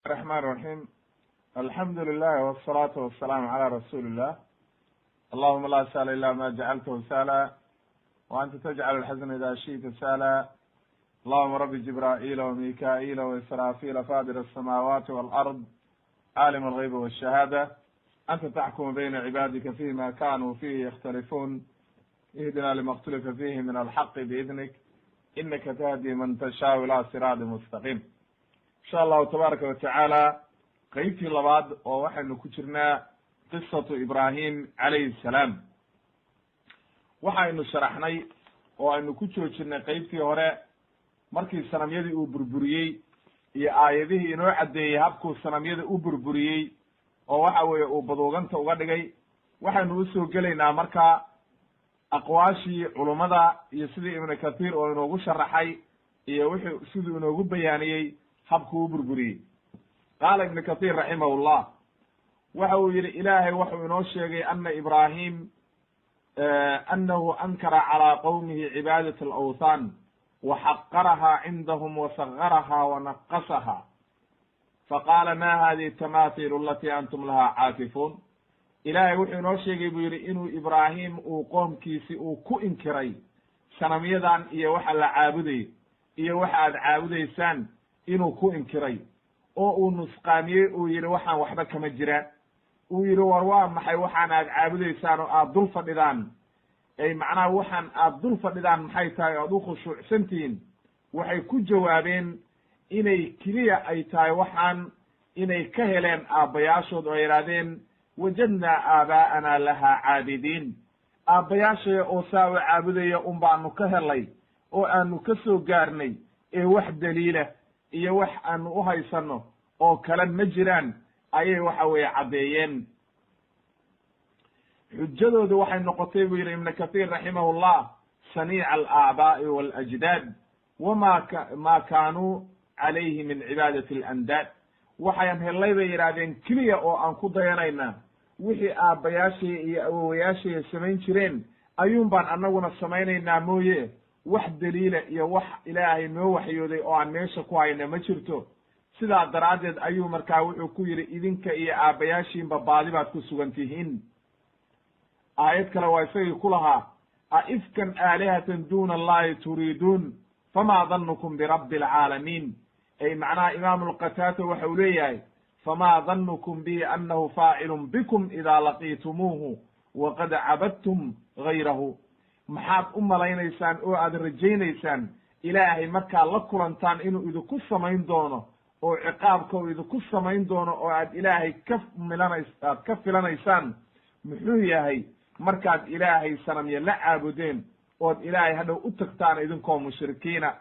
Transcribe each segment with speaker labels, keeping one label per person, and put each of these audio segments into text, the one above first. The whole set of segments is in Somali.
Speaker 1: الرحمن الرحيم الحمد لله والصلاة والسلام على رسول الله اللهم لا سهل إلا ما جعلته سهلا وأنت تجعل الحزن إذا شئت سهلا اللهم رب جبرائيل وميكائيل وإسرافيل فاطر السماوات والأرض عالم الغيب والشهادة أنت تحكم بين عبادك فيما كانوا فيه يختلفون اهدنا لما اختلف فيه من الحق بإذنك إنك تهدي من تشاء إلى صراط مستقيم insha allahu tabaaraka watacaala qeybtii labaad oo waxaynu ku jirnaa qisatu ibrahim calayhi salaam waxaynu sharaxnay oo aynu ku joojinay qeybtii hore markii sanamyadii uu burburiyey iyo aayadihii inoo caddeeyey habkuu sanamyada u burburiyey oo waxa weeye uu baduuganta uga dhigay waxaynu usoo gelaynaa marka aqwaashii culummada iyo sidii ibnu kathiir oo inoogu sharaxay iyo wuxuu siduu inoogu bayaaniyey habkuu u burburiyey qaala ibnu kathiir raximahullah waxa uu yihi ilaahay wuxuu inoo sheegay ana ibrahim anahu ankara calaa qowmihi cibaadat alawthan waxaqaraha cindahum wasagaraha wanaqasaha faqaala ma hadihi tamaathilu alati antum laha caakifuun ilaahay wuxuu inoo sheegay buu yihi inuu ibraahim uu qoomkiisi uu ku inkiray sanamyadan iyo waxa la caabuday iyo waxa aad caabudaysaan inuu ku inkiray oo uu nusqaamiyey uu yihi waxaan waxba kama jira uu yihi war waa maxay waxaan aad caabudaysaan oo aad dul fadhidaan ay macnaha waxaan aad dul fadhidaan maxay tahay o ad u khushuucsantihiin waxay ku jawaabeen inay keliya ay tahay waxaan inay ka heleen aabbayaashood oo yidhahdeen wajadnaa aabaa'ana lahaa caabidiin aabbayaashaya oo saa u caabudaya un baanu ka helay oo aanu ka soo gaarnay ee wax daliila iyo wax aanu u haysano oo kale ma jiraan ayay waxa weeye caddeeyeen xujadoodu waxay noqotay buu yihi ibnu kathiir raximahullah saniica alaabaa'i walajdaad ma kaanuu calayhi min cibaadati alandaad waxayan hellay bay yidhaahdeen keliya oo aan ku dayanayna wixii aabbayaashaya iyo awowayaashaya samayn jireen ayuun baan annaguna samaynaynaa mooye wax daliila iyo wax ilaahay noo waxyooday oo aan meesha ku hayna ma jirto sidaa daraaddeed ayuu markaa wuxuu ku yidhi idinka iyo aabbayaashiinba baadi baad ku sugan tihiin aayad kale waa isagii ku lahaa aifkan aalihatan duna allahi turiiduun famaa danukum birabbi alcaalamiin ay macnaha imaamu lqataata waxa uu leeyahay famaa danukum bihi annahu faacilun bikum idaa laqiitumuuhu waqad cabadtum gayrahu maxaad u malaynaysaan oo aad rajaynaysaan ilaahay markaad la kulantaan inuu idinku samayn doono oo ciqaabka uu idinku samayn doono oo aad ilaahay aad ka filanaysaan muxuu yahay markaad ilaahay sanamya la caabudeen ood ilaahay hadhow u tagtaan idinkoo mushrikiina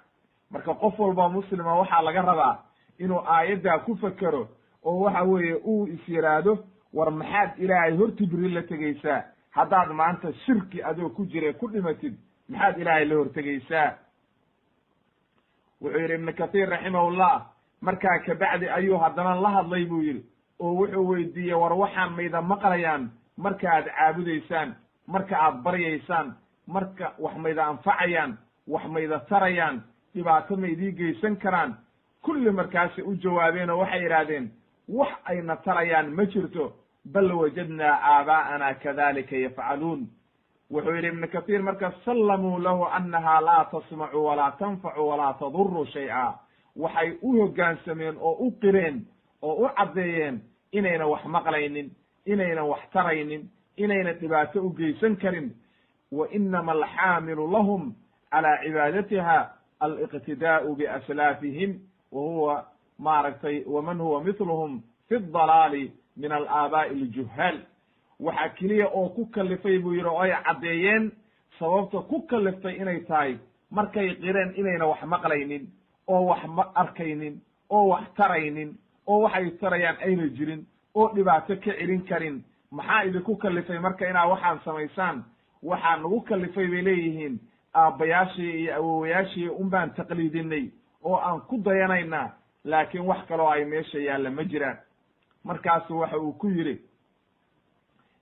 Speaker 1: marka qof walba muslima waxaa laga rabaa inuu aayaddaa ku fekero oo waxa weeye uu is yidhaahdo war maxaad ilaahay horti biri la tegaysaa haddaad maanta shirki adoo ku jira ku dhimatid maxaad ilaahay la hortegaysaa wuxuu yidhi ibnu kathiir raximahullah markaa kabacdi ayuu haddana la hadlay buu yidhi oo wuxuu weydiiyey war waxaan mayda maqlayaan marka aad caabudaysaan marka aad baryaysaan marka wax mayda anfacayaan wax mayda tarayaan dhibaato maydii geysan karaan kulli markaasay u jawaabeen oo waxay yidhaahdeen wax ayna tarayaan ma jirto bal wajadnaa aabaa'ana kadalika yafcaluun wuxuu yidhi ibnu kathiir marka sallamuu lahu annaha laa tasmacu walaa tanfacu walaa taduru shay-a waxay u hoggaansameen oo u qireen oo u caddeeyeen inaynan wax maqlaynin inaynan wax taraynin inaynan dhibaato u geysan karin wa inama alxaamilu lahum calaa cibaadatiha aliqtidaa'u biaslaafihim wa huwa maaragtay waman huwa mithluhum fi dalaali min alaabaa'i aljuhaal waxaa keliya oo ku kalifay buu yidhi oo ay caddeeyeen sababta ku kaliftay inay tahay markay qireen inayna wax maqlaynin oo wax ma arkaynin oo wax taraynin oo waxay tarayaan ayna jirin oo dhibaato ka celin karin maxaa idinku kalifay marka inaad waxaan samaysaan waxaa nagu kalifay bay leeyihiin aabbayaashii iyo awowayaashii un baan taqliidinay oo aan ku dayanaynaa laakiin wax kaloo ay meesha yaalla ma jiraan markaasu waxa uu ku yidhi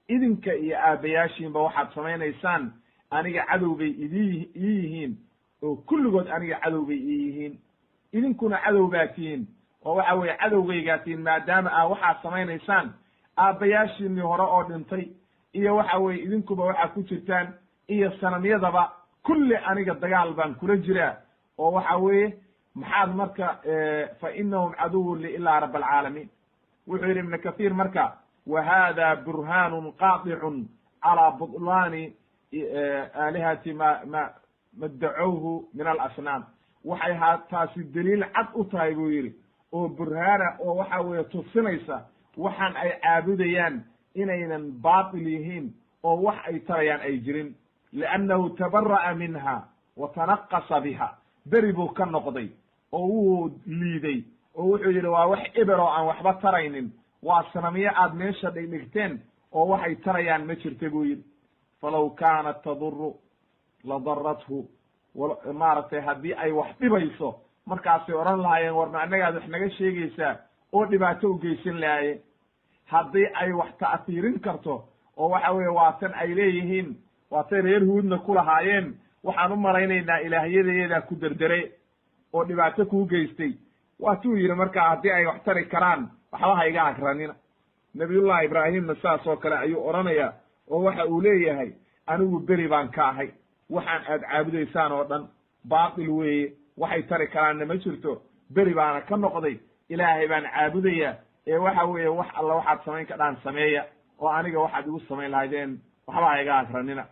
Speaker 1: idinka iyo aabbayaashiinba waxaad samaynaysaan aniga cadow bay ii yihiin oo kulligood aniga cadow bay ii yihiin idinkuna cadow baa tihiin oo waxa weeye cadowgaygaatiin maadaama aa waxaad samaynaysaan aabbayaashiinii hore oo dhintay iyo waxa weeye idinkuba waxaad ku jirtaan iyo sanamyadaba kulli aniga dagaal baan kula jiraa oo waxa weeye maxaad marka fa inahum caduwun li ilaa rab alcaalamiin wuxuu yidhi ibnu kathiir marka wa hada burhaanun qaadicun calaa budlaani aalihati ma dacowhu min alasnaam waxay taasi daliil cad u tahay buu yidhi oo burhaana oo waxa weeye tusinaysa waxaan ay caabudayaan inaynan baatil yihiin oo wax ay tarayaan ay jirin liannahu tabara'a minha wa tanaqasa biha beri buu ka noqday oo wuu liiday oo wuxuu yidhi waa wax eber oo aan waxba taraynin waa sanamyo aad meesha dhigdhigteen oo waxay tarayaan ma jirta buu yidhi falaw kaanat taduru ladarathu maaragtay haddii ay wax dhibayso markaasay odhan lahaayeen warma annagaad wax naga sheegaysaa oo dhibaato u geysan lahaayeen haddii ay wax ta'tiirin karto oo waxa weeye waatan ay leeyihiin waatay reer huudna ku lahaayeen waxaan u malaynaynaa ilaahyadeedaa ku derdere oo dhibaato kuu geystay waatuu yidhi markaa haddii ay wax tari karaan waxba ha iga agranina nabiyullahi ibraahimna saas oo kale ayuu odhanayaa oo waxa uu leeyahay anigu beri baan ka ahay waxaan aad caabudaysaan oo dhan baatil weeye waxay tari karaanna ma jirto beri baana ka noqday ilaahay baan caabudayaa ee waxa weeye wax alla waxaad samayn kadhaan sameeya oo aniga waxaad igu samayn lahaydeen waxba ha iga agranina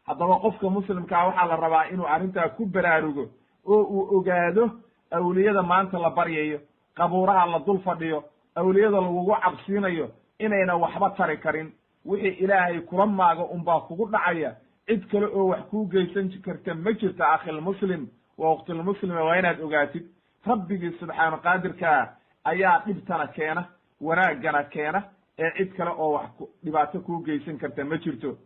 Speaker 1: haddaba qofka muslimkaa waxaa la rabaa inuu arrintaa ku baraarugo oo uu ogaado awliyada maanta la baryayo qabuuraha la dul fadhiyo awliyada lagugu cabsiinayo inayna waxba tari karin wixii ilaahay kula maago unbaa kugu dhacaya cid kale oo wax kuu geysan karta ma jirto akhilmuslim wa ukhtilmuslima waa inaad ogaatid rabbigii subxaana qaadirkaa ayaa dhibtana keena wanaaggana keena ee cid kale oo wax dhibaato kuu geysan karta ma jirto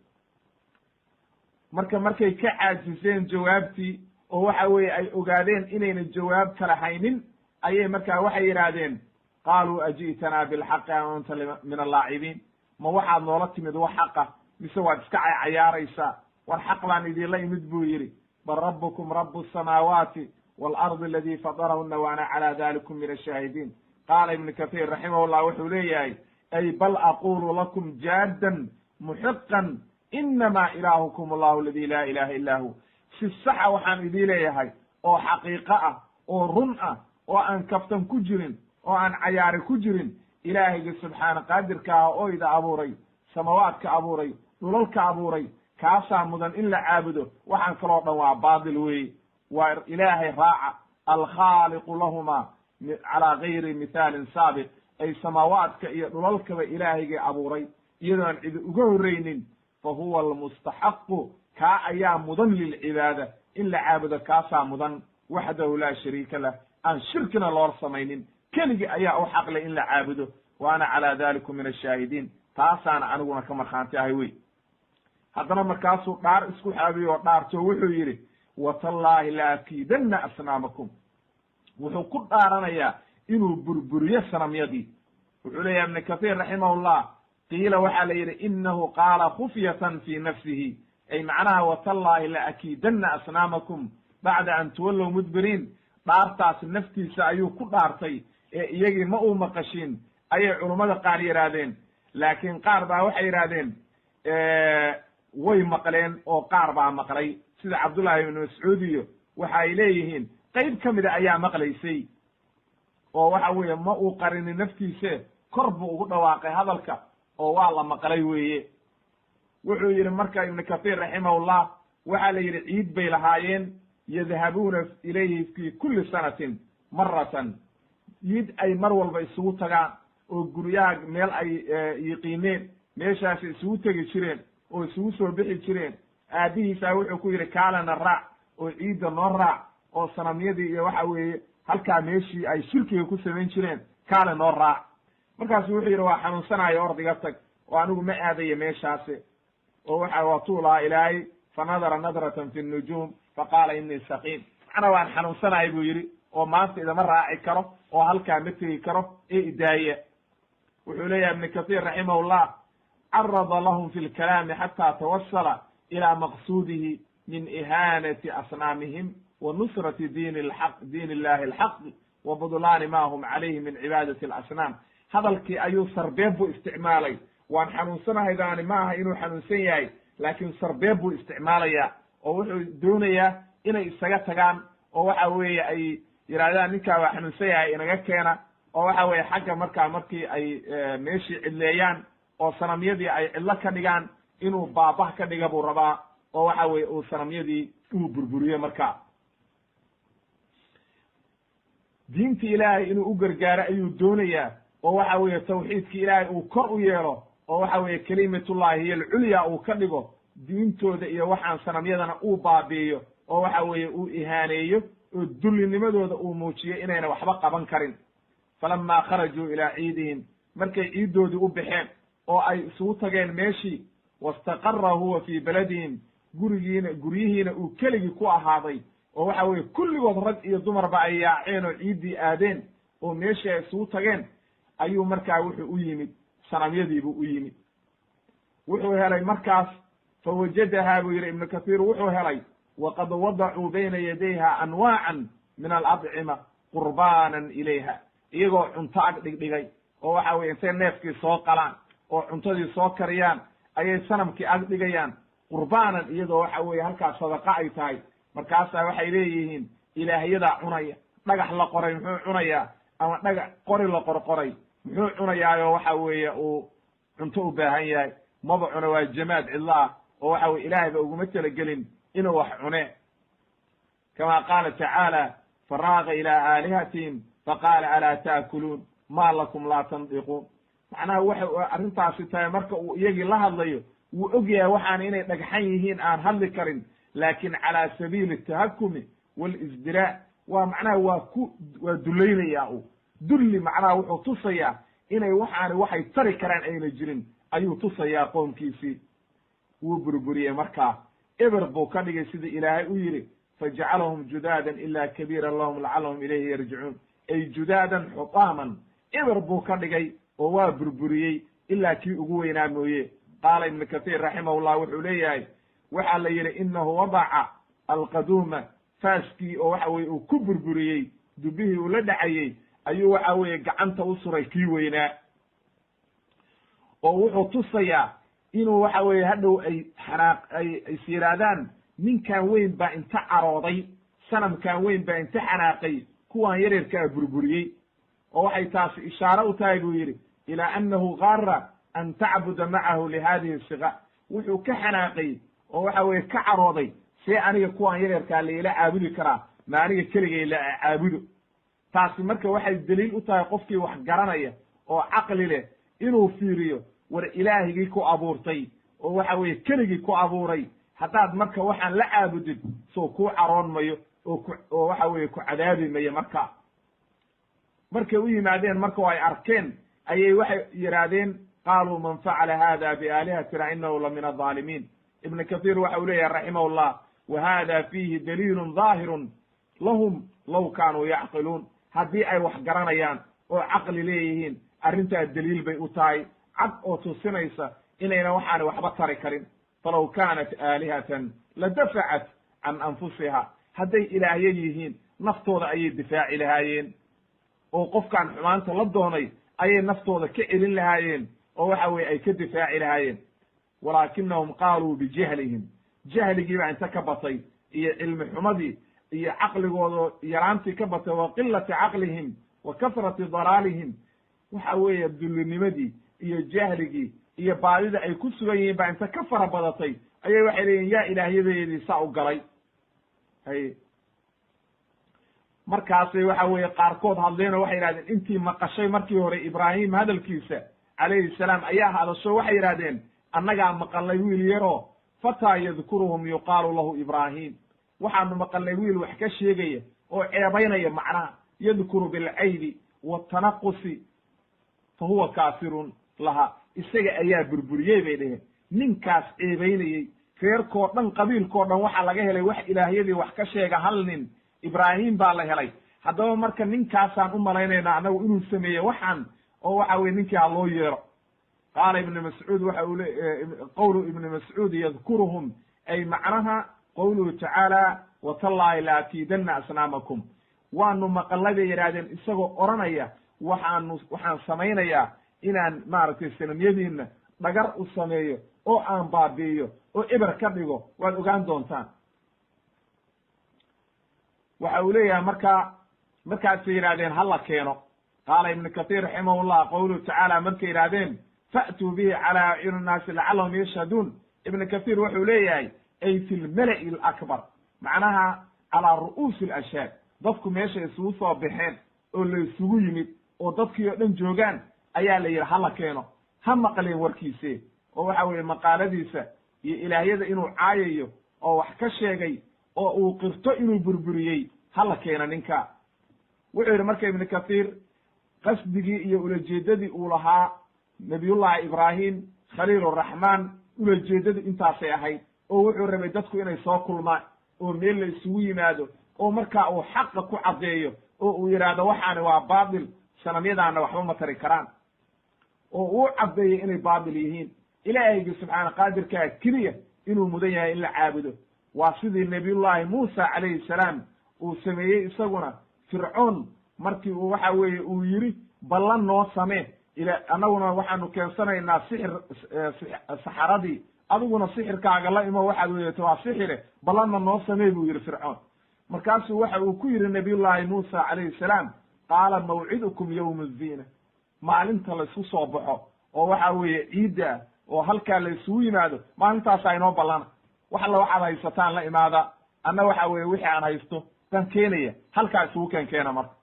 Speaker 1: markay ka caajiseen jawaabtii oo waxa weeye ay ogaadeen inaynan jawaab kala haynin ayay markaa waxay yidhaahdeen qaaluu aji'tanaa bilxaqi am anta min allaacibiin ma waxaad noola timid wax xaqa mise waad iska cayaaraysaa war xaq baan idinla imid buu yidhi bal rabbukum rabu asamaawaati waalardi aladii fadarahuna wa ana calaa dalikum min ashaahidiin qaala ibnu kathiir raximahullah wuxuu leeyahay ay bal aqulu lakum jaaddan muxiqan inamaa ilaahukum allahu aladi laa ilaha illa hu si saxa waxaan idii leeyahay oo xaqiiqo ah oo run ah oo aan kaftan ku jirin oo aan cayaari ku jirin ilaahayga subxaana qaadirka ah oo ida abuuray samawaadka abuuray dhulalka abuuray kaasaa mudan in la caabudo waxaan kaloo dhan waa baatil weeye waa ilaahay raaca alkhaaliqu lahuma calaa gayri mithaalin saabiq ay samaawaadka iyo dhulalkaba ilaahayga abuuray iyadoon cidi uga horreynin fa huwa almustaxaqu kaa ayaa mudan lilcibaada in la caabudo kaasaa mudan waxdahu laa shariika lah aan shirkina loo samaynin keligii ayaa u xaqlay in la caabudo wa ana calaa dalikum min ashaahidiin taasaana aniguna ka markhaanti ahay wey haddana markaasuu dhaar isku xaabiye oo dhaarto wuxuu yidhi watallaahi la akiidanna asnaamakum wuxuu ku dhaaranayaa inuu burburiyo sanamyadii wuxuu leeyahay ibnu kathiir raximahullah qiila waxaa la yidhi inahu qaala khufyatan fii nafsihi ay macnaha watallaahi la akiidanna asnaamakum bacda an tuwallow mudbiriin dhaartaas naftiisa ayuu ku dhaartay ee iyagii ma uu maqashin ayay culummada qaar yidhaahdeen laakiin qaar baa waxay yidhaahdeen way maqleen oo qaar baa maqlay sida cabdullahi ibnu mascuud iyo waxa ay leeyihiin qayb ka mida ayaa maqlaysay oo waxa weeye ma uu qarinin naftiise kor buu ugu dhawaaqay hadalka oo waa la maqlay weeye wuxuu yidhi marka ibnu kathiir raximahullah waxaa la yidhi ciid bay lahaayeen yadhabuuna ilayhi fi kulli sanatin maratan ciid ay mar walba isugu tagaan oo guryaha meel ay yiqiineen meeshaasay isugu tegi jireen oo isugu soo bixi jireen aabihiisaa wuxuu ku yidhi kaalana raac oo ciidda noo raac oo sanamyadii iyo waxa weeye halkaa meeshii ay shirkiga ku samayn jireen kaale noo raac markaasu wuxuu yidhi waa xanuunsanayo ordiga tag oo anigu ma aadayo meeshaasi oo waxa waatuu lahaa ilaahay fa nadara nadratan fi nnujuum faqaala inii saqiim macnaa waan xanuunsanahay buu yidhi oo maanta idama raaci karo oo halkaa ma tegi karo ee idaaya wuxuu leeyahay ibnu kathiir raximahullah carada lahum fi lkalaami xataa tawasala ilaa maqsuudihi min ihaanati asnaamihim wa nusrati diin illahi alxaq wa budlaani ma hum calayhi min cibaadati alasnaam hadalkii ayuu sarbeeb buu isticmaalay waan xanuunsanahaydaani ma aha inuu xanuunsan yahay laakiin sarbeeb buu isticmaalayaa oo wuxuu doonayaa inay isaga tagaan oo waxa weeye ay yidhahdaan ninkaa waa xanuunsan yahay inaga keena oo waxa weeye xagga markii ay meeshii cidleeyaan oo sanamyadii ay cidlo ka dhigaan inuu baabah ka dhiga buu rabaa oo waxa weeye uu sanamyadii uu burburiyo marka diintii ilaahay inuu u gargaaro ayuu doonayaa oo waxa weeye tawxiidkii ilaahay uu kor u yeelo oo waxa weeye kelimatullahi hiyo alculya uu ka dhigo diintooda iyo waxaan sanamyadana uu baabi'iyo oo waxa weeye uu ihaaneeyo oo dullinimadooda uu muujiyo inayna waxba qaban karin falama kharajuu ilaa ciidihim markay ciiddoodii u baxeen oo ay isugu tageen meeshii wastaqara huwa fii beladihim guryihiina uu keligii ku ahaaday oo waxa weeye kulligood rag iyo dumarba ay yaaceen oo ciiddii aadeen oo meeshii ay isugu tageen ayuu markaa wuxuu u yimid sanamyadiibuu u yimid wuxuu helay markaas fawajadahaa buu yidhi ibnu kathiir wuxuu helay waqad wadacuu bayna yadayha anwaacan min alacima qurbaanan ilayha iyagoo cunto ag dhigdhigay oo waxa weye intay neefkii soo qalaan oo cuntadii soo kariyaan ayay sanamkii ag dhigayaan qurbaanan iyadoo waxa weeye halkaas sadaqa ay tahay markaasaa waxay leeyihiin ilaahyadaa cunaya dhagax la qoray muxuu cunayaa ama dhagax qori la qorqoray muxuu cunayaayo waxa weeye uu cunto u baahan yahay maba cuno waa jamaad cidlo ah oo waxa weye ilaahay ba uguma talagelin inuu wax cune kama qaala tacaala faraaqa ilaa aalihatihim faqaala alaa taakuluun ma lakum laa tandiquun macnaha waxay arrintaasi tahay marka uu iyagii la hadlayo wuu og yahay waxaana inay dhagxan yihiin aan hadli karin laakin calaa sabiili tahakumi walisdiraac waa macnaha waa dulaynayaa u dulli macnaha wuxuu tusayaa inay waxay tari karaan ayna jirin ayuu tusayaa qoomkiisii wuu burburiyey markaa eber buu ka dhigay sida ilaahay u yidhi fajacalahum judaadan ila kabiiran lahum lacalahum ilayhi yarjicuun ay judaadan xutaaman eber buu ka dhigay oo waa burburiyey ilaa kii ugu weynaa mooye qaala ibnu kathiir raximahullah wuxuu leeyahay waxaa la yidhi inahu wadaca alqaduuma faaskii oo waxa weye uu ku burburiyey dubihii uu la dhacayey ayuu waxa weeye gacanta u suray kii weynaa oo wuxuu tusayaa inuu waxa weeye hadhow ay is yidhaahdaan ninkan weyn baa inta carooday sanamkan weyn baa inta xanaaqay kuwan yaryarkaa burburiyey oo waxay taasi ishaare u tahay buu yidhi ilaa annahu gaara an tacbuda macahu lihadihi siga wuxuu ka xanaaqay oo waxa weeye ka carooday see aniga kuwan yaryarkaa laila caabudi karaa ma aniga keligay la caabudo taasi marka waxay daliil u tahay qofkii wax garanaya oo caqli leh inuu fiiriyo war ilaahigii ku abuurtay oo waxa weeye keligii ku abuuray haddaad marka waxaan la caabudid soo kuu caroon mayo oo waxa weeye ku cadaabi mayo markay u yimaadeen marka ay arkeen ayay waxay yidhaahdeen qaaluu man facala hada biaalihatina inahu la min alظaalimiin ibnu kathiir waxa uu leeyahay raximahullah wa hada fiihi daliilun daahirun lahum law kaanuu yacqiluun haddii ay wax garanayaan oo caqli leeyihiin arrintaa daliil bay u tahay cad oo tusinaysa inayna waxaana waxba tari karin falaw kaanat aalihatan ladafacat can anfusiha hadday ilaahyo yihiin naftooda ayay difaaci lahaayeen oo qofkaan xumaanta la doonay ayay naftooda ka celin lahaayeen oo waxa weye ay ka difaaci lahaayeen walaakinahum qaaluu bijahlihim jahligii baa inta ka batay iyo cilmi xumadii iyo caqligooda yaraantii ka batay wa qilati caqlihim wa kasrati dalaalihim waxa weeye dullinimadii iyo jahligii iyo baadida ay ku sugan yihiin baa inta ka fara badatay ayay waxay leeyihin yaa ilaahyadeedii saa u galay markaasay waxa weeye qaarkood hadleen oo waxay yidhahdeen intii maqashay markii hore ibraahim hadalkiisa calayhi salaam ayaa hadasho waxay yidhahdeen annagaa maqalnay wiil yaroo fataa yadkuruhum yuqaalu lahu ibraahim waxaanu maqalnay wiil wax ka sheegaya oo ceebaynaya macnaha yadkuru bilcaybi watanaqusi fa huwa kaafirun laha isaga ayaa burburiyey bay dheheen ninkaas ceebaynayey reerkoo dhan qabiilkoo dhan waxaa laga helay wax ilaahyadii wax ka sheega hal nin ibraahim baa la helay haddaba marka ninkaasaan u malaynaynaa annagu inuu sameeye waxaan oo waxa weye ninkii ha loo yeero qaala ibnu mascuud waxa uu qowlu ibni mascuud yadkuruhum ay macnaha qowluhu tacaala watallahi la akiidanna asnaamakum waanu maqalnay bay yidhahdeen isagoo odhanaya waxaan samaynayaa inaan maaragtay sanamyadiinna dhagar u sameeyo oo aan baabi'iyo oo eber ka dhigo waad ogaan doontaan waxa uu leeyahay markaasay yidhahdeen hala keeno qaala ibnu kathiir raximahullah qawluhu tacaala markay yidhahdeen fa'tuu bihi calaa acyuni nnaasi lacallahum yashhaduun ibnu kathiir wuxuu leeyahay ay fi lmala'i alakbar macnaha calaa ru'uusi alashhaad dadku meeshay isugu soo baxeen oo la isugu yimid oo dadkii oo dhan joogaan ayaa la yidhi hala keeno ha maqleen warkiise oo waxa weeye maqaaladiisa iyo ilaahyada inuu caayayo oo wax ka sheegay oo uu qirto inuu burburiyey hala keena ninka wuxuu yidhi marka ibnu kathiir qasdigii iyo ulajeedadii uu lahaa nabiyullahi ibraahim khaliiluraxmaan ulajeedadu intaasay ahayd oo wuxuu rabay dadku inay soo kulmaan oo meel la isugu yimaado oo markaa uu xaqa ku caddeeyo oo uu yidhaahdo waxaani waa baatil sanamyadaana waxba ma tari karaan oo uu caddeeyo inay baatil yihiin ilaahaygi subxaana qaadirkaa keliya inuu mudan yahay in la caabudo waa sidii nabiyullahi muusa calayhi salaam uu sameeyey isaguna fircoon markii uu waxa weeye uu yidhi ballan noo samee annaguna waxaanu keensanaynaa saxaradii adiguna sixirkaaga la imo waxaad weeyato waa sixire ballanna noo samee buu yidhi fircoon markaasuu waxa uu ku yidhi nabiyullahi muusa calayhi salaam qaala mawcidukum yowma aziina maalinta laysku soo baxo oo waxa weeye ciidda ah oo halkaa la isugu yimaado maalintaasaa inoo ballana wax alla waxaad haysataan la imaada anna waxa weeye wixii aan haysto baan keenaya halkaa isugu keena marka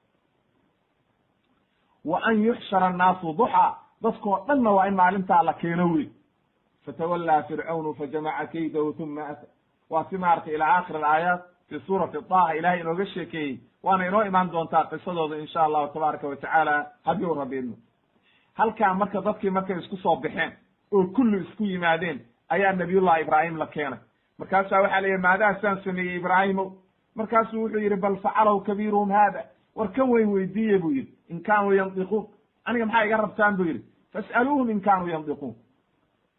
Speaker 1: wa an yuxshara annaasu duxaa dadkoo dhanna waa in maalintaa la keeno wey fatawallaa fircawnu fajamaca kaydahu uma ata waa si maaragtay ilaa aakhir alaayaat fi suurati taaha ilahay inooga sheekeeyey waana inoo imaan doontaa qisadooda insha allahu tabaaraka wa tacaala haddii u rabbi idmo halkaa marka dadkii markay isku soo baxeen oo kulli isku yimaadeen ayaa nabiyullahi ibraahim la keenay markaasaa waxaa la yidhi maadaasaan sameeyey ibraahimow markaasuu wuxuu yidhi bal facalahu kabiiruhum haada war kan weyn weydiiye buu yidhi in kaanuu yandiquun aniga maxaa iga rabtaan buu yidhi fas'aluuhum in kaanuu yandiquun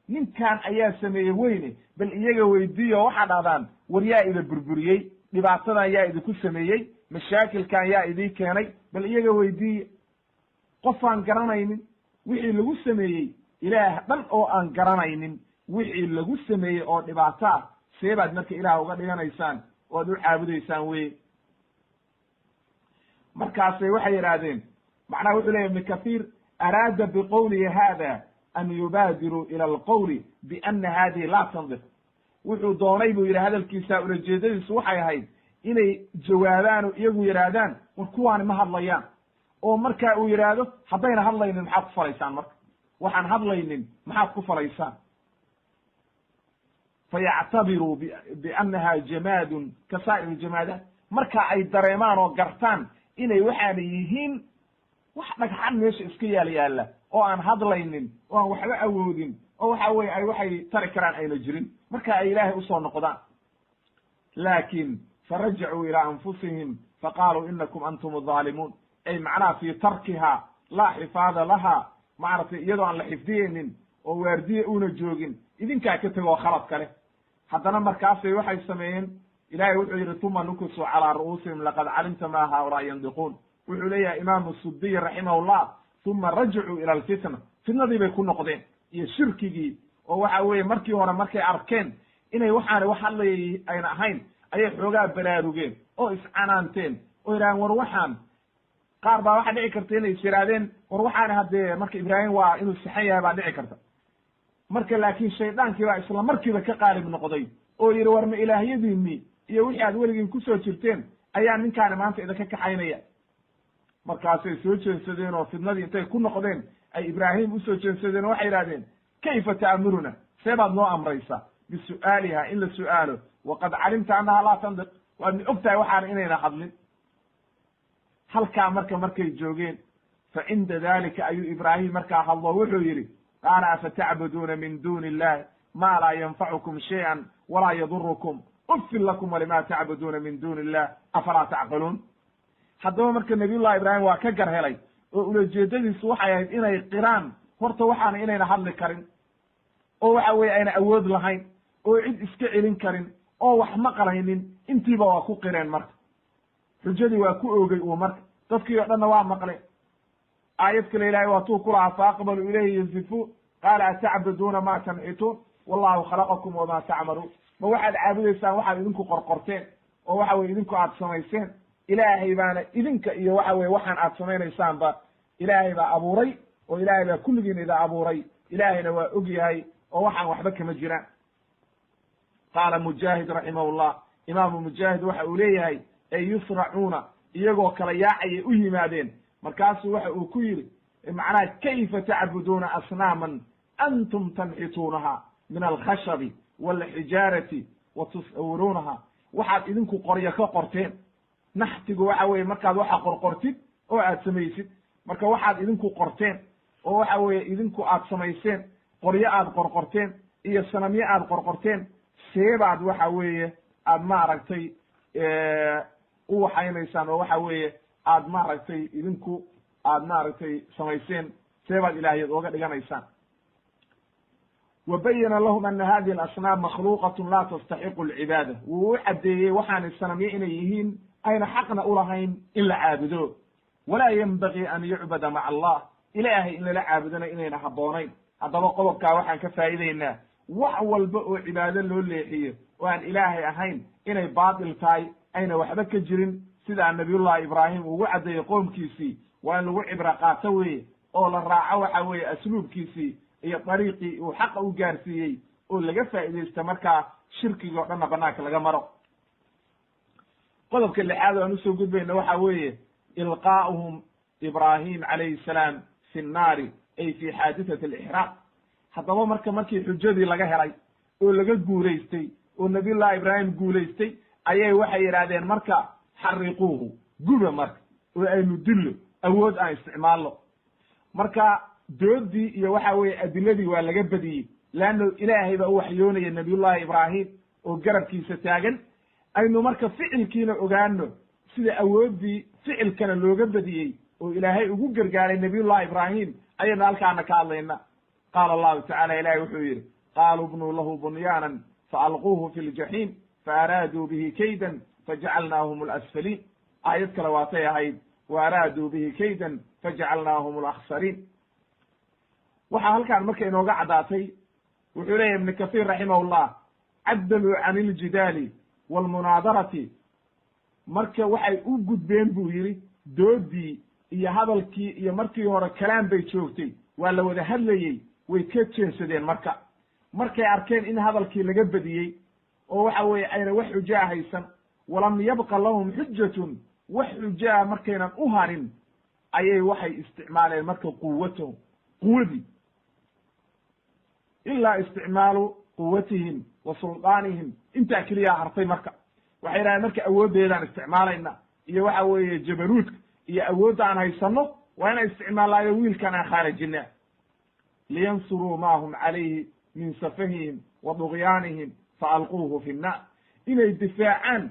Speaker 1: ninkan ayaa sameeyey weyne bal iyaga weydiiyo waxaa dhahdaan war yaa ida burburiyey dhibaatadan yaa idinku sameeyey mashaakilkan yaa idii keenay bal iyaga weydiiye qofaan garanaynin wixii lagu sameeyey ilaah dhan oo aan garanaynin wixii lagu sameeyey oo dhibaato ah see baad marka ilaah uga dhiganaysaan oo ad u caabudaysaan weye markaasay waxay yidhaahdeen macnaha wuxuu leyahy ibnu kathiir araada biqowlihi hada an yubaadiruu ila alqowli biana hadihi laa tandiq wuxuu doonay buu yidhi hadalkiisa ulajeedadiisu waxay ahayd inay jawaabaan oo iyagu yidhaahdaan war kuwaani ma hadlayaan oo marka uu yidhaahdo haddayna hadlaynin maxaad ku falaysaan marka waxaan hadlaynin maxaad ku falaysaan fayactabiruu biannaha jamaadun ka saa'ir aljamaadaat marka ay dareemaan oo gartaan inay waxaana yihiin wax dhagxan meesha iska yaalla oo aan hadlaynin oo aan waxba awoodin oo waxa weye ay waxay tari karaan ayna jirin marka ay ilaahay usoo noqdaan laakin farajacuu ilaa anfusihim faqaaluu inakum antum adhaalimuun ay macnaha fii tarkiha laa xifaada laha maaragtay iyadoo aan la xifdiyeynin oo waardiye una joogin idinkaa ka tegoo khalad kale haddana markaasay waxay sameeyeen ilahay wuxuu yidhi tuma nukusuu calaa ru'uusihim laqad calimta ma haaulaa yandiquun wuxuu leeyahay imaamu sudiy raximahullah uma rajacuu ila alfitna fitnadii bay ku noqdeen iyo shirkigii oo waxa weeye markii hore markay arkeen inay waxaana wax hadlayay ayna ahayn ayay xoogaa baraarugeen oo iscanaanteen oo yidhahdeen war waxaan qaar baa waxaa dhici karta inay is yidhahdeen war waxaana haddee marka ibraahim waa inuu sixan yahay baa dhici karta marka laakiin shaydaankii baa isla markiiba ka qaalib noqday oo yidhi war ma ilaahyadiinii iyo wixii aad weligiin kusoo jirteen ayaa ninkaani maanta idinka kaxaynaya markaasay soo jeensadeen oo fidnadii intay ku noqdeen ay ibraahim usoo jeensadeen oo waxay yidhahdeen kayfa ta'muruna see baad noo amraysaa bisu'aaliha in la su'aalo waqad calimta annaha laa tandiq waadna og tahay waxaana inayna hadlin halkaa markay joogeen fa cinda dalika ayuu ibraahim markaa hadlo wuxuu yidhi qaala afatacbuduuna min duni illahi ma laa yanfacukum shay'an walaa yadurukum ufin lakum walima tacbuduuna min duni illah afalaa tacqiluun haddaba marka nabiyullahi ibraahim waa ka gar helay oo ulajeedadiisu waxay ahayd inay qiraan horta waxaana inayna hadli karin oo waxa weye ayna awood lahayn oo cid iska celin karin oo wax maqlaynin intiiba waa ku qireen marka xujadii waa ku oogay uu marka dadkii oo dhanna waa maqleen aayad kale ilaahay waatuu ku lahaa faaqbaluu ilayhi yansifuun qaala atacbuduuna ma tanxituun wallahu khalaqakum wamaa tacmaluun ma waxaad caabudaysaan waxaad idinku qorqorteen oo waxa weye idinku aad samayseen ilaahay baana idinka iyo waxa weye waxaan aad samaynaysaanba ilaahay baa abuuray oo ilaahay baa kulligiin ida abuuray ilaahayna waa og yahay oo waxaan waxba kama jiraan qaala mujaahid raximahullah imaamu mujaahid waxa uu leeyahay ay yusracuuna iyagoo kala yaacayay u yimaadeen markaasuu waxa uu ku yidhi macnaha kayfa tacbuduuna asnaaman antum tanxituunaha min alkhashabi waalxijaarati wa tusawwiruunaha waxaad idinku qoryo ka qorteen naxtigu waxa weeye markaad waxa qorqortid oo aad samaysid marka waxaad idinku qorteen oo waxa weeye idinku aad samayseen qoryo aad qorqorteen iyo sanamyo aad qorqorteen seebaad waxa weeye aad maaragtay u waxaynaysaan oo waxa weeye aad maaragtay idinku aad maaragtay samayseen seebaad ilaahiyad ooga dhiganaysaan wa bayana lahum ana hadihi alasnaam makhluuqatun laa tastaxiqu alcibaada wuu u caddeeyey waxaanay sanamyo inay yihiin ayna xaqna ulahayn in la caabudo walaa yenbagii an yucbada maca allah ilaahay in lala caabudona inayna habboonayn haddaba qodobkaa waxaan ka faa'iideynaa wax walba oo cibaado loo leexiyo oo aan ilaahay ahayn inay baatil tahay ayna waxba ka jirin sidaa nabiyullahi ibraahim ugu caddeeyey qoomkiisii waa in lagu cibro qaato weeye oo la raaco waxa weeye asluubkiisii iyo dariiqii uu xaqa u gaarsiiyey oo laga faa'iidaysta markaa shirkiga o dhanna banaanka laga maro qodobka lixaad aan usoo gudbayna waxa weeye ilqaa'uhum ibraahim calayhi salaam fi nnaari ay fi xaadithati alixraaq haddaba markii xujadii laga helay oo laga guulaystay oo nabiyullahi ibraahim guulaystay ayay waxay yidhaahdeen marka xariquuhu guba marka oo aynu dillo awood aan isticmaalno marka doodii iyo waxa weeye adiladii waa laga badiyey leanno ilaahay baa u waxyoonaya nabiyullahi ibraahim oo garabkiisa taagan aynu marka ficilkiina ogaano sida awooddii ficilkana looga badiyey oo ilaahay ugu gargaaray nabiyullahi ibraahim ayaynu halkaana ka hadlayna qaala allahu tacala ilahay wuxuu yidhi qaaluu bnuu lahu bunyaanan faalquuhu fi ljaxiim faaraaduu bihi kaydan fajacalnaahum alasfaliin aayad kale waatay ahayd waaraaduu bihi kaydan fajacalnaahum alakhsariin waxaa halkaan marka inooga caddaatay wuxuu leeyahy ibnu kasiir raximahullah caddaluu can iljidaali waalmunaadarati marka waxay u gudbeen buu yidhi doodii iyo hadalkii iyo markii hore kalaam bay joogtay waa la wada hadlayey way ka jeensadeen markay arkeen in hadalkii laga badiyey oo waxa weeye ayna wax xujaa haysan walam yabqa lahum xujatun wax xujaa markaynan u harin ayay waxay isticmaaleen marka quwatahum quwadii ilaa isticmaalu quwatihim wa suldaanihim intaa keliyaa hartay marka waxay yidhahdeen marka awooddeedaan isticmaalayna iyo waxa weeye jabaruudka iyo awoodda aan haysanno waa inaan isticmaalaayo wiilkan aan khaarijina liyansuruu ma hum calayhi min safahihim wa dugyaanihim faalquuhu fi nnaar inay difaacaan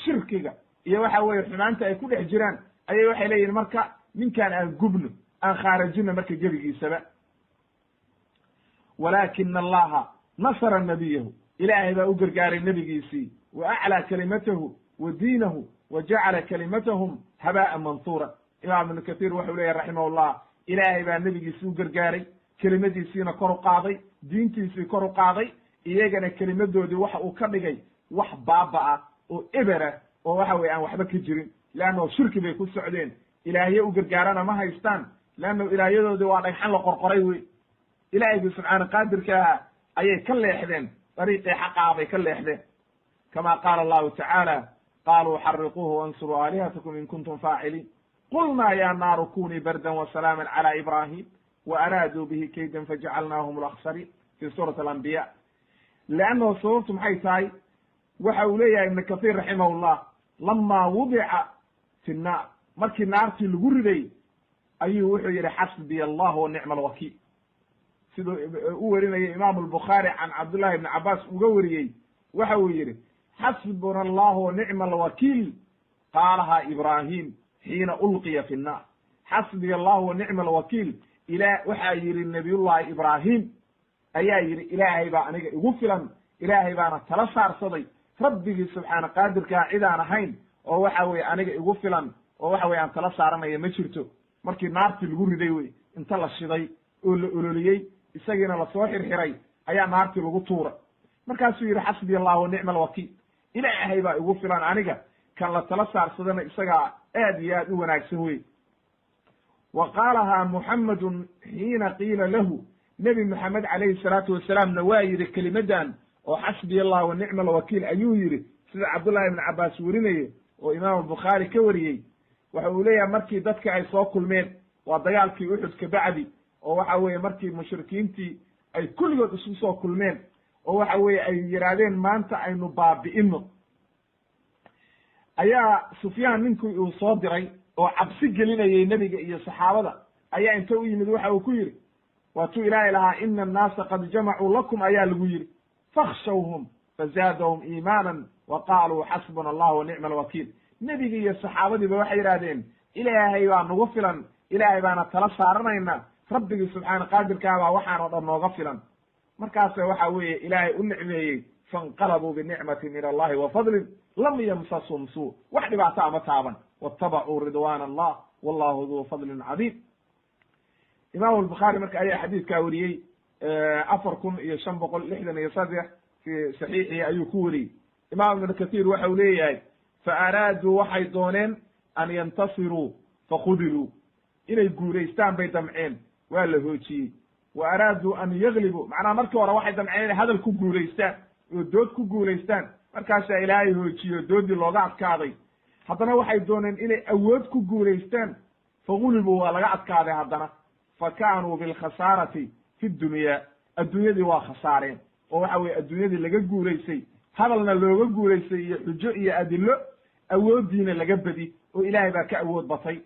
Speaker 1: shirkiga iyo waxa weeye xumaanta ay ku dhex jiraan ayay waxay leeyihin marka ninkaan aan gubno aan khaarijino marka gebigiisaba walaakina allaha nasara nabiyahu ilaahay baa u gargaaray nebigiisii wa aclaa kalimatahu wa diinahu wa jacala kalimatahum habaa'an mansuura imaam ibnu katiir wuxuu leeyahy raximahullah ilaahay baa nebigiisii u gargaaray kelimadiisiina kor u qaaday diintiisii kor u qaaday iyagana kelimadoodii waxa uu ka dhigay wax baaba-a oo ebera oo waxa weye aan waxba ka jirin leanno shirki bay ku socdeen ilaahye u gargaarana ma haystaan leanno ilaahyadoodii waa dhagxan la qorqoray wey ilaahaygi subxaana qaadirka ahaa ayay ka leexdeen dariiqii xaqaa bay ka leexdeen kama qaala allahu tacaala qaluu xariquuhu wansuruu aalihatakum in kuntum faaciliin qulnaa ya naaru kunii bardan wasalaaman cala ibrahim wa araaduu bihi kaydan fajacalnaahum alakhsariin fi suurati alambiya leannahu sababtu maxay tahay waxa uu leeyahay ibnu kasiir raximahullah lamaa wudica fi nnaar markii naartii lagu riday ayuu wuxuu yidhi xasbiya allah wa nicma alwakiil siduu u werinayay imaamu albukhaari can cabdullahi ibni cabbaas uga wariyey waxa uu yidhi xasbuna allahu wa nicma alwakiil qaalahaa ibraahim xiina ulqiya fi nnaar xasbiya allahu wa nicma alwakiil waxaa yidhi nabiyullahi ibraahim ayaa yidhi ilaahay baa aniga igu filan ilaahay baana tala saarsaday rabbigii subxaana qaadirkaa cidaan ahayn oo waxa weeye aniga igu filan oo waxa weye aan tala saaranaya ma jirto. markii naartii lagu riday wey, inta la shiday oo la ololiyey isagiina lasoo xirxiray ayaa naartii lagu tuuray. markaasuu yidhi xasbiya allah wa nicma alwakiil, ilaahay baa igu filan aniga, kan la tala saarsadana isagaa aad iyo aad u wanaagsan wey. wa qaalahaa muxammedun xiina qiila lahu, nebi moxamed calayhi salaatu wasalaamna waa yidhi kelimadan oo xasbiya allah wa nicma alwakiil ayuu yidhi, sida cabdullahi ibn cabbaas werinaye oo imaam bukhaari ka wariyey. waxa uu leeyahay markii dadka ay soo kulmeen, waa dagaalkii uxud ka bacdi, oo waxa weeye markii mushrikiintii ay kulligood isu soo kulmeen, oo waxa weeye ay yidhaahdeen maanta aynu baabi'ino, ayaa sufyaan ninkii uu soo diray oo cabsi gelinayay nebiga iyo saxaabada, ayaa inta u yimid waxa uu ku yidhi, waatuu ilaahay lahaa ina annaasa qad jamacuu lakum ayaa lagu yidhi fakhshawhum fazaadahum iimaanan wa qaaluu xasbuna allah wa nicma alwakiil. nebiga iyo saxaabadiiba waxay yidhahdeen ilaahay baa nagu filan, ilaahay baana tala saaranayna, rabbigii subxaana qaadirkaa baa waxaan oo dhan nooga filan. markaase waxa weeye ilaahay u nicmeeyey, fainqalabuu binicmati min allahi wa fadlin lam yamsashum suu, wax dhibaato ama taaban, waattabacuu ridwaana allah wallahu duu fadlin cadiim. imaamu albukhaari marka ayaa xadiidkaa weriyey 4563 fi saxiixihi ayuu ku weriyey. imaam ibnu kathiir waxa uu leeyahay faaraaduu waxay dooneen an yantasiruu fakhudiluu, inay guulaystaan bay damceen, waa la hoojiyey. wa araaduu an yaglibuu, macnaha markii hore waxay damceen inay hadal ku guulaystaan oo dood ku guulaystaan, markaasaa ilaahay hoojiyo doodii looga adkaaday. haddana waxay dooneen inay awood ku guulaystaan, fagulibuu waa laga adkaaday haddana, fa kaanuu bilkhasaarati fi dunya, adduunyadii waa khasaareen, oo waxa weye adduunyadii laga guulaysay, hadalna looga guulaystay iyo xujo iyo adilo, awooddiina laga bedi oo ilaahay baa ka awood batay.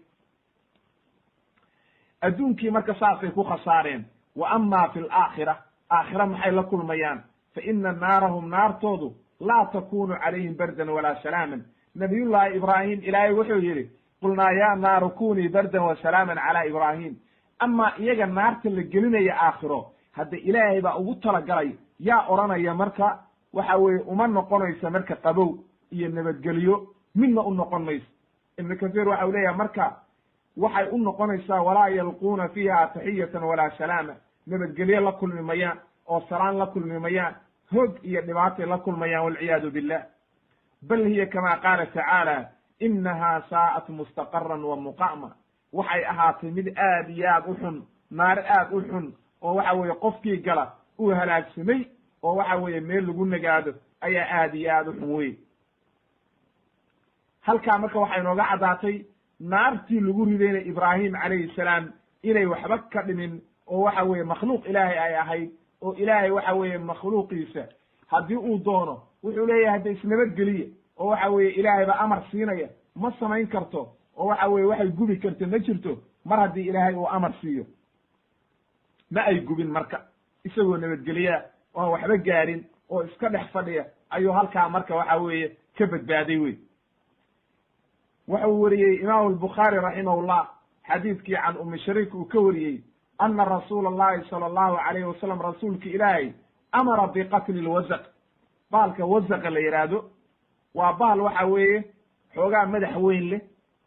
Speaker 1: adduunkii marka saasay ku khasaareen. wa ama fi alaakhira, aakhira maxay la kulmayaan? fa ina naarahum, naartoodu laa takunu calayhim bardan walaa salaaman. nabiyullaahi ibraahim ilaahay wuxuu yidhi qulnaa yaa naaru kunii bardan wa salaaman calaa ibraahim. amaa iyaga naarta la gelinaya aakhiro, hadda ilaahay baa ugu talagalay, yaa odhanaya marka waxa weeye uma noqonaysa marka qabow iyo nabadgelyo midna u noqon mayso. ibnu kathiir waxa uu leeyahay marka waxay u noqonaysaa walaa yalquuna fiiha taxiyatan walaa salaama, nabadgelyo la kulmi mayaan oo salaan la kulmi mayaan, hoog iyo dhibaatay la kulmayaan walciyaadu billah. bal hiya kama qaala tacaala inahaa saa'at mustaqaran wa muqama, waxay ahaatay mid aad iyo aad u xun, naar aad u xun, oo waxa weeye qofkii gala uu halaagsamay, oo waxa weeye meel lagu nagaado ayaa aad iyo aad u xun wey. halkaa marka waxay nooga caddaatay naartii lagu ridayna ibraahim calayhi salaam inay waxba ka dhimin, oo waxa weeye makhluuq ilaahay ay ahayd, oo ilaahay waxa weeye makhluuqiisa haddii uu doono wuxuu leeyahay hadda isnabadgeliya, oo waxa weeye ilaahay baa amar siinaya, ma samayn karto, oo waxa weeye waxay gubi karto ma jirto, mar haddii ilaahay uu amar siiyo. ma ay gubin marka, isagoo nabadgeliyaa oo aan waxba gaarin oo iska dhex fadhiya ayuu halkaa marka waxa weeye ka badbaaday wey. wuxuu weriyey imaamu albukhaari raximahullah xadiidkii can umi shariik uu ka wariyey ana rasuula allahi sala allahu calayhi wasalam, rasuulki ilaahay amara biqatli lwasaq, baalka wasaqa la yidhaahdo waa baal waxa weeye xoogaa madax weyn leh,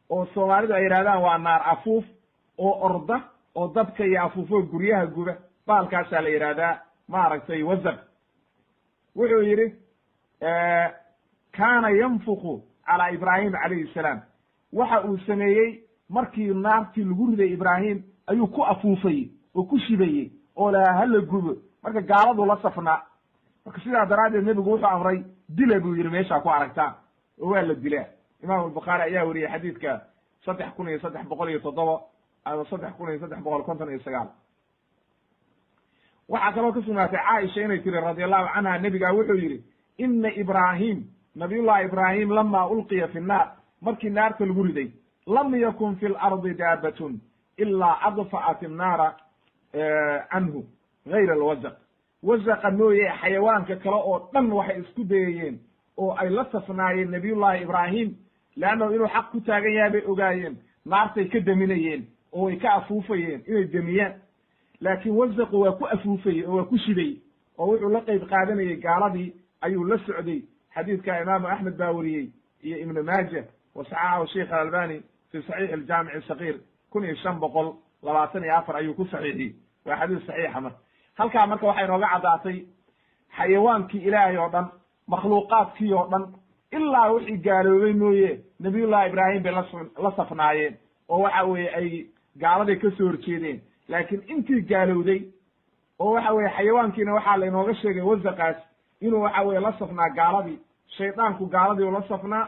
Speaker 1: oo soomaalidu ay yidhahdaan waa naar afuuf oo orda oo dabka iyo afuufo guryaha guba, baalkaasaa la yidhaahdaa maaragtay wasaq. wuxuu yidhi kaana yanfuku calaa ibraahim calayhi salaam, waxa uu sameeyey markii naartii lagu riday ibraahim ayuu ku afuufayey oo ku shibayey oo lahaa hala gubo, marka gaaladu la safnaa. marka sidaa daraaddeed nebigu wuxuu amray dila buu yidhi meeshaa ku aragtaan, oo waa la dilaa. imaamu albukhaari ayaa weriyey xadiidka 3307 ama 3359. waxaa kaloo ka sugnaatay caaisha inay tiri radiallahu canha, nebigaa wuxuu yidhi ina ibraahim, nabiyullahi ibraahim lama ulqiya fi nnaar, markii naarta lagu riday, lam yakun fi lardi daabatun ilaa adfa'at innaara canhu gayra alwasaq. wasaqa mooye xayawaanka kale oo dhan waxay isku dayayeen oo ay la safnaayeen nabiyullahi ibraahim, leannahu inuu xaq ku taagan yahay bay ogaayeen, naartay ka deminayeen oo way ka afuufayeen inay demiyaan. laakiin wasaqu waa ku afuufayey oo waa ku shibay, oo wuxuu la qeyb qaadanayey gaaladii ayuu la socday. xadiidka imaamu axmed baa weriyey iyo ibnu maaja wasaxaxahu sheikh alalbani fi saxiix aljaamic asagiir 1524 ayuu ku saxiixiyey waa xadiis saxiixa marka halkaa marka waxay nooga caddaatay xayawaankii ilaahay oo dhan makhluuqaadkii oo dhan ilaa wixii gaaloobay mooye nabiyullahi ibraahim bay la safnaayeen oo waxa weeye ay gaaladay ka soo horjeedeen laakiin intii gaalowday oo waxa weeye xayawaankiina waxaa lainooga sheegay wasaqaas inuu waxa weye la safnaa gaaladii shaydaanku gaaladii u la safnaa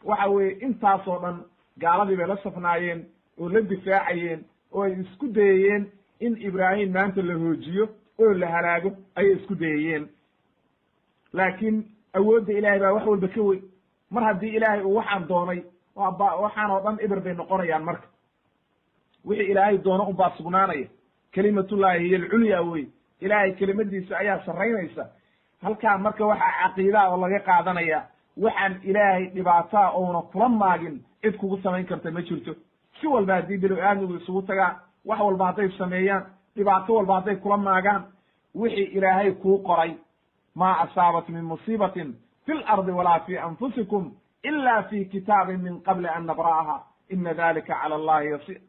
Speaker 1: waxa weeye intaasoo dhan gaaladii bay la safnaayeen oo la difaacayeen oo ay isku dayayeen in ibraahim maanta la hoojiyo oo la halaago ayay isku dayayeen laakiin awoodda ilaahay baa wax walba ka weyn mar haddii ilaahay uu waxaan doonay waxaan oo dhan eber bay noqonayaan marka wixii ilaahay doono unbaa sugnaanaya kelimatullahi hiya alculya wey ilaahay kelimadiisa ayaa sarraynaysa halkaa marka waxaa caqiidaa oo laga qaadanaya waxaan ilaahay dhibaataa ouna kula maagin cid kugu samayn karta ma jirto si walba haddii bini aadmigu isugu tagaan wax walba hadday sameeyaan dhibaato walba hadday kula maagaan wixii ilaahay kuu qoray maa asaabat min musiibatin fi lardi walaa fi anfusikum ila fi kitaabin min qabli an nabra'aha ina dalika cala allahi yasiir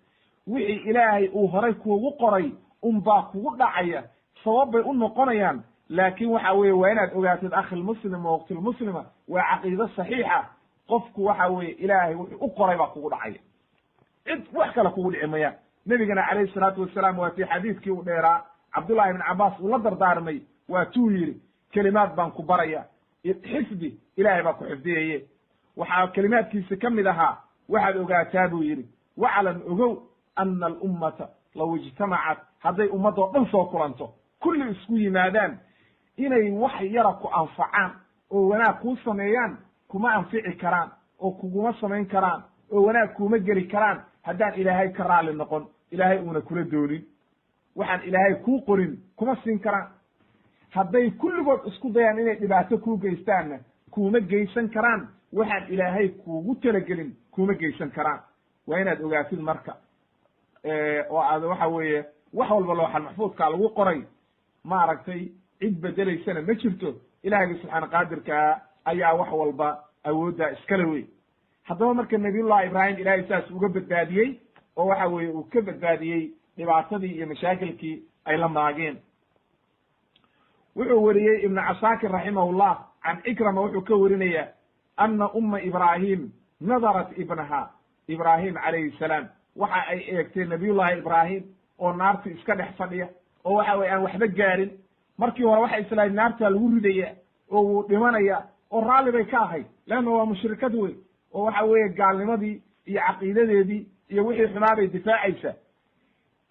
Speaker 1: wixii ilaahay uu horay kuugu qoray unbaa kugu dhacaya sabab bay u noqonayaan laakin waxa weeye waa inaad ogaatid akhi lmuslim wa waqti lmuslima waa caqiido saxiixa qofku waxa weeye ilaahay wuxuu u qoray baa kugu dhacaya cid wax kale kugu dhici mayaan nebigana calayhi salaatu wasalaam waa tii xadiidkii u dheeraa cabdullahi ibn cabaas uu la dardaarmay waa tuu yidhi kelimaad baan ku baraya xifdi ilaahay baa ku xifdiyaye waxaa kelimaadkiisa ka mid ahaa waxaad ogaataa buu yidhi waclan ogow ana alummata law ijtamacat hadday ummadoo dhan soo kulanto kulli isku yimaadaan inay wax yara ku anfacaan oo wanaag kuu sameeyaan kuma anfici karaan oo kuguma samayn karaan oo wanaag kuuma geli karaan haddaan ilaahay ka raalli noqon ilaahay uuna kula doonin waxaan ilaahay kuu qorin kuma siin karaan hadday kulligood isku dayaan inay dhibaato kuu geystaanna kuuma geysan karaan waxaan ilaahay kuugu talagelin kuuma geysan karaan waa inaad ogaatid marka oo aad waxa weeye wax walba looxal maxfuudkaa lagu qoray maaragtay cid bedelaysana ma jirto ilaahayga subxaana qaadirkaa ayaa wax walba awooddaa iskale wey haddaba marka nabiyullahi ibraahim ilaahay saas uga badbaadiyey oo waxa weeye uu ka badbaadiyey dhibaatadii iyo mashaakilkii ay la maageen wuxuu weriyey ibnu casaakir raximahullah can ikrama wuxuu ka werinaya ana umma ibraahim nadarat ibnaha ibraahim calayhi salaam waxa ay eegtay nabiyullahi ibraahim oo naarti iska dhex fadhiya oo waxa weye aan waxba gaarin markii hore waxay islahayd naartaa lagu ridaya oo wuu dhimanaya oo raalli bay ka ahayd leanna waa mushrikad wey oo waxa weeye gaalnimadii iyo caqiidadeedii iyo wixii xumaa bay difaacaysa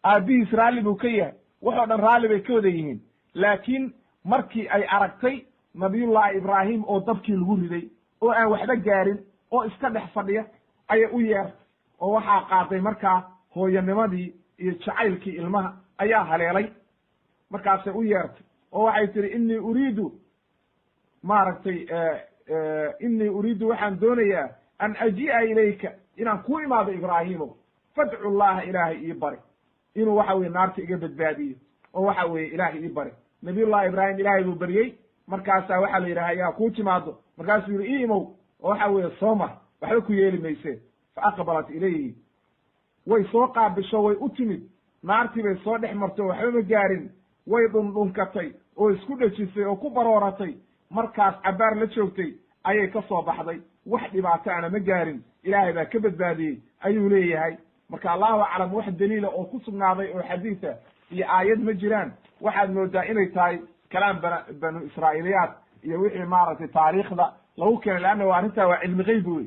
Speaker 1: aabihiis raalli buu ka yahay waxoo dhan raalli bay ka wada yihiin laakiin markii ay aragtay nabiyullahi ibraahim oo dabkii lagu riday oo aan waxba gaarin oo iska dhex fadhiya ayay u yeertay oo waxaa qaaday markaa hooyanimadii iyo jacaylkii ilmaha ayaa haleelay markaasay u yeertay oo waxay tihi inii uriidu maaragtay inii uriidu waxaan doonayaa an aji'a ilayka inaan ku imaado ibraahimo fadcu llaha ilaahay ii bari inuu waxa weye naarta iga badbaadiyo oo waxa weeye ilaahay ii bari nabiyullahi ibraahim ilaahay buu baryey markaasaa waxaa la yidhaha yaa kuu timaado markaasuu yihi ii imow oo waxa weeye soo mar waxba ku yeeli mayse fa aqbalat ilayhi way soo qaabisho way u timid naartii bay soo dhex martay oo waxba ma gaarin way dhundhunkatay oo isku dhejisay oo ku barooratay markaas cabbaar la joogtay ayay ka soo baxday wax dhibaato ana ma gaarin ilaahay baa ka badbaadiyey ayuu leeyahay marka allahu aclam wax daliila oo ku sugnaaday oo xadiisa iyo aayad ma jiraan waxaad moodaa inay tahay kalaam banu israa'iiliyaat iyo wixii maaragtay taariikhda lagu keenay leanna waa arrintaa waa cilmi geyb wey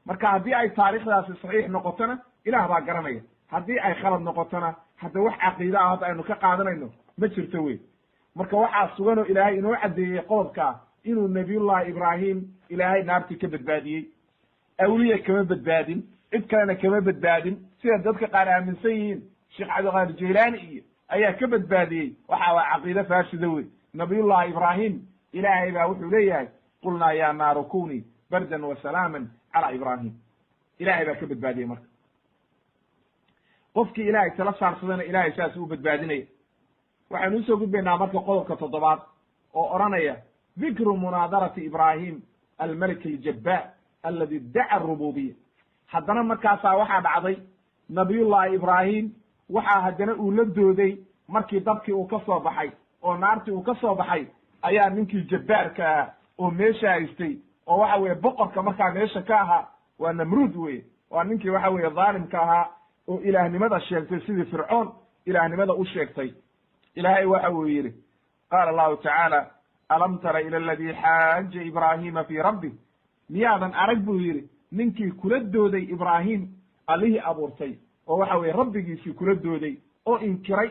Speaker 1: marka haddii ay taariikhdaasi saxiix noqotona ilaah baa garanaya haddii ay khalad noqotona hadda wax caqiida ah hadda aynu ka qaadanayno ma jirto wey marka waxaa sugan oo ilaahay inoo caddeeyey qodobkaa inuu nabiyullahi ibraahim ilaahay naartii ka badbaadiyey awliya kama badbaadin cid kalena kama badbaadin sida dadka qaar aaminsan yihiin sheekh cabdiqaadir jaylaani iyo ayaa ka badbaadiyey waxa waa caqiide faasida wey nabiyullahi ibraahim ilaahay baa wuxuu leeyahay qulnaa ya naaru kuni bardan wa salaaman calaa ibraahim ilaahay baa ka badbaadiyey marka qofkii ilaahay tala saarsadana ilaahay saas u badbaadinaya waxaynu usoo gudbaynaa marka qodobka 7 oo odhanaya dikru munaadarati ibraahim almalik aljabbaar aladi iddaca arububiya haddana markaasaa waxaa dhacday nabiyullaahi ibraahim waxaa haddana uu la dooday markii dabkii uu ka soo baxay oo naartii uu ka soo baxay ayaa ninkii jabbaarka ah oo meesha haystay oo waxa weeye boqorka markaa meesha ka ahaa waa namruud weye, waa ninkii waxa weeye dhaalimka ahaa oo ilaahnimada sheegtay sidii fircoon ilaahnimada u sheegtay. ilaahay waxa uu yidhi qaala allahu tacaala alam tara ila aladii xaaja ibraahima fii rabbi, miyaadan arag buu yidhi ninkii kula dooday ibraahim allihii abuurtay oo waxa weeye rabbigiisii kula dooday oo inkiray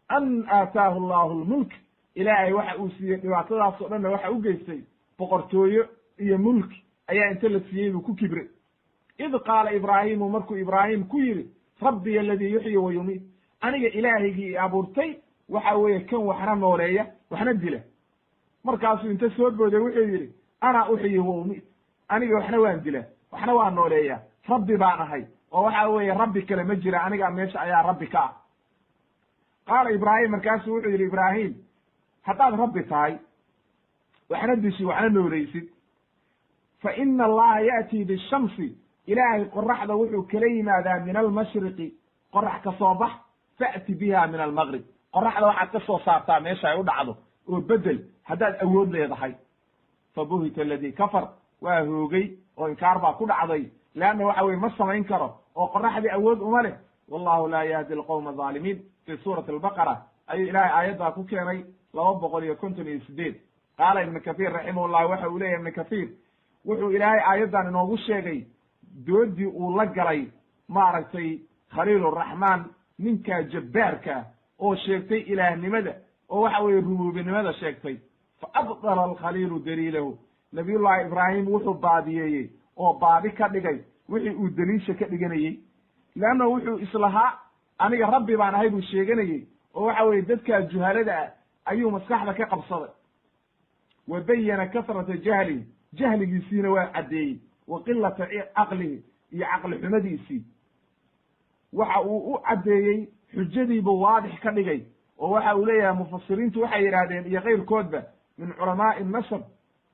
Speaker 1: an aataahu allahu lmulk, ilaahay waxa uu siiyey dhibaatadaas oo dhanna waxa u geystay boqortooyo iyo mulki ayaa inta la siiyey buu ku kibray. id qaala ibraahimu markuu ibraahim ku yidhi rabbiya aladii yuxyi wa yumiit, aniga ilaahaygii i abuurtay waxa weeye kan waxna nooleeya waxna dila. markaasuu inta soo booday wuxuu yidhi ana uxyi wa umiit, aniga waxna waan dila waxna waan nooleeya, rabbi baan ahay oo waxa weeye rabbi kale ma jira, aniga meesha ayaa rabbi ka ah. qaala ibraahim markaasuu wuxuu yidhi ibraahim haddaad rabbi tahay waxna dishi waxna nooleysid fa ina allaha ya'tii bishamsi, ilaahay qoraxda wuxuu kala yimaadaa min almashriqi, qorax ka soo bax, fa'ti biha min almaqrib, qoraxda waxaad ka soo saartaa meesha ay u dhacdo oo bedel haddaad awood leedahay. fabuhita aladii kafar, waa hoogay oo inkaar baa ku dhacday, leanna waxa weye ma samayn karo oo qoraxdii awood uma leh. wallahu laa yahdi alqowma alظaalimiin fi suurati albaqara ayuu ilaahay aayaddaa ku keenay 258. qaala ibnu kathiir raximahullah waxa uu leeyahy ibnu kathiir wuxuu ilaahay aayaddan inoogu sheegay doodii uu la galay maaragtay khaliiluraxmaan ninkaa jabbaarka oo sheegtay ilaahnimada oo waxa weeye rubuubinimada sheegtay. fa abdala alkhaliilu daliilahu, nabiyullahi ibraahim wuxuu baadiyeeyey oo baadi ka dhigay wixii uu daliisha ka dhiganayey, leanna wuxuu islahaa aniga rabbi baan ahay buu sheeganayey oo waxa weeye dadkaa juhalada ah ayuu maskaxda ka qabsaday. wa bayana kasrata jahlihi, jahligiisiina waa caddeeyey, wa qilata caqlihi iyo caqli xumadiisii waxa uu u caddeeyey, xujadiibuu waadix ka dhigay oo waxa uu leeyahay mufasiriintu waxay yidhaahdeen iyo kayrkoodba min culamaa'i nasr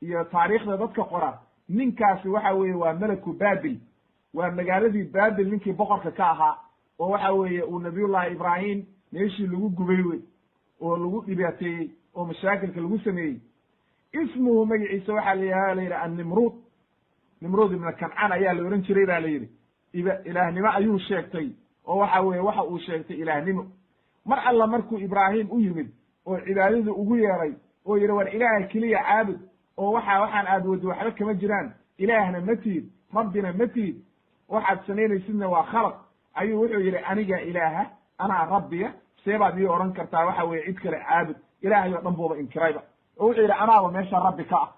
Speaker 1: iyo taariikhda dadka qora, ninkaasi waxa weeye waa meleku baabil, waa magaaladii baabil ninkii boqorka ka ahaa oo waxa weeye uu nabiyullahi ibraahim meeshii lagu gubay wey oo lagu dhibaateeyey oo mashaakilka lagu sameeyey. ismuhu magaciisa waxaa la yidhi annimruud, nimruud ibna kancaan ayaa la ohan jiray ba la yidhi. ilaahnimo ayuu sheegtay oo waxa weeye waxa uu sheegtay ilaahnimo. mar alla markuu ibraahim u yimid oo cibaadadii ugu yeeray oo yidhi war ilaaha keliya caabud oo waxaan aad wadi waxba kama jiraan, ilaahna ma tiid rabbina ma tiid, waxaad samaynaysidna waa khalaq, ayuu wuxuu yidhi aniga ilaaha anaa rabbiya, see baad ii odhan kartaa waxa weeye cid kale caabud, ilaahay oo dhan buuba inkirayba oo wuxuu yidhi anaaba meesha rabbi ka ah.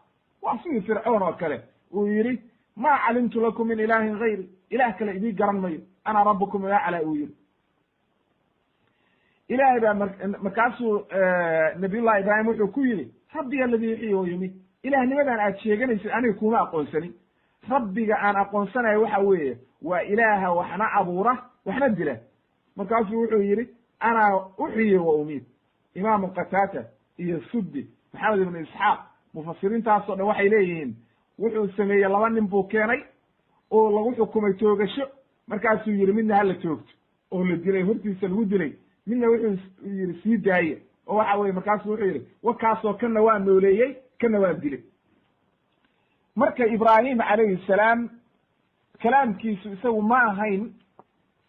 Speaker 1: waa sidii fircoon oo kale uu yidhi maa calimtu lakum min ilaahin gayri, ilaah kale idii garan mayo, ana rabbukum alaclaa uu yidhi. ilaahay baa markaasuu nabiyullahi ibraahim wuxuu ku yidhi rabbiga aladii yuxyi wa yumiit, ilaahnimadan aad sheeganaysid aniga kuma aqoonsanin, rabbiga aan aqoonsanayo waxa weeye waa ilaaha waxna abuura waxna dila. markaasuu wuxuu yidhi anaa uxyi wa umiit. imaamu qataata iyo suddi maxamed ibnu isxaaq mufasiriintaasoo dhan waxay leeyihiin wuxuu sameeyey 2 nin buu keenay oo lagu xukumay toogasho, markaasuu yidhi midna hala toogto oo la dilay, hortiisa lagu dilay, midna wuxuu yidhi sii daaye oo waxa weye markaasu wuxuu yidhi wakaasoo kana waa nooleeyey kana waa dilay. marka ibraahim calayhi salaam kalaamkiisu isagu ma ahayn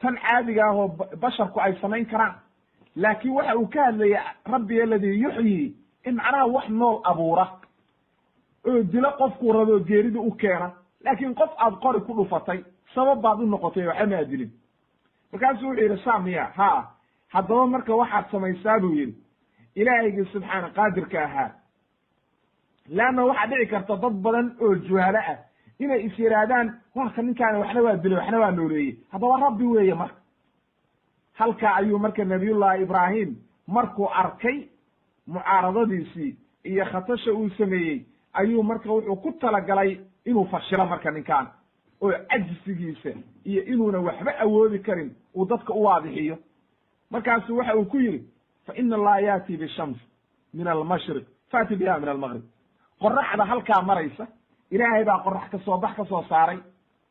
Speaker 1: tan caadiga ah oo basharku ay samayn karaan, laakiin waxa uu ka hadlaya rabbi aladii yuxyi, in macnaha wax nool abuura oo dilo qofkuu rabo geerida u keena, laakiin qof aad qori ku dhufatay sabab baad u noqotay waxba ma dilin. markaasuu wuxuu yidhi saamiya ha haddaba marka waxaad samaysaa buu yidhi ilaahaygii subxaana qaadirka ahaa, leanna waxaa dhici karta dad badan oo juhalo ah inay is yidhaahdaan waa ka ninkaani waxna waa dilay waxna waa nooleeyey, haddaba rabbi weeye marka. halkaa ayuu marka nabiyullahi ibraahim markuu arkay mucaaradadiisii iyo khatasha uu sameeyey ayuu marka wuxuu ku talagalay inuu fashilo marka ninkaan oo cajsigiisa iyo inuuna waxba awoodi karin uu dadka u waadixiyo. markaasu waxa uu ku yidhi fa ina allaha yaati bishams min almashriq faati biha min almaqrib, qoraxda halkaa maraysa ilaahay baa qorax ka soo bax ka soo saaray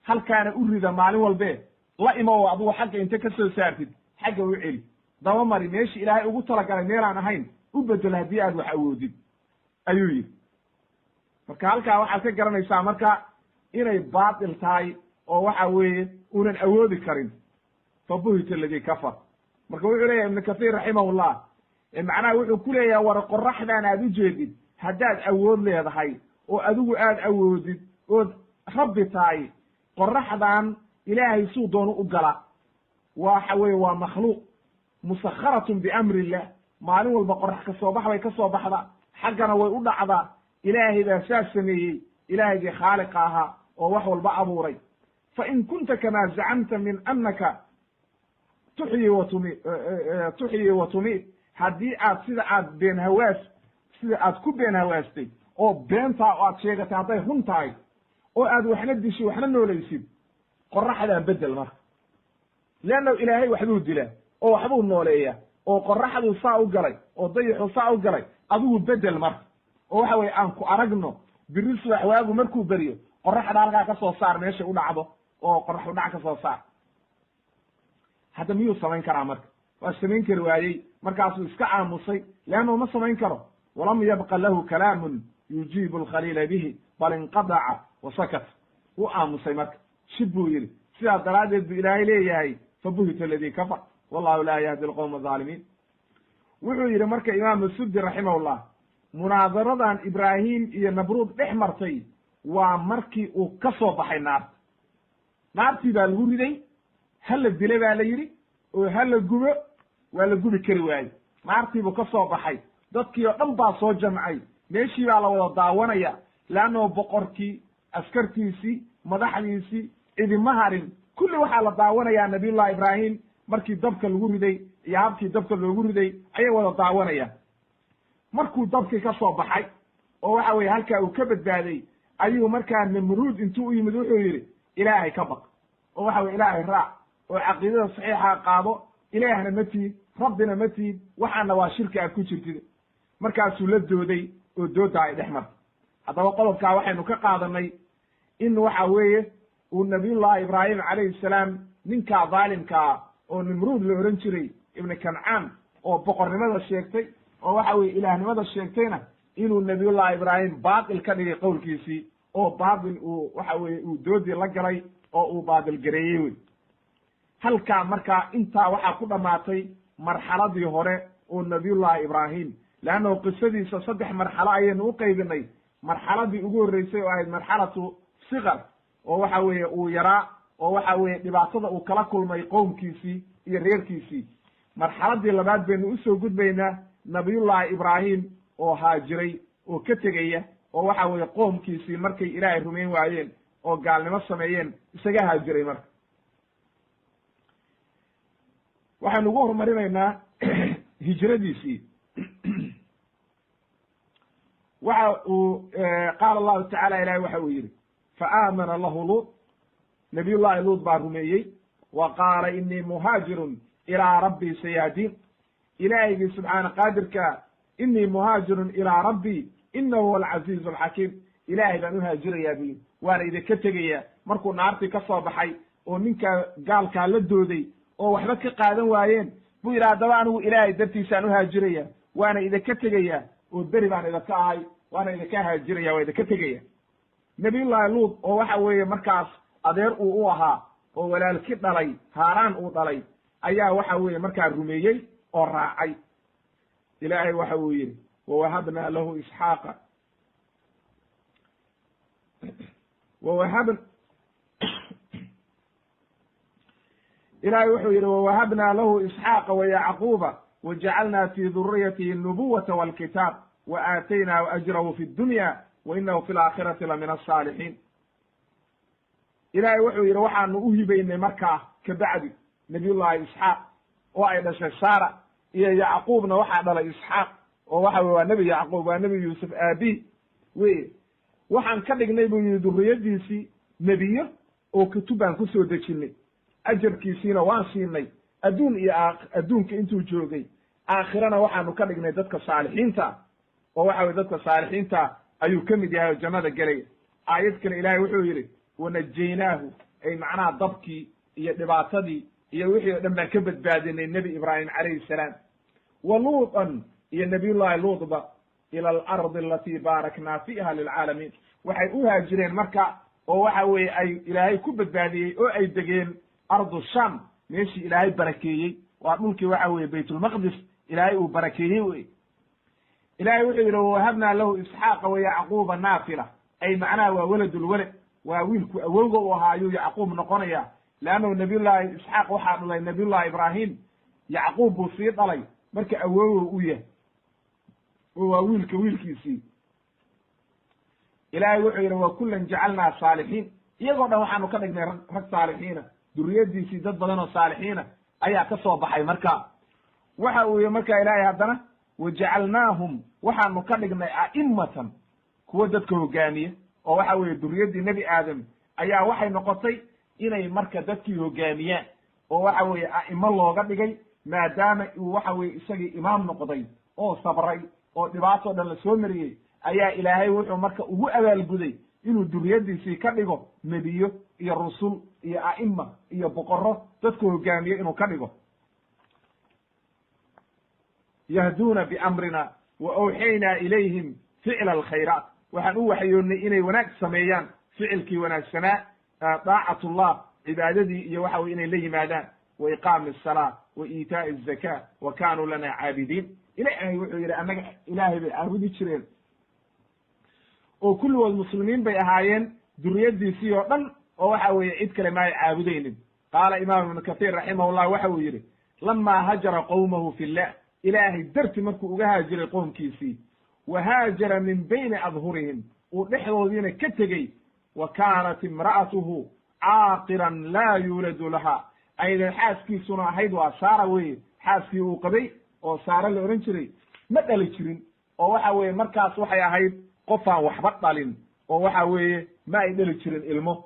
Speaker 1: halkaana u rida maalin walbe la imo adigu xagga inta ka soo saartid xagga u celi daba mari meeshii ilaahay ugu talagalay meelaan ahayn u bedel haddii aad wax awoodid ayuu yidhi marka halkaa waxaad ka garanaysaa marka inay baatil tahay oo waxa weeye unan awoodi karin fabuhita alladii kafar marka wuxuu leeyahay ibnu kathiir raximahullah macnaha wuxuu ku leeyahay war qoraxdan aad u jeedid haddaad awood leedahay oo adigu aad awoodid ood rabbi tahay qoraxdan ilaahay suu doonu u gala waxa weeye waa makhluuq musakharatun biamri illah maalin walba qorax ka soo bax bay ka soo baxda xaggana way u dhacdaa ilaahay baa saas sameeyey ilaahygii khaaliqa ahaa oo wax walba abuuray fa in kunta kamaa zacamta min annaka tuxyi wa tumiit haddii aad sida aad ku been hawaastay oo beentaa oo aad sheegatay hadday run tahay oo aad waxna dishi waxna noolaysid qoraxdaan bedel marka leanna ilaahay waxbuu dilaa oo waxbuu nooleeya oo qoraxduu saa u galay oo dayaxuu saa u galay adigu bedel marka oo waxa weye aan ku aragno biri subax waagu markuu beriyo qoraxda halkaa ka soo saar meesha u dhacdo oo qorax u dhac ka soo saar hadda miyuu samayn karaa marka waa samayn kari waayey markaasuu iska aamusay leannahu ma samayn karo walam yabqa lahu kalaamun yujiibu alkhaliila bihi bal inqadaca wa sakat wuu aamusay marka shib buu yidhi sidaas daraaddeed buu ilaahay leeyahay fabuhita aladii kafar wallahu laa yahdi alqowma alظaalimiin wuxuu yidhi marka imaamu sudi raximahullah munaadaradan ibraahim iyo nabruud dhex martay waa markii uu ka soo baxay naartii baa lagu riday hala dile baa la yidhi oo hala gubo waa la gubi kari waaye naartiibuu ka soo baxay dadkii oo dhan baa soo jamcay meeshii baa la wada daawanaya leannao boqorkii askartiisii madaxdiisii idima harin kulli waxaa la daawanayaa nabiyullahi ibraahim markii dabka lagu riday iyo habkii dabka loogu riday ayay wada daawanayaan markuu dabkii ka soo baxay oo waxa weye halkaa uu ka badbaaday ayuu markaa namruud intuu u yimid wuxuu yidhi ilaahay ka baq oo waxa weye ilaahay raac oo caqiidada saxiixa qaado ilaahna ma tihid rabbina ma tihid waxaana waa shirki aad ku jirtid markaasuu la dooday oo dooda ay dhex martay haddaba qodobkaa waxaynu ka qaadanay in waxa weeye uu nabiyullahi ibraahim calayhi salaam ninkaa dhaalimkaa oo nimruud la ohan jiray ibnu kancaan oo boqornimada sheegtay oo waxa weye ilaahnimada sheegtayna inuu nabiyullahi ibraahim baatil ka dhigay qowlkiisii oo baatil uu waxa weye uu doodii la galay oo uu baatil gareeyey wey halkaa markaa intaa waxaa ku dhammaatay marxaladii hore oo nabiyullahi ibraahim leannahu qisadiisa 3 marxalo ayaynu u qaybinay marxaladii ugu horreysay oo ahayd marxalatu sikar oo waxa weeye uu yaraa oo waxa weeye dhibaatada uu kala kulmay qowmkiisii iyo reerkiisii marxaladii labaad baynu usoo gudbaynaa nabiyullahi ibraahim oo haajiray oo ka tegaya oo waxa weeye qoomkiisii markay ilaahay rumayn waayeen oo gaalnimo sameeyeen isaga haajiray marka waxaynu ugu horumarinaynaa hijradiisii waxa uu qaala allahu tacala ilahi waxa uu yidhi faamana lahu luut nabiyullahi luut baa rumeeyey wa qaala inii muhaajirun ilaa rabbii sayahdiin ilaahygii subxaana qaadirka inii muhaajirun ilaa rabbii inahu huwa alcaziizu alxakiim ilaahay baan u haajirayaa bu yidhi waana idinka tegayaa markuu naartii ka soo baxay oo ninkaa gaalkaa la dooday oo waxba ka qaadan waayeen buu yidhi haddaba anigu ilaahay dartiisaan u haajiraya waana idinka tegayaa oo beri baan idinka ahay waana idinka haajiraya waa idinka tegaya nabiyullahi luut oo waxa weeye markaas adeer uu u ahaa oo walaalki dhalay haaraan uu dhalay ayaa waxa weeye markaa rumeeyey oo raacay ilaahay waxa uu yidhi wawahabnaa lahu isxaaqa ilahay wuxuu yidhi wawahabnaa lahu isxaaqa wayacquuba wajacalnaa fi duriyatihi الnubuwata wاlkitaab waaataynaahu ajrahu fi اdunya wainahu fi laakhirati lamina asaalixiin ilahay wuxuu yidhi waxaanu u hibaynay markaa kabacdi nabiyullahi isxaaq oo ay dhashay saara iyo yacquubna waxaa dhalay isxaaq oo waxa weye waa nebi yacquub waa nebi yuusuf aabi wey waxaan ka dhignay buu yidhi duriyadiisii nebiyo oo kutub baan kusoo dejinay ajarkiisiina waan siinay adduun iyo adduunka intuu joogay aakhirana waxaanu ka dhignay dadka saalixiinta oo waxa weye dadka saalixiinta ayuu ka mid yahay oo jannada gelaya aayad kale ilaahay wuxuu yidhi wanajaynaahu ay macnaha dabkii iyo dhibaatadii iyo wixii o dhan baan ka badbaadinay nebi ibraahim calayhi salaam wa luutan iyo nabiyullahi luutba ila alardi alatii baaraknaa fiiha lilcaalamiin waxay u haajireen marka oo waxa weeye ay ilaahay ku badbaadiyey oo ay degeen ardu sham meeshii ilaahay barakeeyey waa dhulkii waxa weeye baytulmaqdis ilaahay uu barakeeyey wey ilahay wuxuu yidhi wawahabnaa lahu isxaaqa wa yacquuba naafila ay macnaha waa weladulwelad waa wiilku awowga u ahaa ayuu yacquub noqonaya leannahu nabiyullahi isxaaq waxaa dhalay nabiyullahi ibraahim yacquub buu sii dhalay marka awowow u yahay oo waa wiilka wiilkiisii ilaahay wuxuu yidhi wa kullan jacalnaa saalixiin iyagoo dhan waxaanu ka dhignay rag saalixiina duriyadiisii dad badan oo saalixiina ayaa ka soo baxay marka waxa uu yihi marka ilaahay haddana wajacalnaahum waxaanu ka dhignay a'imatan kuwa dadka hogaamiye oo waxa weeye duriyaddii nebi aadam ayaa waxay noqotay inay marka dadkii hogaamiyaan oo waxa weeye a'imo looga dhigay maadaama uu waxa weye isagii imaam noqday oo sabray oo dhibaatoo dhan la soo mariyey ayaa ilaahay wuxuu marka ugu abaalguday inuu duriyaddiisii ka dhigo nebiyo iyo rusul iyo a'ima iyo boqorro dadka hogaamiye inuu ka dhigo yahduuna biamrina wa awxaynaa ilayhim ficla alkhayraat waxaan u waxyoonnay inay wanaag sameeyaan ficilkii wanaagsanaa daacatullah cibaadadii iyo waxa weye inay la yimaadaan wa iqaami asalaa wa iitaa'i azakaa wa kaanuu lana caabidiin ilaahay wuxuu yidhi annaga ilaahay bay caabudi jireen oo kulligood muslimiin bay ahaayeen duriyaddiisii oo dhan oo waxa weeye cid kale ma ay caabudaynin qaala imaam ibnu kathiir raximahullah waxa uu yidhi lamaa hajara qowmahu fi llah ilaahay darti markuu uga haajiray qoomkiisii wa haajara min bayni adhurihim uu dhexdoodiina ka tegey wa kaanat imra'atuhu caaqiran laa yuuladu laha aydan xaaskiisuna ahayd waa saara weye xaaskii uu qabay oo saare la odhan jiray ma dhali jirin oo waxa weeye markaas waxay ahayd qofaan waxba dhalin oo waxa weeye ma ay dhali jirin ilmo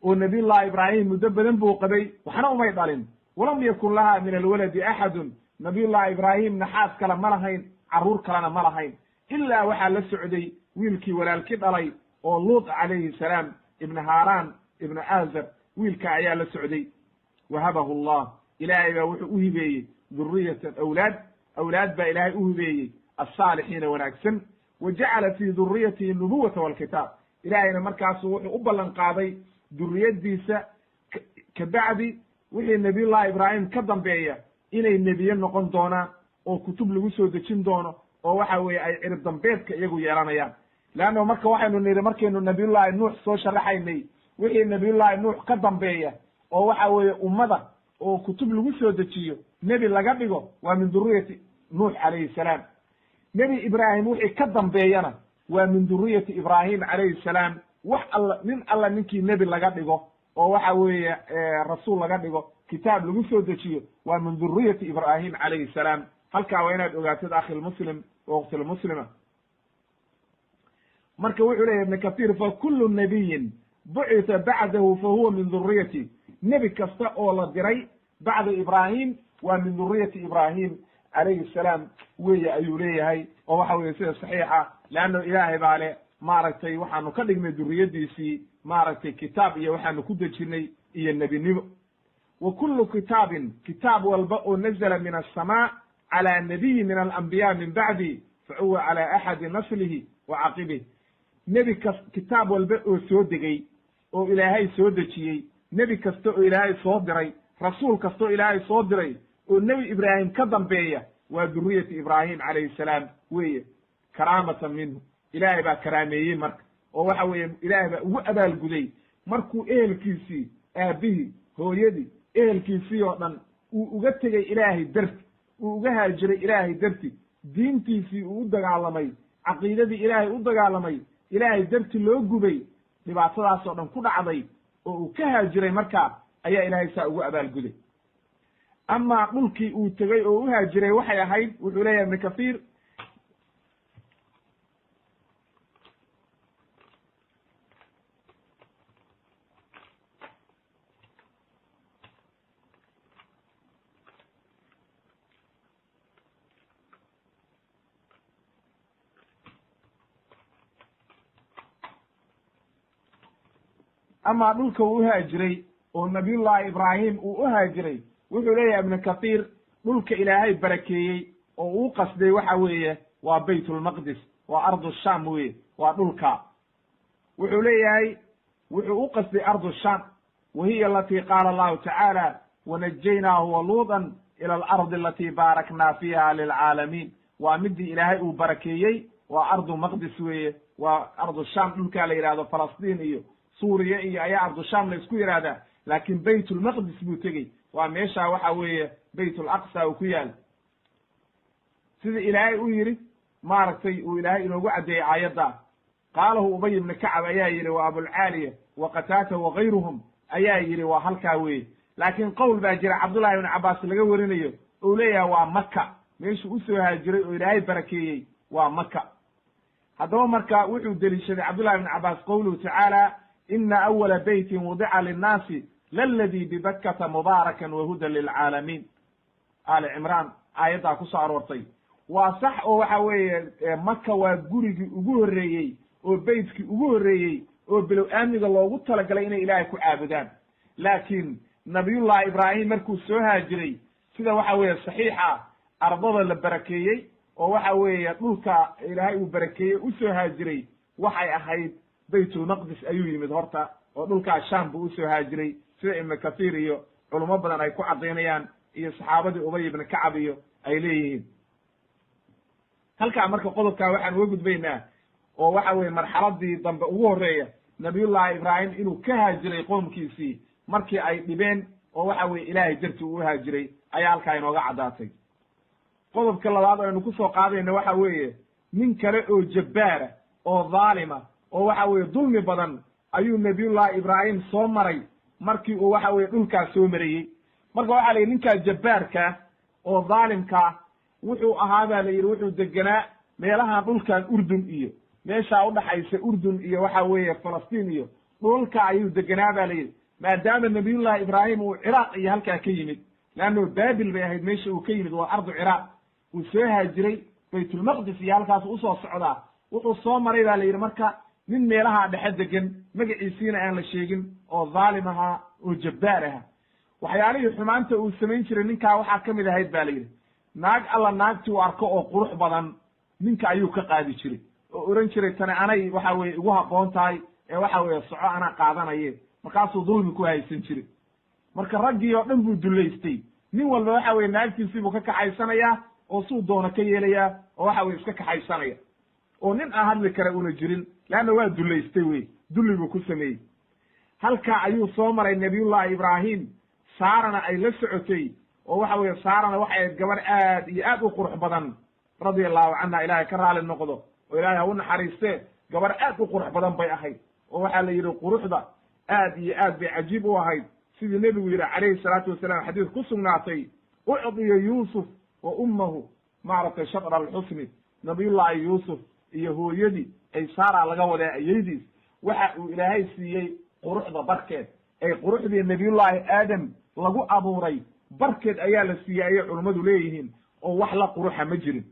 Speaker 1: oo nabiyullahi ibraahim muddo badan buu qabay waxna umay dhalin walam yakun laha min alwaladi axadun nabiyullahi ibraahimna xaas kale ma lahayn carruur kalena ma lahayn ilaa waxaa la socday wiilkii walaalki dhalay oo luut calayhi salaam ibna haaraan ibna aazar wiilka ayaa la socday wahabahu allah ilaahay baa wuxuu u hibeeyey duriyatan awlaad baa ilaahay u hibeeyey alsaalixiina wanaagsan wa jacala fii duriyatihi nubuwata walkitaab ilaahayna markaasu wuxuu u ballan qaaday duriyaddiisa kabacdi wixii nabiyullahi ibraahim ka dambeeya inay nebiye noqon doonaan oo kutub lagu soo dejin doono oo waxa weeye ay cirib dambeedka iyagu yeelanayaan leanno marka waxaynu nidhi markaynu nabiyullahi nuux soo sharaxaynay wixii nabiyullahi nuux ka dambeeya oo waxa weeye ummada oo kutub lagu soo dejiyo nebi laga dhigo waa min duriyati nuux calayhi salaam nebi ibraahim wixii ka dambeeyana waa min duriyati ibraahim calayhi salaam wax alla ninkii nebi laga dhigo oo waxa weeye rasuul laga dhigo kitaab lagu soo dejiyo waa min duriyati ibraahim calayhi salaam halkaa waa inaad ogaatid akhi lmuslim wa ukhti lmuslima marka wuxuu leyahy ibn kathir fa kullu nabiyin bucita bacdahu fa huwa min duriyati nebi kasta oo la diray bacda ibraahim waa min duriyati ibraahim calayhi salaam weeye ayuu leeyahay oo waxa weye sida saxiixa leanno ilaahay baa le maaragtay waxaanu ka dhignay duriyaddiisii maaragtay kitaab iyo waxaanu ku dejinay iyo nebinimo wa kullu kitaabin kitaab walba oo nazla min aلsamaa calى nabiyi min alambiya min bacdi fahuwa calى axadi naslihi wa caqibih nebi kitaab walba oo soo degay oo ilaahay soo dejiyey nebi kasta oo ilaahay soo diray rasuul kasta oo ilaahay soo diray oo nebi ibraahim ka dambeeya waa duriyati ibraahim calayhi salaam weeye karaamatan minhu ilaahay baa karaameeyey marka oo waxa weeye ilaahay baa ugu abaalguday markuu ehelkiisii aabihii hooyadii ehelkiisii oo dhan uu uga tegey ilaahay darti uu uga haajiray ilaahay darti diintiisii uu u dagaalamay caqiidadii ilaahay u dagaalamay ilaahay darti loo gubay dhibaatadaasoo dhan ku dhacday oo uu ka haajiray markaa ayaa ilaahay saa ugu abaalguday amaa dhulkii uu tegey oo u haajiray waxay ahayd wuxuu leeyahay ibnu kathiir amaa dhulka uu uhaajiray oo nabiyullaahi ibraahim uu uhaajiray wuxuu leeyahay ibnu kathiir dhulka ilaahay barakeeyey oo uu qasday waxa weeye waa baytulmaqdis, waa ardu sham weye, waa dhulka. wuxuu leeyahay wuxuu u qasday ardu sham, wa hiya alatii qaala allahu tacaala wanajaynaahu waluudan ila alardi alatii baaraknaa fiiha lilcaalamiin. waa midii ilaahay uu barakeeyey, waa ardu maqdis weeye, waa ardu sham dhulkaa la yidhahdo falastiin iyo suuriya iyo ayaa ardu sham la isku yidhahdaa, laakiin baytulmaqdis buu tegey, waa meesha waxa weeye baytul aqsa uu ku yaal. sida ilaahay u yidhi maaragtay uu ilaahay inoogu caddeeyey aayadda, qaalahu ubay ibni kacab ayaa yidhi waa abulcaaliya wa qataata wakayruhum ayaa yidhi waa halkaa weye. laakiin qowl baa jira cabdullahi ibni cabbaas laga warinayo ou leeyahay waa maka, meeshuu usoo haajiray oo ilaahay barakeeyey waa maka. haddaba marka wuxuu deliishaday cabdullahi ibni cabbaas qowluhu tacaala ina awala beytin wudica linnaasi laladii bibakkata mubaarakan wahudan lilcaalamiin, aali cimraan aayaddaa ku soo aroortay. waa sax oo waxa weeye maka waa gurigii ugu horreeyey oo beytkii ugu horreeyey oo bilow aamniga loogu talagalay inay ilaahay ku caabudaan. laakiin nabiyullahi ibraahim markuu soo haajiray sida waxa weeye saxiixa ardada la barakeeyey oo waxa weeye dhulka ilaahay uu barakeeyey usoo haajiray waxay ahayd baytulmaqdis ayuu yimid horta, oo dhulkaa sham buu usoo haajiray sida ibnu kathiir iyo culummo badan ay ku caddaynayaan iyo saxaabadii ubay ibni kacab iyo ay leeyihiin. halkaa marka qodobkaa waxaan uga gudbaynaa oo waxa weeye marxaladii dambe ugu horreeya nabiyullahi ibraahim inuu ka haajiray qoomkiisii markii ay dhibeen oo waxa weye ilaahay dartii uu haajiray ayaa halkaa inooga caddaatay. qodobka labaad aynu ku soo qaadayna waxa weeye nin kale oo jabbaara oo dhaalima oo waxa weeye dulmi badan ayuu nabiyullahi ibraahim soo maray markii uu waxa weye dhulkaas soo marayey. marka waxa la yidhi ninkaa jabbaarka oo dhaalimka wuxuu ahaa baa la yidhi wuxuu degenaa meelaha dhulkan urdun iyo meeshaa udhaxaysa urdun iyo waxa weeye falastiin iyo dhulka ayuu degenaa ba la yidhi, maadaama nabiyullahi ibraahim uu ciraaq iyo halkaa ka yimid, leanno baabil bay ahayd meesha uu ka yimid, waa ardu ciraaq. uu soo haajiray baytulmaqdis iyo halkaas usoo socdaa, wuxuu soo maray ba la yidhi marka nin meelaha dhexe degan magaciisiina aan la sheegin oo dhaalim ahaa oo jabbaar aha. waxyaalihii xumaanta uu samayn jiray ninkaa waxaa ka mid ahayd ba la yidhi naag alla naagtii u arko oo qurux badan ninka ayuu ka qaadi jiray oo oran jiray tani anay waxa weye igu habboon tahay ee waxa weeye soco anaa qaadanaye, markaasuu dulmi ku haysan jiray. marka raggii oo dhan buu dullaystay, nin walba waxa weye naagtiisii buu ka kaxaysanayaa oo suu doono ka yeelayaa oo waxa weye iska kaxaysanaya, oo nin aan hadli kara una jirin, leanna waa dullaystay wey, dulli buu ku sameeyey. halkaa ayuu soo maray nabiyullahi ibraahim, saarana ay la socotay oo waxa weeye saarana waxay ahayd gabar aad iyo aad u qurux badan radia allahu canha, ilaahay ka raali noqdo oo ilaahay ha u naxariiste, gabar aad u qurux badan bay ahayd oo waxaa la yidhi quruxda aad iyo aad bay cajiib u ahayd, sidii nebigu yidhi calayhi salaatu wasalaam xadiis ku sugnaatay ucdiya yuusuf wa ummahu maaragtay shatra alxusni. nabiyullahi yuusuf iyo hooyadii ay saara laga wadaa ayaydiis waxa uu ilaahay siiyey quruxda barkeed, ay quruxdii nabiyullahi aadam lagu abuuray barkeed ayaa la siiyey ayay culummadu leeyihiin, oo wax la quruxa ma jirin.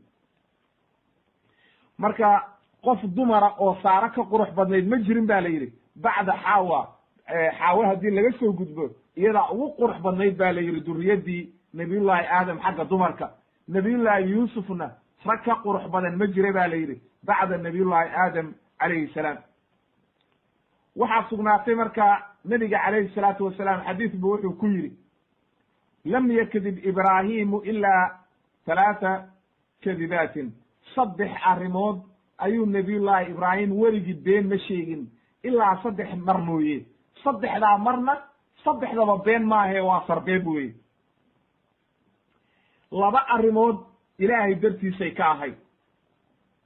Speaker 1: marka qof dumara oo saaro ka qurux badnayd ma jirin ba la yidhi bacda xaawe haddii laga soo gudbo iyadaa ugu qurux badnayd ba la yidhi durriyaddii nabiyullahi aadam xagga dumarka. nabiyullahi yuusufna rag ka qurux badan ma jira ba la yidhi bacda nabiyullahi aadam calayhi salaam. waxaa sugnaatay marka nebiga calayhi salaatu wasalaam xadiis bu wuxuu ku yidhi lam yakdib ibraahimu ilaa halaata kadibaatin, 3 arrimood ayuu nabiyullahi ibraahim weligii been ma sheegin ilaa 3 mar mooye. 3daa marna 3daba been maahe waa sarbeeb weye. 2 arrimood ilaahay dartiisay ka ahayd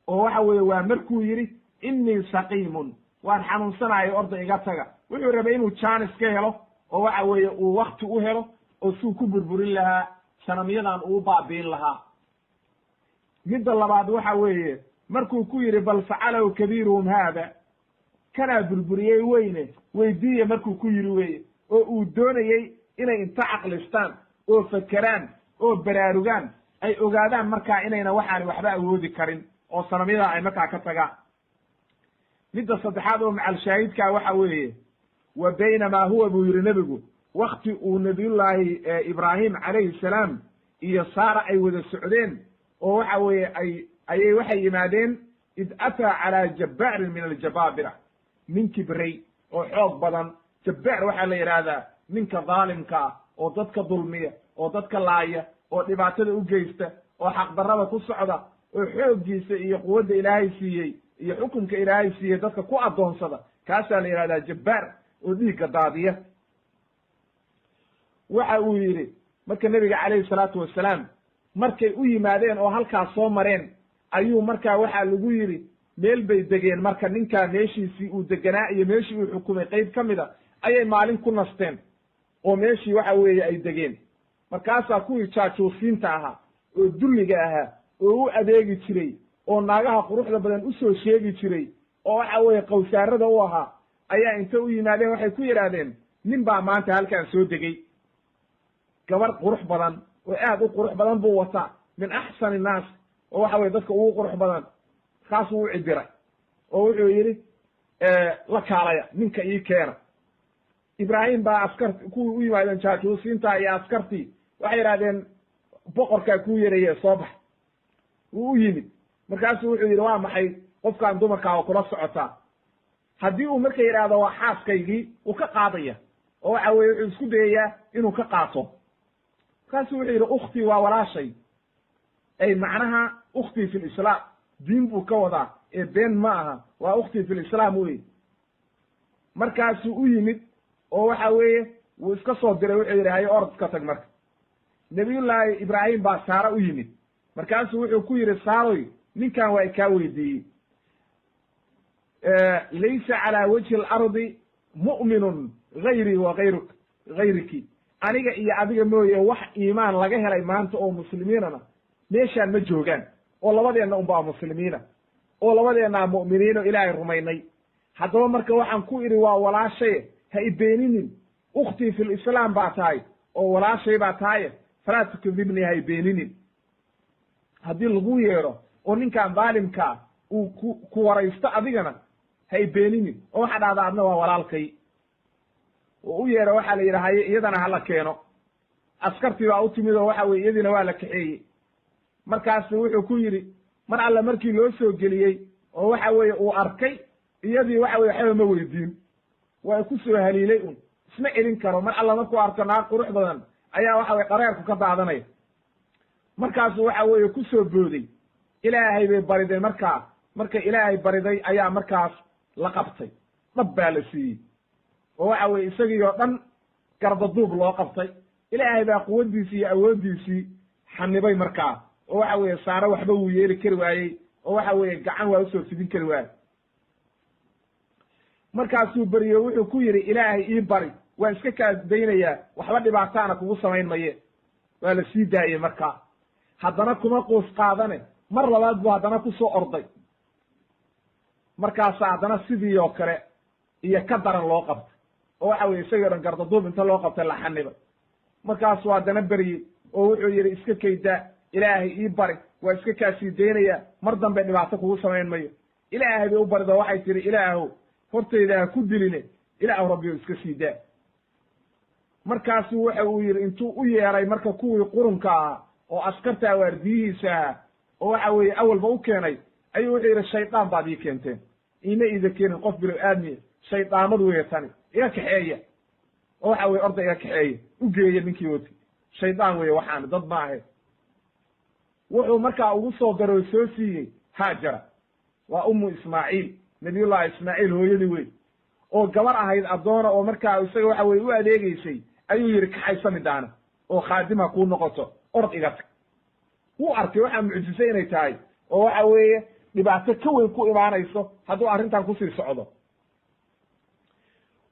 Speaker 1: oo waxa weeye waa markuu yidhi innii saqiimun, waan xanuunsanayo orda iga taga. wuxuu rabay inuu jaanis ka helo oo waxa weeye uu wakti u helo oo suu ku burburin lahaa sanamyadan uu baabiin lahaa. midda labaad waxa weeye markuu ku yidhi bal facalahu kabiiruhum haada, kanaa burburiyey weyne weydiiya markuu ku yidhi weye, oo uu doonayey inay inta caqlistaan oo fakeraan oo baraarugaan ay ogaadaan markaa inayna waxaani waxba awoodi karin oo sanamyadaa ay markaa ka tagaan. midda saddexaad oo macal shaahidkaa waxa weeye wa baynamaa huwa buu yidhi nebigu wakti uu nabiyullaahi ibraahim calayhi salaam iyo saara ay wada socdeen oo waxa weeye ayay waxay yimaadeen id ataa calaa jabbaarin min aljabaabira nin kibray oo xoog badan. jabbaar waxaa la yidhaahdaa ninka dhaalimka ah oo dadka dulmiya oo dadka laaya oo dhibaatada u geysta oo xaqdarrada ku socda oo xooggiisa iyo quwadda ilaahay siiyey iyo xukunka ilaahay siiyey dadka ku addoonsada kaasaa la yidhahdaa jabbaar oo dhiigga daadiya. waxa uu yidhi marka nebiga calayhi salaatu wassalaam markay u yimaadeen oo halkaas soo mareen ayuu markaa waxaa lagu yidhi meel bay degeen. marka ninkaa meeshiisii uu deganaa iyo meeshii uu xukumay qayb ka mida ayay maalin ku nasteen oo meeshii waxa weeye ay degeen. markaasaa kuwii jaajuusiinta ahaa oo dulliga ahaa oo u adeegi jiray oo naagaha quruxda badan u soo sheegi jiray oo waxa weeye qawsaarada u ahaa ayaa inta u yimaadeen waxay ku yidhaahdeen nin baa maanta halkaan soo degey, gabar qurux badan oo aad u qurux badan buu wataa min axsani innaas oo waxa weye dadka ugu qurux badan. kaasuu u cibiray oo wuxuu yidhi la kaalaya ninka ii keena. ibraahim baa kuwii u yimaadeen jaajuusiinta iyo askartii waxay yidhahdeen boqorkaa kuu yeraya soo bax. wuu u yimid markaasuu wuxuu yidhi waa maxay qofkaan dumarkaa oo kula socotaa. haddii uu marka yidhaahdo waa xaaskaygii uu ka qaadaya oo waxa weye wuxuu isku dayayaa inuu ka qaato. markaasuu wuxuu yidhi ukhtii waa walaashay, ay macnaha ukhtii fi lislaam, diin buu ka wadaa ee been ma aha, waa ukhtii fi lislaam wey. markaasuu u yimid oo waxa weeye wuu iska soo diray wuxuu yidhi haye orod iska tag. marka nabiyullaahi ibraahim baa saara u yimid markaasuu wuxuu ku yidhi saaroy ninkan waa kaa weydiiyey laysa calaa wajhi alardi mu'minun gayrii wa gayriki, aniga iyo adiga mooye wax iimaan laga helay maanta oo muslimiinana meeshaan ma joogaan, oo labadeenna unbaa muslimiina oo labadeennaa mu'miniin oo ilaahay rumaynay. haddaba marka waxaan ku idhi waa walaashaye ha ibeeninin, ukhtii fi lislaam baa tahay oo walaashay baa tahaye falaa tukadibnii ha ibeeninin. haddii lagu yeedho oo ninkaan dhaalimkaa uu ku waraysto adigana ha ibeeninin oo waxa dhahda adna waa walaalkay. oo u yeedho waxaa la yidhi haye iyadana hala keeno. askartii baa u timid oo waxa weye iyadiina waa la kaxeeyey. markaasu wuxuu ku yidhi mar alle markii loo soo geliyey oo waxa weeye uu arkay iyadii waxa weye waxba ma weydiin, waa ku soo haliilay un, isma celin karo. mar alla markuu arko naag qurux badan ayaa waxa weye qareerku ka daadanaya. markaasu waxa weeye ku soo booday, ilaahay bay bariday. marka ilaahay bariday ayaa markaas la qabtay, dhab baa la siiyey oo waxa weye isagii oo dhan gardaduub loo qabtay. ilaahay baa quwaddiisii iyo awooddiisii xanibay markaa oo waxa weeye saare waxba wuu yeeli kari waayey oo waxa weeye gacan waa usoo fidin kari waayey. markaasuu beriye wuxuu ku yidhi ilaahay ii bari, waan iska kaa daynayaa, waxba dhibaataana kugu samayn maye. waa la sii daayey markaa. haddana kuma quus qaadane mar labaad buu haddana ku soo orday. markaasaa haddana sidii oo kale iyo ka daran loo qabtay oo waxa weye isagii o dhan gardaduub inta loo qabtay la xanibay. markaasuu haddana beryey oo wuxuu yidhi iska kaydaa, ilaahay ii bari, waa iska kaa sii daynayaa, mar dambe dhibaato kugu samayn mayo. ilaahay bay u barid oo waxay tihi ilaahow hortayda ha ku diline, ilaahu rabbiyo iska sii daa. markaasuu waxa uu yidhi intuu u yeeray marka kuwii qurunka ahaa oo askarta waardiyihiisa ahaa oo waxa weeye awalba u keenay, ayuu wuxuu yidhi shaydaan baad ii keenteen, iima iida keenin qof bilow aadmiya, shaydaamad weeye tani, iga kaxeeya oo waxa weye orda iga kaxeeya, u geeya ninkii wati, shaydaan weeye waxaana dad ma ahayd. wuxuu markaa ugu soo daroo soo siiyey haajara, waa ummu ismaaciil, nabiyullahi ismaaciil hooyadii wey oo gabar ahayd addoona oo markaa isaga waxa weye u adeegeysay. ayuu yidhi kaxaysa midaana oo khaadima kuu noqoto, orod iga tag. wuu arkay waxaa mucjise inay tahay oo waxa weeye dhibaato ka weyn ku imaanayso hadduu arrintan kusii socdo.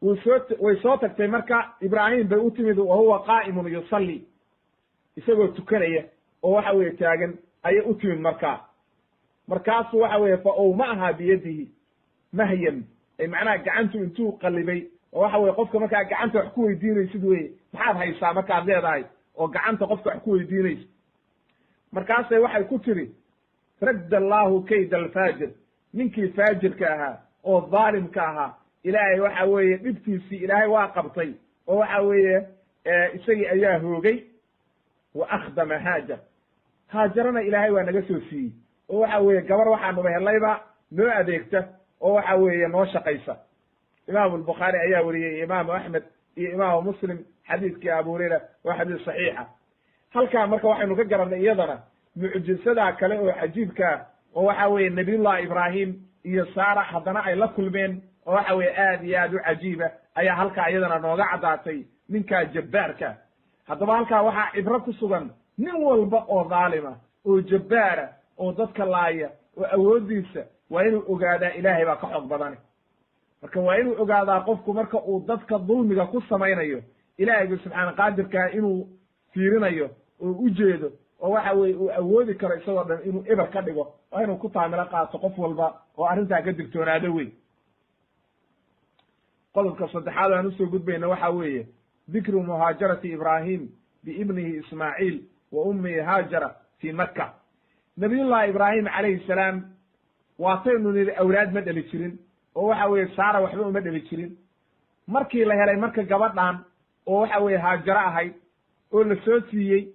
Speaker 1: way soo tagtay marka ibraahim bay u timid wa huwa qaa'imun yusalli, isagoo tukanaya oo waxa weeye taagan ayay u timid markaasu waxa weeye fa owma'ahaa biyadihi mahyan, ay macnaha gacantu intuu qallibay oo waxa weye qofka markaa gacanta wax ku weydiinaysid weye maxaad haysaa markaad leedahay oo gacanta qofka wax ku weydiinayso. markaasay waxay ku tiri radda allaahu kayda alfaajir, ninkii faajirka ahaa oo dhaalimka ahaa ilaahay waxa weeye dhibtiisii ilaahay waa qabtay oo waxa weeye isagii ayaa hoogay wa akhdama haajar haajarana ilaahay waa naga soo siiyey oo waxa weeye gabar waxaanu helayba noo adeegta oo waxa weeye noo shaqaysa imaamu albukhaari ayaa wariyey imaamu axmed iyo imaamu muslim xadiidkii abu hurayra waa xadiis saxiixa halkaa marka waxaynu ka garannay iyadana mucjisadaa kale oo cajiibkaa oo waxa weeye nabiyullahi ibraahim iyo saara haddana ay la kulmeen oo waxa weeye aad iyo aad u cajiiba ayaa halkaa iyadana nooga caddaatay ninkaa jabbaarka haddaba halkaa waxaa cibro ku sugan nin walba oo dhaalima oo jabbaara oo dadka laaya oo awooddiisa waa inuu ogaadaa ilaahay baa ka xoog badani marka waa inuu ogaadaa qofku marka uu dadka dulmiga ku samaynayo ilaahayga subxaana qaadirkaa inuu fiirinayo oo u jeedo oo waxa weeye uu awoodi karo isagoo dhan inuu eber ka dhigo waa inuu ku taamilo qaato qof walba oo arrintaa ka digtoonaado wey qodobka saddexaad aan usoo gudbayna waxa weeye dikru muhaajarati ibraahim biibnihi ismaaciil wa ummihi haajara fii makka nabiyullahi ibraahim calayhi salaam waataynu nidhi awlaad ma dheli jirin oo waxa weeye saara waxba uma dheli jirin markii la helay marka gabadhan oo waxa weeye haajaro ahayd oo la soo siiyey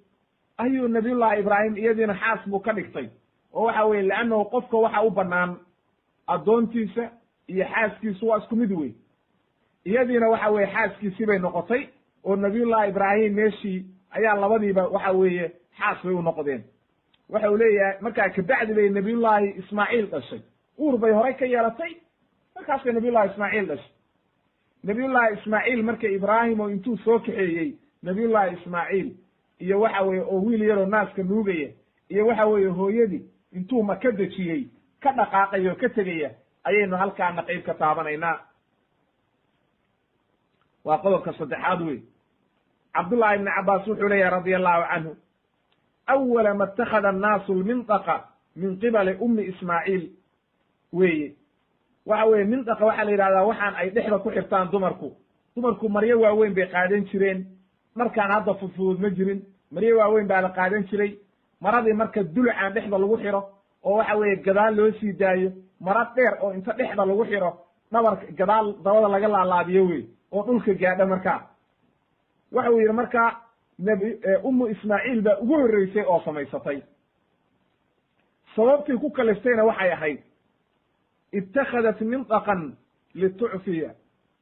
Speaker 1: ayuu nabiyullahi ibraahim iyadiina xaas buu ka dhigtay oo waxa weeye leannahu qofka waxa u bannaan addoontiisa iyo xaaskiisu waa isku mid wey iyadiina waxa weeye xaaskiisii bay noqotay oo nabiyullahi ibraahim meeshii ayaa labadiiba waxa weeye xaas bay u noqdeen waxa uu leeyahay markaa kabacdi bay nabiyullahi ismaaciil dhashay uur bay horay ka yeelatay markaasay nabiyullahi ismaaciil dhashay nabiyullahi ismaaciil marka ibraahim oo intuu soo kaxeeyey nabiyullahi ismaaciil iyo waxa weeye oo wiil yaroo naaska nuugaya iyo waxa weeye hooyadii intuu maka dejiyey ka dhaqaaqaya oo ka tegaya ayaynu halkaana qayb ka taabanaynaa waa qodobka saddexaad wey cabdullahi ibni cabbaas wuxuu leeyahay radia allahu canhu awala ma اtakhada annaasu lmindaqa min qibali ummi ismaaciil weeye waxa weeye mindaqa waxaa la yidhahdaa waxaan ay dhexda ku xirtaan dumarku maryo waaweyn bay qaadan jireen markaan hadda fudfudud ma jirin maryo waaweyn baa la qaadan jiray maradii marka dulucaan dhexda lagu xiro oo waxa weeye gadaal loo sii daayo mara dheer oo inta dhexda lagu xiro dhabarka gadaal dabada laga laalaabiyo wey oo dhulka gaadha markaa waxa uu yidhi marka ummu ismaaciil baa ugu horreysay oo samaysatay sababtii ku kaliftayna waxay ahayd ittakhadat mindaqan litucfiya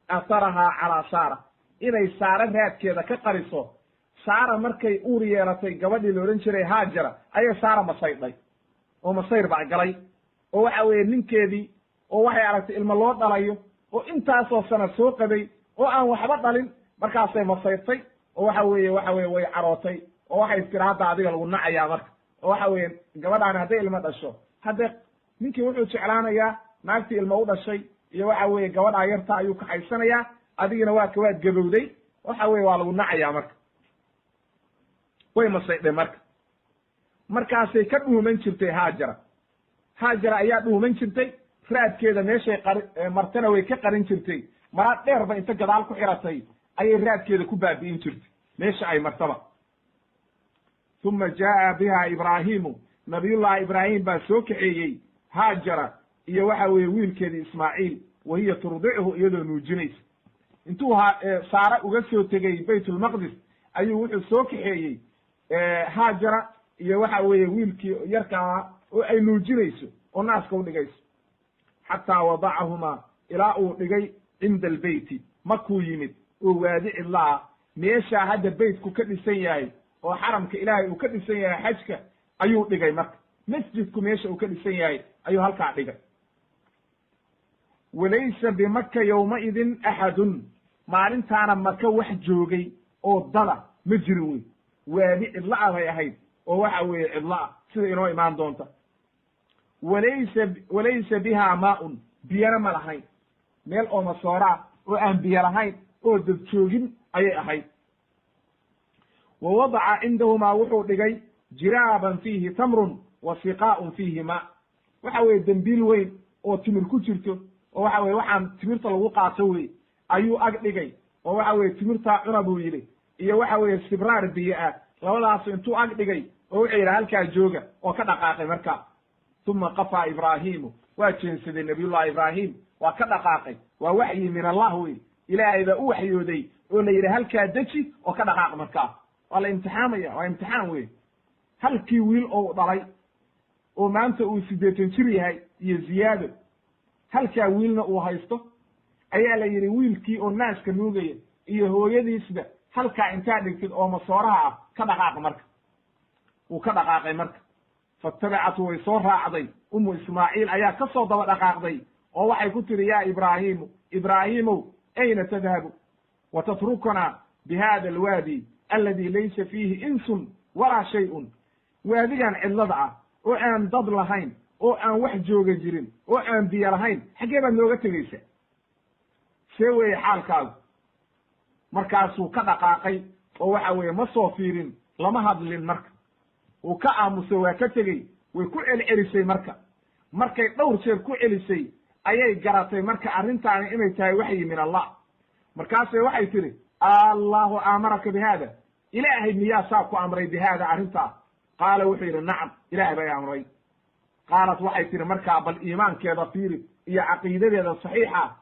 Speaker 1: atharahaa calaa saara inay saara raadkeeda ka qariso saara markay uur yeelatay gabadhii la odhan jiray haajara ayay saara masaydhay oo masayr baa galay oo waxa weeye ninkeedii oo waxay aragtay ilmo loo dhalayo oo intaasoo sana soo qabay oo aan waxba dhalin markaasay masayrtay oo waxa weeye way carootay oo waxay tiri hadda adiga lagu nacayaa marka oo waxa weeye gabadhaani hadday ilmo dhasho hadde ninkii wuxuu jeclaanayaa naagtii ilmo u dhashay iyo waxa weeye gabadhaa yarta ayuu kaxaysanayaa adigina waad gabowday waxa weeye waa lagu nacayaa marka way masaydhay markaasay ka dhuuman jirtay haajara ayaa dhuuman jirtay raadkeeda meeshay martana way ka qarin jirtay maraad dheerba inta gadaal ku xiratay ayay raadkeeda ku baabi'in jirtay meesha ay martaba uma jaa'a biha ibraahimu nabiyullahi ibraahim baa soo kaxeeyey haajara iyo waxa weeye wiilkeedii ismaaciil wa hiya turdichu iyadoo nuujinaysa intuu saare uga soo tegey baytulmaqdis ayuu wuxuu soo kaxeeyey haajara iyo waxa weeye wiilkii yarkaa oo ay nuujinayso oo naaska u dhigayso xataa wadacahumaa ilaa uu dhigay cinda albeyti markuu yimid oo waadi cidlaa meeshaa hadda beytku ka dhisan yahay oo xaramka ilaahay uu ka dhisan yahay xajka ayuu dhigay marka masjidku meesha uu ka dhisan yahay ayuu halkaa dhigay walaysa bimaka yowmaidin axadun maalintaana maka wax joogay oo dada ma jirin wey waadi cidla'a bay ahayd oo waxa weeye cidla'a sida inoo imaan doonta walaysa biha maaun biyana ma lahayn meel oo masooraa oo aan biyo lahayn oo dad joogin ayay ahayd wa wadaca cindahumaa wuxuu dhigay jiraaban fiihi tamrun wa siqaa'un fiihi maa waxa weeye dembiil weyn oo timir ku jirto oo waxa weye waxaan timirta lagu qaato wey ayuu ag dhigay oo waxa weye timirtaa cuna buu yidhi iyo waxa weeye sibraar biyo ah labadaasu intuu ag dhigay oo wuxuu yidhi halkaa jooga oo ka dhaqaaqay markaa uma qafaa ibraahimu waa jeensaday nabiyullahi ibraahim waa ka dhaqaaqay waa waxyi min allah wey, ilaahay baa u waxyooday oo la yidhi halkaa deji oo ka dhaqaaq markaa. waa la imtixaamaya, waa imtixaan wey. halkii wiil ou dhalay oo maanta uu 80 jir yahay iyo ziyaado, halkaa wiilna uu haysto, ayaa la yidhi wiilkii oo naaska nuugaya iyo hooyadiisba halkaa intaa dhigtid oo masooraha ah ka dhaqaaq marka. wuu ka dhaqaaqay marka, fatabacatu way soo raacday, umu ismaaciil ayaa ka soo daba dhaqaaqday oo waxay ku tiri yaa ibraahimu, ibraahiimow ayna tadhabu wa tatrukuna bi hada alwaadi aladi laysa fiihi insun walaa shayun. waadigan cidlada ah oo aan dad lahayn, oo aan wax jooga jirin, oo aan biyo lahayn, xaggee baad nooga tegaysa? see weeye xaalkaagu? markaasuu ka dhaqaaqay oo waxa weeye ma soo fiirin, lama hadlin marka. wuu ka aamusay, waa ka tegey. way ku celcelisay marka. markay dhowr jeer ku celisay ayay garatay marka arrintaani inay tahay waxyi min allah. markaasay waxay tidhi allahu aamaraka bi haada, ilaahay miyaa saa ku amray bi haada arrintaa? qaala wuxuu yidhi nacam, ilaahay bay amray. qaalat waxay tihi markaa bal iimaankeeda fiiri iyo caqiidadeeda saxiixa.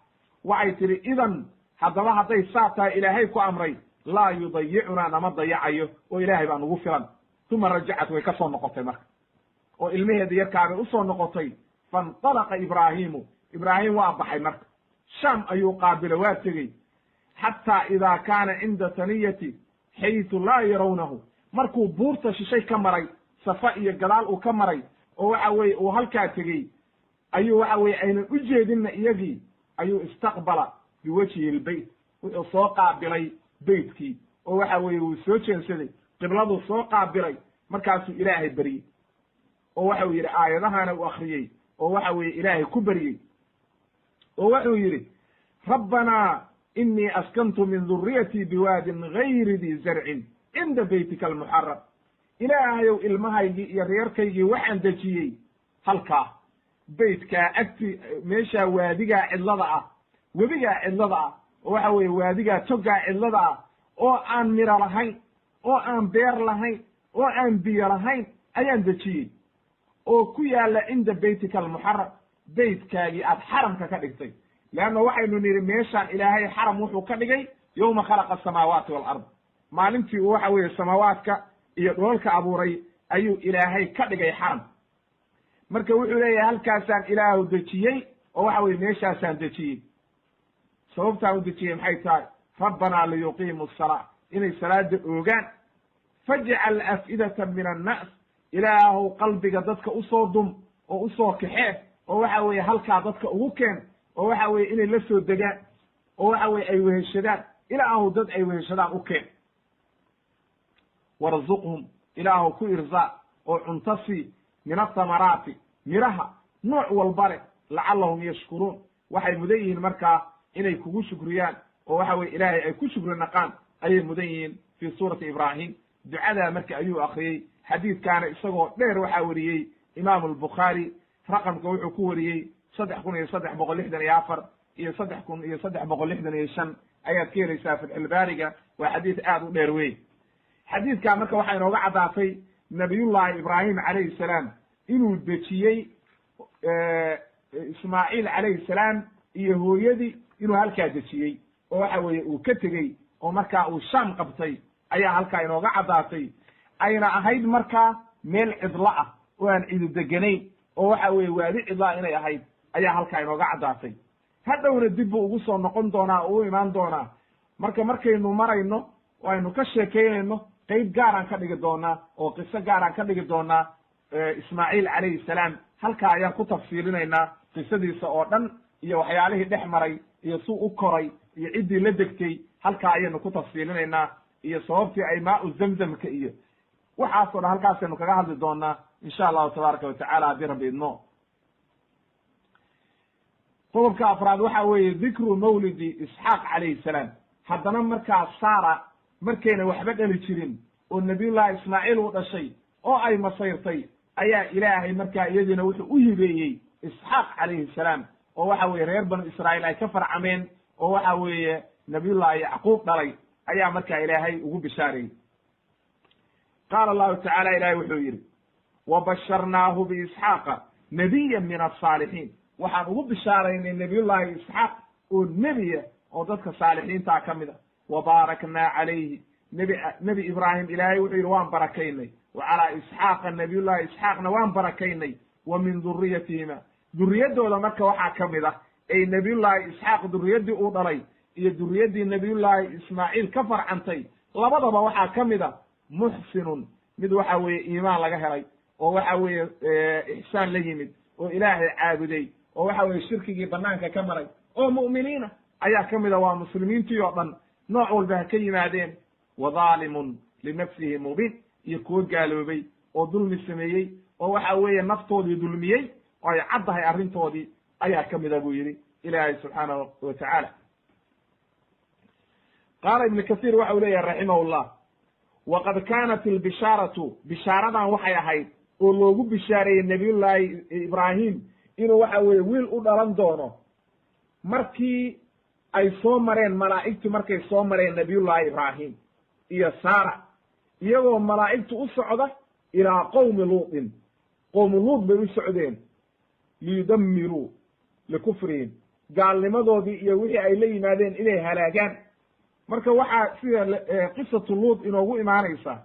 Speaker 1: waxay tihi idan haddaba hadday saa tahay ilaahay ku amray, laa yudayicunaa nama dayacayo oo ilaahay baa nugu filan. uma rajacat way ka soo noqotay marka oo ilmaheeda yarkaabay usoo noqotay. fainطalaqa ibraahimu, ibraahim waa baxay marka, shaam ayuu qaabila, waa tegey. xataa idaa kaana cinda taniyati xaytu laa yarawnahu, markuu buurta shishay ka maray, safa iyo gadaal uu ka maray oo waxa weeye uu halkaa tegey, ayuu waxa weye aynan u jeedinna iyagii, ayuu istaqbala biwajhi lbeyt, wuxuu soo qaabilay beytkii oo waxa weeye wuu soo jeensaday, qibladuu soo qaabilay. markaasuu ilaahay beryey oo waxau yidhi aayadahana uu akriyey oo waxa weeye ilaahay ku beryey oo wuxuu yidhi rabbanaa inii askantu min dhurriyatii biwaadin gayri di zarcin cinda beytika almuxaram. ilaahayow ilmahaygii iyo reerkaygii waxaan dejiyey halkaa beytkaa agti, meeshaa waadigaa cidlada ah, webigaa cidlada ah oo waxa weeye waadigaa togaa cidlada ah, oo aan miro lahayn, oo aan beer lahayn, oo aan biyo lahayn ayaan dejiyey, oo ku yaalla cinda beytika almuxaram, beytkaagii aad xaramka ka dhigtay. leanna waxaynu nidhi meeshaan ilaahay xaram wuxuu ka dhigay yowma khalaqa asamaawaati walard, maalintii uu waxa weeye samaawaadka iyo dhoolka abuuray ayuu ilaahay ka dhigay xaram. marka wuxuu leeyahay halkaasaan ilaahu dejiyey oo waxa weye meeshaasaan dejiyey. sababtaan u dejiyey maxay tahay? rabbanaa liyuqiimu asalaa, inay salaada oogaan. fajcal af'idata min annaas, ilaahow qalbiga dadka usoo dum oo usoo kaxee oo waxa weeye halkaa dadka ugu keen oo waxa weeye inay la soo degaan oo waxa weye ay weheshadaan. ilaahow dad ay weheshadaan u keen. warzuqhum, ilaahow ku irzaaq oo cunto sii, min athamaraati, miraha nooc walba leh, lacallahum yashkuruun, waxay mudan yihiin markaa inay kugu shukriyaan oo waxa weye ilaahay ay ku shukri naqaan ayay mudan yihiin. fii suurati ibraahim ducadaa marka ayuu akriyey. xadiidkaana isagoo dheer waxaa wariyey imaamu albukhaari, raqamka wuxuu ku wariyey 3364 iyo 3365 ayaad ka helaysaa fatxulbaariga. waa xadiid aad u dheer wey. xadiidkaa marka waxaa inooga caddaatay nabiyullahi ibraahim calayhi salaam inuu dejiyey ismaaciil calayhi salaam iyo hooyadii inuu halkaa dejiyey oo waxa weeye uu ka tegey oo markaa uu shaam qabtay ayaa halkaa inooga caddaatay. ayna ahayd markaa meel cidlo ah oo aan cidu deganayn oo waxa weeye waadi cidlaa inay ahayd ayaa halkaa inooga caddaatay. hadhowna dib buu ugu soo noqon doonaa oo u imaan doonaa. markaynu marayno oo aynu ka sheekeynayno qayb gaaraan ka dhigi doonaa oo qiso gaaraan ka dhigi doonaa ismaaciil calayhi salaam. halkaa ayaan ku tafsiilinaynaa qisadiisa oo dhan iyo waxyaalihii dhex maray iyo suu u koray iyo ciddii la degtay. halkaa ayaynu ku tafsiilinaynaa iyo sababtii ay maau zamzamka iyo waxaasoo dhan halkaasaynu kaga hadli doonaa insha allahu tabaaraka watacala haddii rabbi idmo. qodobka afraad waxa weeye dikru mawlidi isxaaq calayhi salaam. haddana markaa saara markayna waxba dhali jirin oo nabiyullahi ismaaciil uu dhashay oo ay masayrtay ayaa ilaahay markaa iyadiina wuxuu u hibeeyey isxaaq calayhi salaam oo waxa weeye reer banu israa'iil ay ka farcameen oo waxa weeye nabiyullahi yacquub dhalay ayaa markaa ilaahay ugu bishaarayey. qaala allahu tacala ilahay wuxuu yidhi wabasharnaahu biisxaaqa nabiyan min alsaalixiin. waxaan ugu bishaaraynay nabiyullahi isxaaq oo nebiya oo dadka saalixiintaa ka mid a wa baaraknaa calayhi nebi ibraahim ilaahay wuxuu yidhi waan barakaynay wa calaa isxaaqa nabiyullahi isxaaqna waan barakaynay wa min duriyatihima durriyaddooda marka waxaa ka mid ah ay nebiyullaahi isxaaq durriyaddii uu dhalay iyo durriyaddii nebiyullaahi ismaaciil ka farcantay labadaba waxaa ka mid a muxsinun mid waxa weeye iimaan laga helay oo waxa weeye ixsaan la yimid oo ilaahay caabuday oo waxa weeye shirkigii banaanka ka maray oo mu'miniina ayaa ka mid a waa muslimiintii oo dhan nooc walba ha ka yimaadeen wa dhaalimun linafsihi mubiin iyo kuwo gaaloobay oo dulmi sameeyey oo waxa weeye naftoodii dulmiyey oo ay caddahay arrintoodii ayaa ka mida buu yidhi ilaahay subxaanahu wa tacaala qaala ibnu kasiir waxa uu leeyahay raximahullah waqad kaanat albishaaratu bishaaradan waxay ahayd oo loogu bishaareeyey nebiyullaahi ibraahim inuu waxa weeye wiil u dhalan doono markii ay soo mareen malaa'igtu markay soo mareen nebiyullaahi ibraahim iyo saara iyagoo malaa'igtu u socda ilaa qowmi luutin qowmi luut bay u socdeen liyudammiruu likufrihim gaalnimadoodii iyo wixii ay la yimaadeen inay halaagaan marka waxaa sida qisatu luut inoogu imaanaysa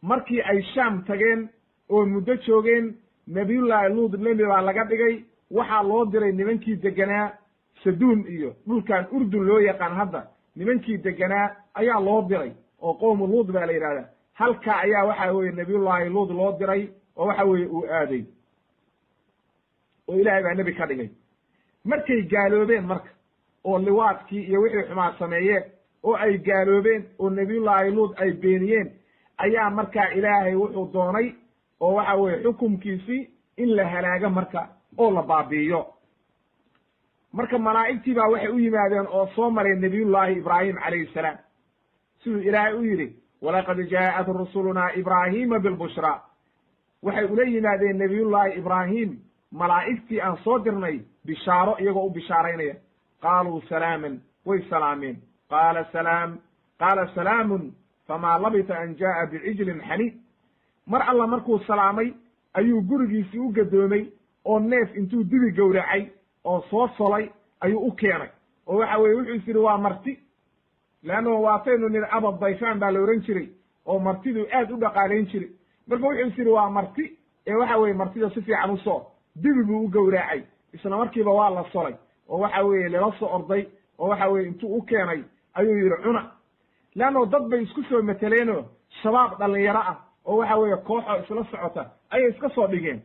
Speaker 1: markii ay shaam tageen oo muddo joogeen nebiyullaahi luut nebi baa laga dhigay waxaa loo diray nimankii deganaa saduum iyo dhulkan urdun loo yaqaan hadda nimankii deganaa ayaa loo diray oo qowmu luut baa la yidhahdaa halkaa ayaa waxa weeye nebiyullaahi luut loo diray oo waxa weeye uu aaday oo ilaahay baa nebi ka dhigay markay gaaloobeen marka oo liwaadkii iyo wixii xumaa sameeyeen oo ay gaaloobeen oo nebiyullaahi luut ay beeniyeen ayaa markaa ilaahay wuxuu doonay oo waxa weeye xukumkiisii in la halaago marka oo la baabi'iyo marka malaa'igtii baa waxay u yimaadeen oo soo mareen nebiyullaahi ibraahim calayhi salaam siduu ilaahay u yidhi walaqad jaa'at rusulunaa ibraahiima bilbushraa waxay ula yimaadeen nebiyullaahi ibraahim malaa'igtii aan soo dirnay bishaaro iyagoo u bishaaraynaya qaaluu salaaman way salaameen qaala salaamun famaa labita an jaa'a bicijlin xaniid mar alla markuu salaamay ayuu gurigiisii u gadoomay oo neef intuu dibi gowracay oo soo solay ayuu u keenay oo waxa weye wuxuu is yidhi waa marti leanno waataynu nidhi abad dayfaan baa la ohan jiray oo martidu aad u dhaqaalayn jiray marka wuxuu is yidhi waa marti ee waxa weye martida si fiican u soo dibi buu u gowraacay isla markiiba waa la solay oo waxa weeye lala soo orday oo waxa weye intuu u keenay ayuu yidhi cuna leanno dad bay isku soo meteleenoo shabaab dhallinyaro ah oo waxa weeye kooxoo isla socota ayay iska soo dhigeen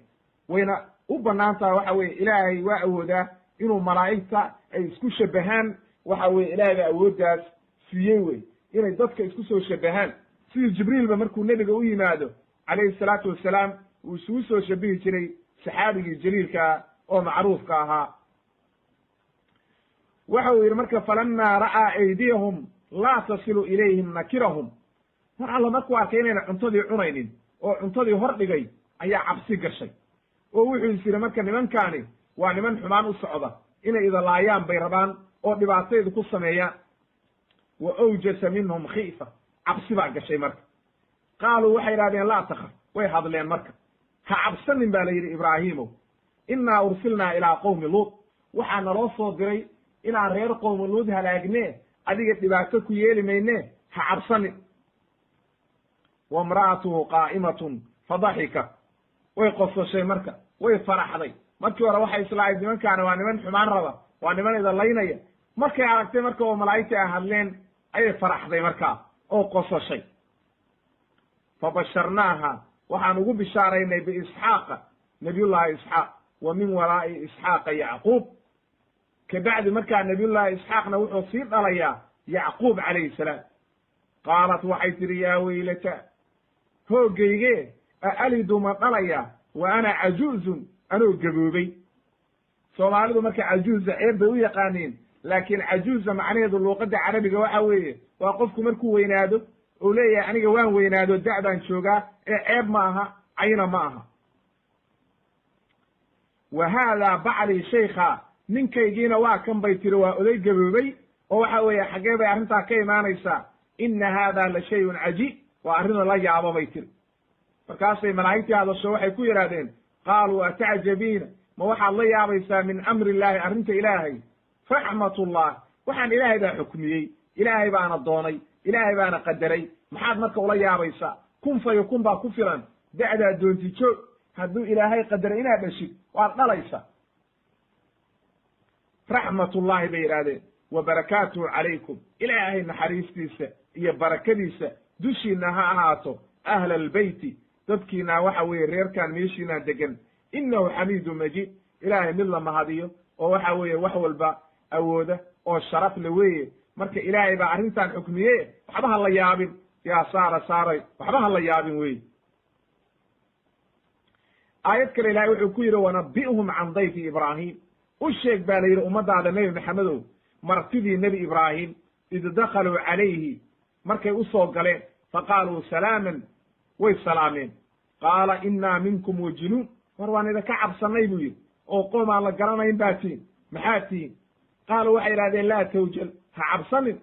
Speaker 1: wayna u bannaan tahay waxa weye ilaahay waa awoodaa inuu malaa'igta ay isku shabahaan waxa weye ilaahay baa awooddaas siiyey wey inay dadka isku soo shabahaan sidii jibriilba markuu nebiga u yimaado calayhi salaatu wassalaam uu isugu soo shabihi jiray saxaabigii jaliilkaa oo macruufka ahaa waxa uu yidhi marka falamaa ra'aa aydiyahum laa tasilu ilayhim nakirahum mar alla markuu arkay inayna cuntadii cunaynin oo cuntadii hor dhigay ayaa cabsi gashay oo wuxuu is yidhi marka nimankaani waa niman xumaan u socda inay idalaayaan bay rabaan oo dhibaataydu ku sameeyaan wa awjasa minhum khiifa cabsi baa gashay marka qaaluu waxay idhahdeen laa takaf way hadleen marka ha cabsanin baa la yidhi ibraahiimow innaa ursilnaa ilaa qowmi luut waxaa naloo soo diray inaan reer qowmi luut halaagnee adiga dhibaato ku yeeli maynee ha cabsanin wa imra'atuhu qaa'imatun fadaxikat way qososhay marka way faraxday markii hore waxay islaahayd nimankaani waa niman xumaan raba waa niman idalaynaya markay aragtay marka oo malaa'igtii ay hadleen ayay faraxday markaa oo qososhay fabasharnaaha waxaan ugu bishaaraynay biisxaaqa nabiyullaahi isxaaq wa min waraa'i isxaaqa yacquub kabacdi markaa nabiyullaahi isxaaqna wuxuu sii dhalayaa yacquub calayhi salaam qaalat waxay tidhi yaa weylata hoogayge aalidu ma dhalaya wa ana cajuuzun anoo gaboobay soomaalidu marka cajuuza ceeb bay u yaqaaniin laakiin cajuuza macnaheedu luuqadda carabiga waxa weeye waa qofku markuu weynaado ou leeyahay aniga waan weynaado da'daan joogaa ee ceeb ma aha cayna ma aha wa haadaa baclii shaykha ninkaygiina waa kan bay tiri waa oday gaboobay oo waxa weeye xaggee bay arrintaa ka imaanaysaa inna haada la shayun cajiib waa arrin la yaabo bay tiri markaasay malaa'igtii hadasho waxay ku yidhahdeen qaaluu atacjabiina ma waxaad la yaabaysaa min amri illaahi arrinta ilaahay raxmatullah waxaan ilaahay baa xukmiyey, ilaahay baana doonay, ilaahay baana qadaray, maxaad marka ula yaabaysaa? kun fayakun baa ku filan, da'daa doonti joog, hadduu ilaahay qadaray inaad dhashid waad dhalaysa. raxmatullahi bay yidhahdeen wa barakaatuhu calaykum, ilaahay naxariistiisa iyo barakadiisa dushiina ha ahaato, ahla albeyti, dadkiina waxa weeye reerkaan meeshiinaa degan, innahu xamiidu majiid, ilaahay mid la mahadiyo oo waxa weeye wax walba awooda oo sharaf le weeye. marka ilaahay baa arrintan xukmiye, waxba ha la yaabin, yaa saaray waxba ha la yaabin weye. aayad kale ilahay wuxuu ku yidhi wanabi'hum can dayfi ibraahim, u sheeg baa la yidhi ummadaada nebi maxamedow martidii nebi ibraahim, id dakaluu calayhi, markay u soo galeen, faqaaluu salaaman, way salaameen, qaala innaa minkum wajiluun, war waan idinka cabsanay buu yidhi, oo qoom aan la garanayn baa tihin, maxaad tihin? qaaluu waxay yidhahdeen laa tawjal, ha cabsanin,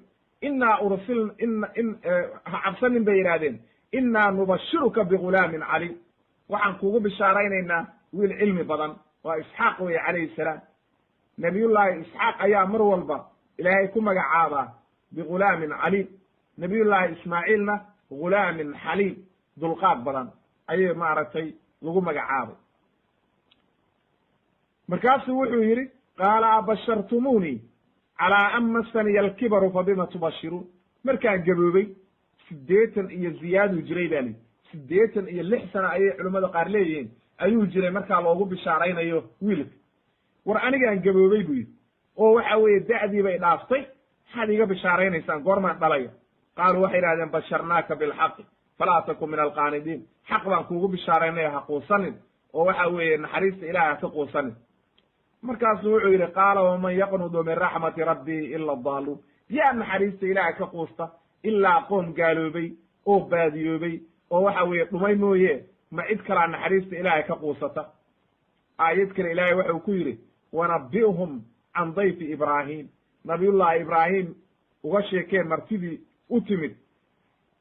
Speaker 1: ha cabsanin bay yidhahdeen, innaa nubashiruka bigulaamin caliim, waxaan kugu bishaaraynaynaa wiil cilmi badan, waa isxaaq weye calayhi salaam. nabiyullaahi isxaaq ayaa mar walba ilaahay ku magacaabaa bigulaamin caliim, nabiyullaahi ismaaciilna gulaamin xaliim, dulqaad badan ayay maaragtay lagu magacaabay. markaasuu wuxuu yidhi qaala abashartumuunii calaa an masaniya alkibaru fabima tubashiruun, markaan gaboobay 80 iyo ziyaaduu jiray baa lihi, 86 sano ayay culimmada qaar leeyihiin ayuu jiray markaa loogu bishaaraynayo wiilka. war anigaan gaboobay buu yidhi, oo waxa weeye da'dii bay dhaaftay, maxaad iiga bishaaraynaysaan, goormaan dhalaya? qaaluu waxay idhahdeen basharnaaka bilxaqi falaa takun min alqaanidiin, xaq baan kuugu bishaaraynaya ha quusanin, oo waxa weeye naxariista ilaah ha ka quusanin. markaasuu wuxuu yidhi qaala waman yaqnudu min raxmati rabbii ila adaaluun, yaa naxariista ilaaha ka quusta ilaa qoom gaaloobay oo baadiyoobay oo waxa weeye dhumay mooye, ma cid kalaa naxariista ilaahay ka quusata? aayad kale ilaahay waxau ku yidhi wanabi'hum can dayfi ibraahim, nabiyullahi ibraahim uga sheekeen martidii u timid,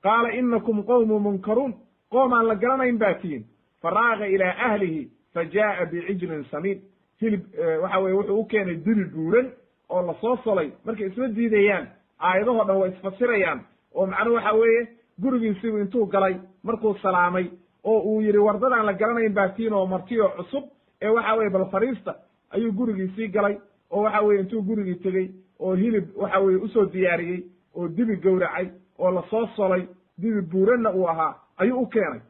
Speaker 1: qaala inakum qowmun munkaruun, qoom aan la garanayn baa tihin, faraaga ilaa ahlihi fajaa'a bicijlin samiin, hilib waxa weye wuxuu u keenay dili dhuuran oo lasoo solay. markay isma diidayaan, aayadahoo dhan way isfasirayaan, oo macnuhu waxa weeye gurigiisibu intuu galay markuu salaamay oo uu yidhi wardadaan la garanayn baa tiin oo marti oo cusub ee waxa weye bal fariista, ayuu gurigiisii galay oo waxa weye intuu gurigii tegey oo hilib waxa weye usoo diyaariyey oo dibi gowracay oo lasoo solay, dibi buuranna uu ahaa ayuu u keenay.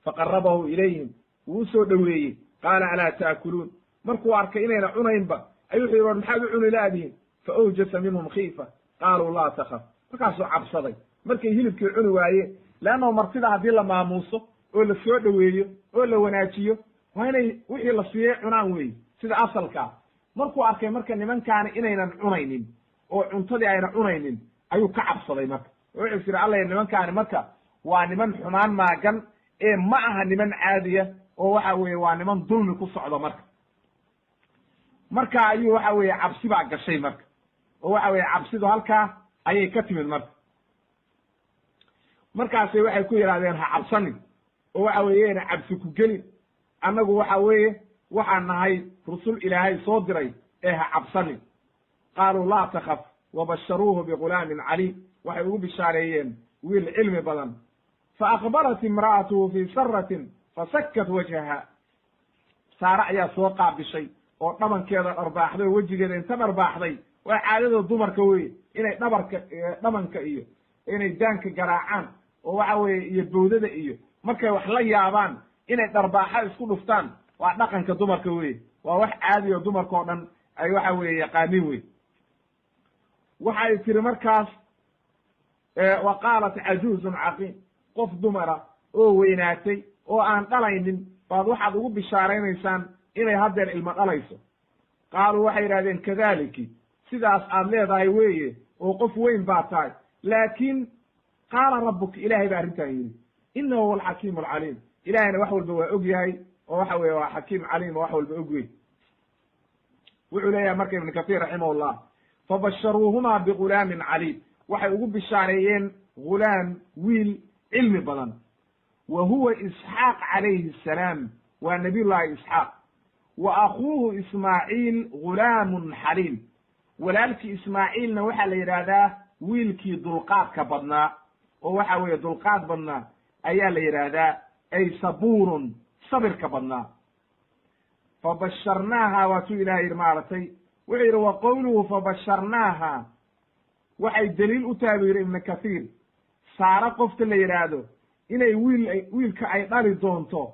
Speaker 1: faqarabahu ilayhim, wuu usoo dhoweeyey, qaala alaa taakuluun, markuu arkay inayna cunaynba ayuu wuxuu yidhi war maxaad u cuni laadihin? fa awjasa minhum khiifa, qaaluu laa takaf, markaasuu cabsaday markay hilibkii cuni waayeen, leannahu martida haddii la maamuuso oo la soo dhoweeyo oo la wanaajiyo waa inay wixii la siiyey cunaan weeye sida asalkaa. markuu arkay marka nimankaani inaynan cunaynin oo cuntadii ayna cunaynin ayuu ka cabsaday marka, wuxuu is yidhi alla nimankaani marka waa niman xumaan maagan ee ma aha niman caadiya, oo waxa weeye waa niman dulmi ku socdo marka ayuu waxa weeye cabsi baa gashay marka, oo waxa weeye cabsidu halkaa ayay ka timid markaasay waxay ku yidhahdeen ha cabsanin, oo waxa weeyena cabsi ku gelin, annagu waxa weeye waxaan nahay rusul ilaahay soo diray ee ha cabsanin. qaaluu laa takaf wabasharuuhu bigulaamin caliim, waxay ugu bishaareeyeen wiil cilmi badan. faaqbalat imra'atuhu fii saratin fasakat wajhaha, saare ayaa soo qaabishay oo dhabankeeda dharbaaxday oo wejigeeda inta dharbaaxday, waa caadada dumarka weye inay dhabanka iyo inay daanka garaacaan oo waxa weeye iyo bowdada iyo markay wax la yaabaan inay dharbaaxa isku dhuftaan, waa dhaqanka dumarka weye, waa wax caadi oo dumarka oo dhan ay waxa weeye yaqaanin wey. waxay tiri markaas wa qaalat cajuuzun caqiim, qof dumara oo weynaatay oo aan dhalaynin baad waxaad ugu bishaaraynaysaan inay haddeer ilmo dhalayso. qaaluu waxay yidhahdeen kadaliki, sidaas aad leedahay weeye oo qof weyn baa tahay, laakiin qaala rabbuka, ilaahay baa arrintan yidhi innahu huwa alxakiimu alcaliim, ilaahayna wax walba waa og yahay oo waxa weeye waa xakiim caliim oo wax walba og wey. wuxuu leeyahay marka ibnu katiir raximahullah fabasharuuhumaa bigulaamin caliim, waxay ugu bishaareeyeen gulaam wiil cilmi badan, wa huwa isxaaq calayhi assalaam, waa nabiyullaahi isxaaq. wa akhuuhu ismaaciil ghulaamun xaliim walaalkii ismaaciilna waxaa la yidhaahdaa wiilkii dulqaadka badnaa oo waxa weeye dulqaad badnaa ayaa la yidhaahdaa ay sabuurun sabirka badnaa fabasharnaaha waatuu ilahay yidhi maaragtay wuxuu yidhi wa qowluhu fabasharnaaha waxay daliil u tahay buu yidhi ibnu kathiir saaro qofta la yidhaahdo inay wiilka ay dhali doonto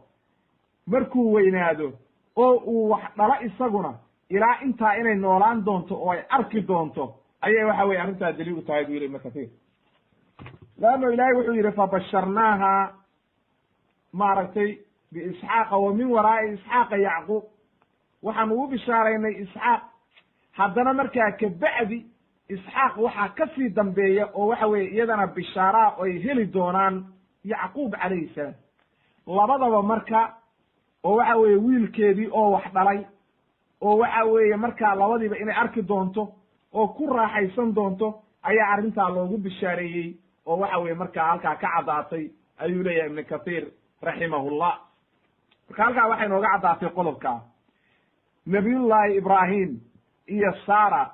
Speaker 1: markuu weynaado oo uu wax dhalo isaguna ilaa intaa inay noolaan doonto oo ay arki doonto ayay waxa weye arrintaa daliil u tahay buu yidhi ibnu kathiir laanno ilaahay wuxuu yidhi fabasharnaaha maaragtay biisxaaqa wa min waraa'i isxaaqa yacquub waxaan ugu bishaaraynay isxaaq haddana markaa kabacdi isxaaq waxaa ka sii dambeeya oo waxa weeye iyadana bishaaraa oo ay heli doonaan yacquub calayhi salaam labadaba marka oo waxa weeye wiilkeedii oo wax dhalay oo waxa weeye markaa labadiiba inay arki doonto oo ku raaxaysan doonto ayaa arrintaa loogu bishaareeyey oo waxa weeye markaa halkaa ka caddaatay ayuu leeyahay ibnu kathiir raximahullah marka halkaa waxay nooga caddaatay qodobkaa nabiyullaahi ibraahim iyo saara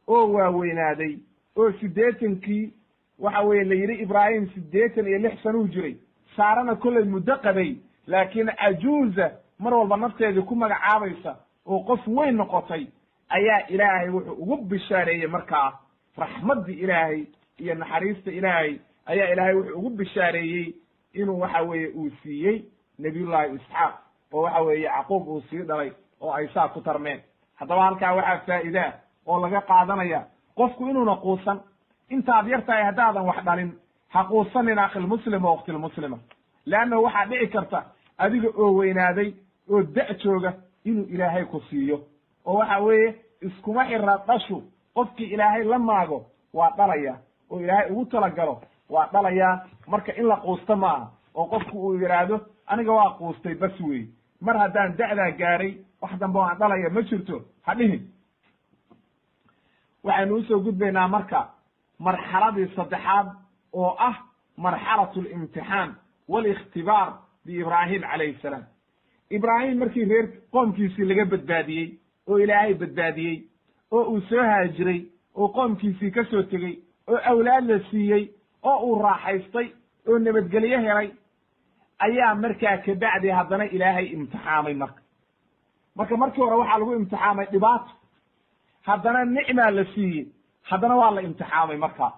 Speaker 1: oo waaweynaaday oo siddeetankii waxa weeye la yidhi ibraahim 86 sanuu jiray saarana kollay muddo qabay laakiin cajuuza mar walba nafteedii ku magacaabaysa oo qof weyn noqotay ayaa ilaahay wuxuu ugu bishaareeyey markaa raxmaddii ilaahay iyo naxariista ilaahay ayaa ilaahay wuxuu ugu bishaareeyey inuu waxa weeye uu siiyey nabiyullaahi isxaaq oo waxa weeye yacquub uu sii dhalay oo ay saa ku tarmeen haddaba halkaa waxaa faa'iidaa oo laga qaadanaya qofku inuuna quusan intaad yar tahay haddaadan wax dhalin ha quusanin akhilmuslim oo ukhtilmuslima leanna waxaa dhici karta adiga oo weynaaday oo da' jooga inuu ilaahay ku siiyo oo waxa weeye iskuma xira dhashu qofkii ilaahay la maago waa dhalaya oo ilaahay ugu talagalo waa dhalayaa marka in la quusto maaha oo qofku uu yidhaahdo aniga waa quustay bas wey mar haddaan da'daa gaaray wax dambe aan dhalaya ma jirto ha dhihin waxaynu usoo gudbaynaa marka marxaladii saddexaad oo ah marxalatu alimtixaan waalikhtibaar biibraahim calayhi salaam ibraahim markii reer qoomkiisii laga badbaadiyey oo ilaahay badbaadiyey oo uu soo haajiray oo qoomkiisii ka soo tegey oo awlaad la siiyey oo uu raaxaystay oo nabadgelyo helay ayaa markaa kabacdi haddana ilaahay imtixaamay marka markii hore waxaa lagu imtixaamay dhibaato haddana nicmaa la siiyey haddana waa la imtixaamay markaa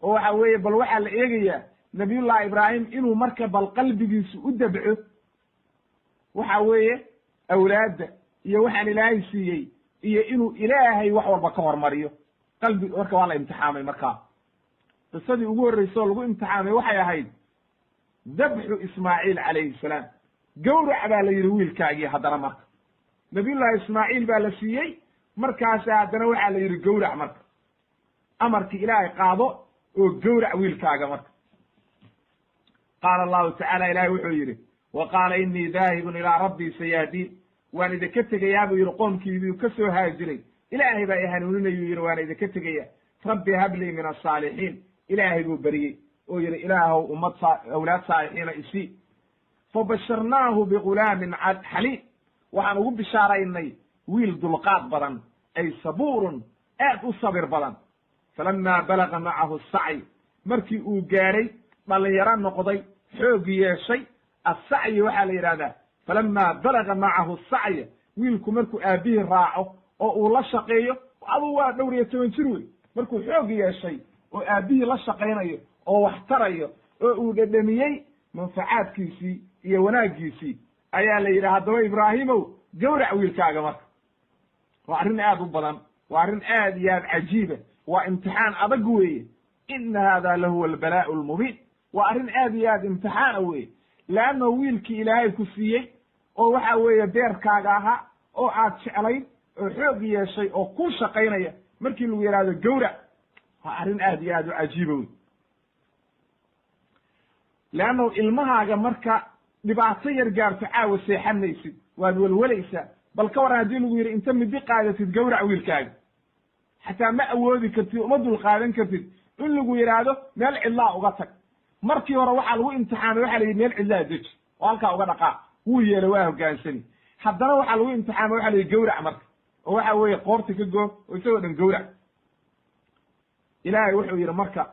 Speaker 1: oo waxa weeye bal waxaa la eegayaa nabiyullahi ibraahim inuu marka bal qalbigiisu u dabco waxa weeye awlaadda iyo waxaan ilaahay siiyey iyo inuu ilaahay wax walba ka hormariyo qalbi marka waa la imtixaamay markaa qisadii ugu horreysay oo lagu imtixaamay waxay ahayd dabxu ismaaciil calayhi salaam gawrac baa la yidhi wiilkaagii haddana marka nabiyullahi ismaaciil baa la siiyey markaasa haddana waxaa la yidhi gawrac marka amarkii ilaahay qaado oo gawrac wiilkaaga marka qaala allahu tacaala ilaahay wuxuu yidhi wa qaala innii daahibun ilaa rabbii sayaadiin waan idinka tegayaa buu yidhi qoomkiiduu ka soo haajiray ilaahay baa i hanuuninayuu yidhi waan idinka tegaya rabbi hablii min asaalixiin ilaahay buu beriyey oo yidhi ilaahow ummad awlaad saalixiina isii fabasharnaahu bigulaamin xaliim waxaan ugu bishaaraynay wiil dulqaad badan ay sabuurun aad u sabir badan falamaa balaga macahu sacyi markii uu gaaray dhalinyaro noqday xoog yeeshay assacyi waxaa la yidhahdaa falamaa balaga macahu sacya wiilku markuu aabbihii raaco oo uu la shaqeeyo aduu waa dhowr iyo 10 jir wey markuu xoog yeeshay oo aabbihii la shaqaynayo oo wax tarayo oo uu dhedhamiyey manfacaadkiisii iyo wanaaggiisii ayaa la yidhi haddaba ibraahimow gawrac wiilkaaga marka waa arrin aad u badan waa arrin aad iyo aad cajiiba waa imtixaan adag weeye ina hada lahuwa albalaa'u almubiin waa arrin aad iyo aad imtixaana weye leanno wiilkii ilaahay ku siiyey oo waxa weeye beerkaaga ahaa oo aad jeclayd oo xoog yeeshay oo ku shaqaynaya markii lagu yidhaahdo gawrac waa arrin aad iyo aad u cajiiba wey leanno ilmahaaga marka dhibaato yar gaarto caawa seexanaysid waad welwelaysaa bal ka waran haddii lagu yidhi inta midi qaadatid gawrac wiilkaaga xataa ma awoodi kartid uma dul qaadan kartid in lagu yidhaahdo meel cidlaa uga tag markii hore waxaa lagu imtixaamay waxa la yidhi meel cidlaa deji oo halkaa uga dhaqaaq wuu yeelay waa hoggaansani haddana waxaa lagu imtixaama waxa la yidhi gawrac marka oo waxa weeye qoorta ka goo oo isagoo dhan gawrac. ilaahay wuxuu yidhi marka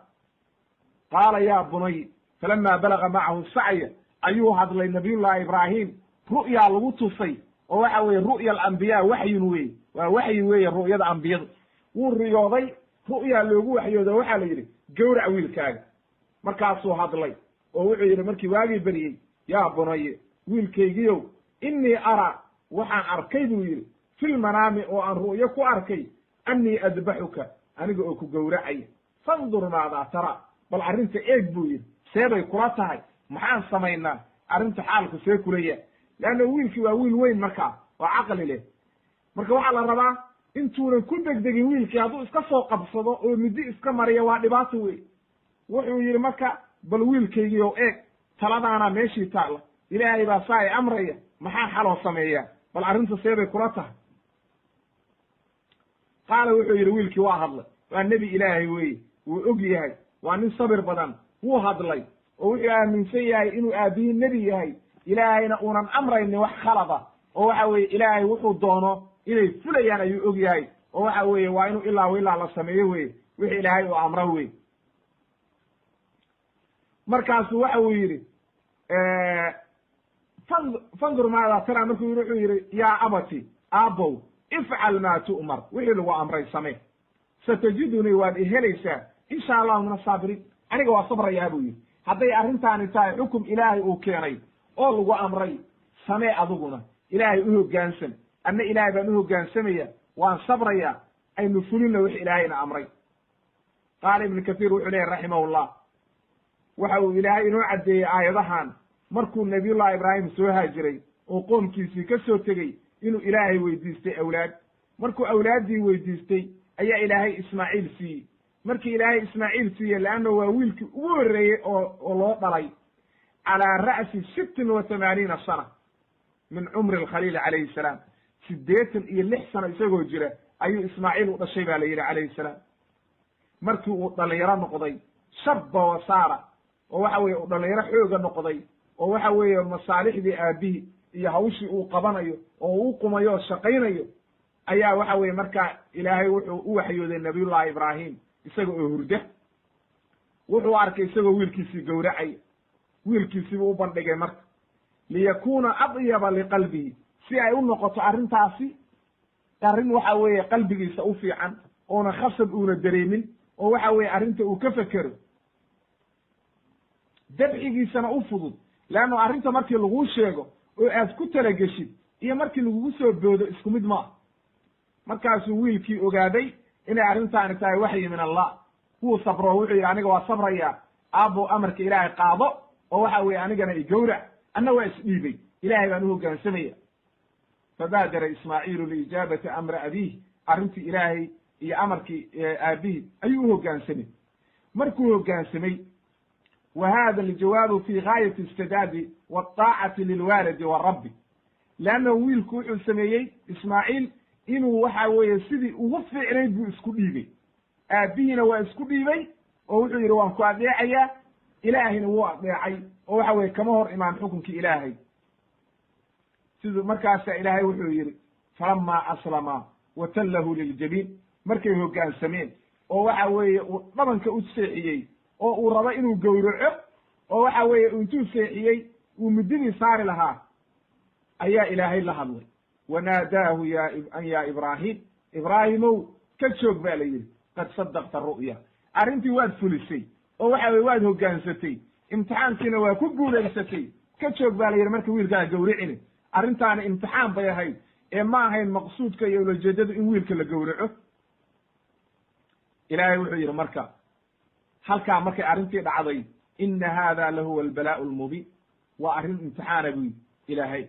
Speaker 1: qaala yaa bunay falama balaga macahu sacya ayuu hadlay nabiyullahi ibraahim, ru'yaa lagu tusay oo waxa weeye ru'ya alambiyaa waxyun weye, waa waxyi weeye ru'yada ambiyadu. wuu riyooday, ru'yaa loogu waxyoodo waxaa la yidhi gawrac wiilkaaga. markaasuu hadlay oo wuxuu yidhi markii waagii beriyey, yaa bunaye wiilkaygiyow innii araa waxaan arkay buu yidhi filmanaami oo aan ru'yo ku arkay annii adbaxuka aniga oo ku gowracaya, fandur maadaa tara, bal arrinta eeg buu yidhi, see bay kula tahay, maxaan samaynaa, arrinta xaalku see kula yahay. leanna wiilkii waa wiil weyn markaa oo caqli leh. marka waxaa la rabaa intuunan ku degdegin wiilkii hadduu iska soo qabsado oo muddi iska mariya waa dhibaato wey. wuxuu yidhi marka bal wiilkaygii oo eeg, taladaana meeshii taalla, ilaahay baa saa i amraya, maxaa xaloo sameeyaa, bal arrinta see bay kula tahay. qaala wuxuu yidhi wiilkii waa hadlay, waa nebi ilaahay weye, wuu og yahay, waa nin sabir badan, wuu hadlay oo wuxuu aaminsan yahay inuu aabihii nebi yahay, ilaahayna uunan amraynin wax khalada, oo waxa weeye ilaahay wuxuu doono inay fulayaan ayuu og yahay, oo waxa weeye waa inuu ilaa la sameeyo weye wixii ilaahay uu amro wey. markaasu waxa uu yidhi fandur maadaa tara, markuu yidhi wuxuu yidhi yaa abati aabow ifcal maa tu'mar, wixii lagu amray samee, satajidunii waad ihelaysaa insha allahu min asaabiriin, aniga waa sabrayaa buu yidhi. hadday arrintaani tahay xukum ilaahay uu keenay oo lagu amray, samee adiguna, ilaahay u hoggaansan, anna ilaahay baan u hoggaansamaya, waan sabrayaa, aynu fulinna wix ilaahayna amray. qaala ibnu kathiir wuxuu leeyahy raximahullah, waxa uu ilaahay inoo caddeeyey aayadahan markuu nabiyullahi ibraahim soo haajiray oo qoomkiisii ka soo tegey inuu ilaahay weydiistay awlaad. markuu awlaaddii weydiistay ayaa ilaahay ismaaciil siiyey. markii ilaahay ismaaciil siiyey, leanna waa wiilkii ugu horreeyey oo loo dhalay calaa ra'si 86 sana min cumri alkhaliil calayhi salaam, 86 sano isagoo jira ayuu ismaaciil u dhashay baa la yidhi calayhi salaam. markii uu dhalinyaro noqday, shabba wasaara, oo waxa weeye uu dhalinyaro xooga noqday, oo waxa weeye masaalixdii aabihii iyo hawshii uu qabanayo oo uu qumayo oo shaqaynayo, ayaa waxa weeye markaa ilaahay wuxuu u waxyooday nabiyullahi ibraahim isaga oo hurda. wuxuu arkay isagoo wiilkiisii gowracay, wiilkiisiibuu u bandhigay marka liyakuuna adyaba liqalbihi, si ay u noqoto arrintaasi arrin waxa weeye qalbigiisa u fiican, oona khasab uuna dareemin, oo waxa weeye arrinta uu ka fekero, dabxigiisana u fudud. leanno arrinta markii laguu sheego oo aad ku talageshid iyo markii lagugu soo boodo isku mid maaha. markaasuu wiilkii ogaaday inay arrintaani tahay waxyi min allah, wuu sabro, wuxuu yidhi aniga waa sabrayaa, aabbow amarka ilaahay qaado oo waxa weeye anigana igowrac, anna waa isdhiibay, ilaahay baan u hoggaansamaya. fabaadara ismaaciilu liijaabati amri abiih, arrintii ilaahay iyo amarkii aabihii ayuu u hoggaansamay. markuu hoggaansamay, wa hada aljawaabu fi gaayati istidaabi wadaacati lilwaalidi warabbi, leanna wiilku wuxuu sameeyey ismaaciil inuu waxa weeye sidii ugu fiicnayd buu isku dhiibay, aabihiina waa isku dhiibay oo wuxuu yidhi waan ku adeecayaa, ilaahayna wuu adeecay oo waxa weeye kama hor imaan xukunkii ilaahay. siduu markaasa ilaahay wuxuu yidhi falamaa aslama watallahu liljabiin, markay hoggaansameen oo waxa weeye uu dhabanka u seexiyey oo uu rabo inuu gowraco, oo waxa weeye intuu seexiyey uu mididii saari lahaa, ayaa ilaahay la hadlay, wanaadaahu ya ibraahim, ibraahimow ka joog baa la yidhi, qad sadaqta ru'ya, arrintii waad fulisay oo waxa weye waad hoggaansatay, imtixaankiina waa ku guulaysatay, ka joog baa la yidhi marka wiilkaa gowricini. arrintaani imtixaan bay ahayd ee ma ahayn maqsuudka iyo ulajeedadu in wiilka la gowraco. ilaahay wuxuu yidhi marka halkaa markay arrintii dhacday, ina hada lahuwa albalaa'u almubiin, waa arrin imtixaana bu yidhi ilaahay.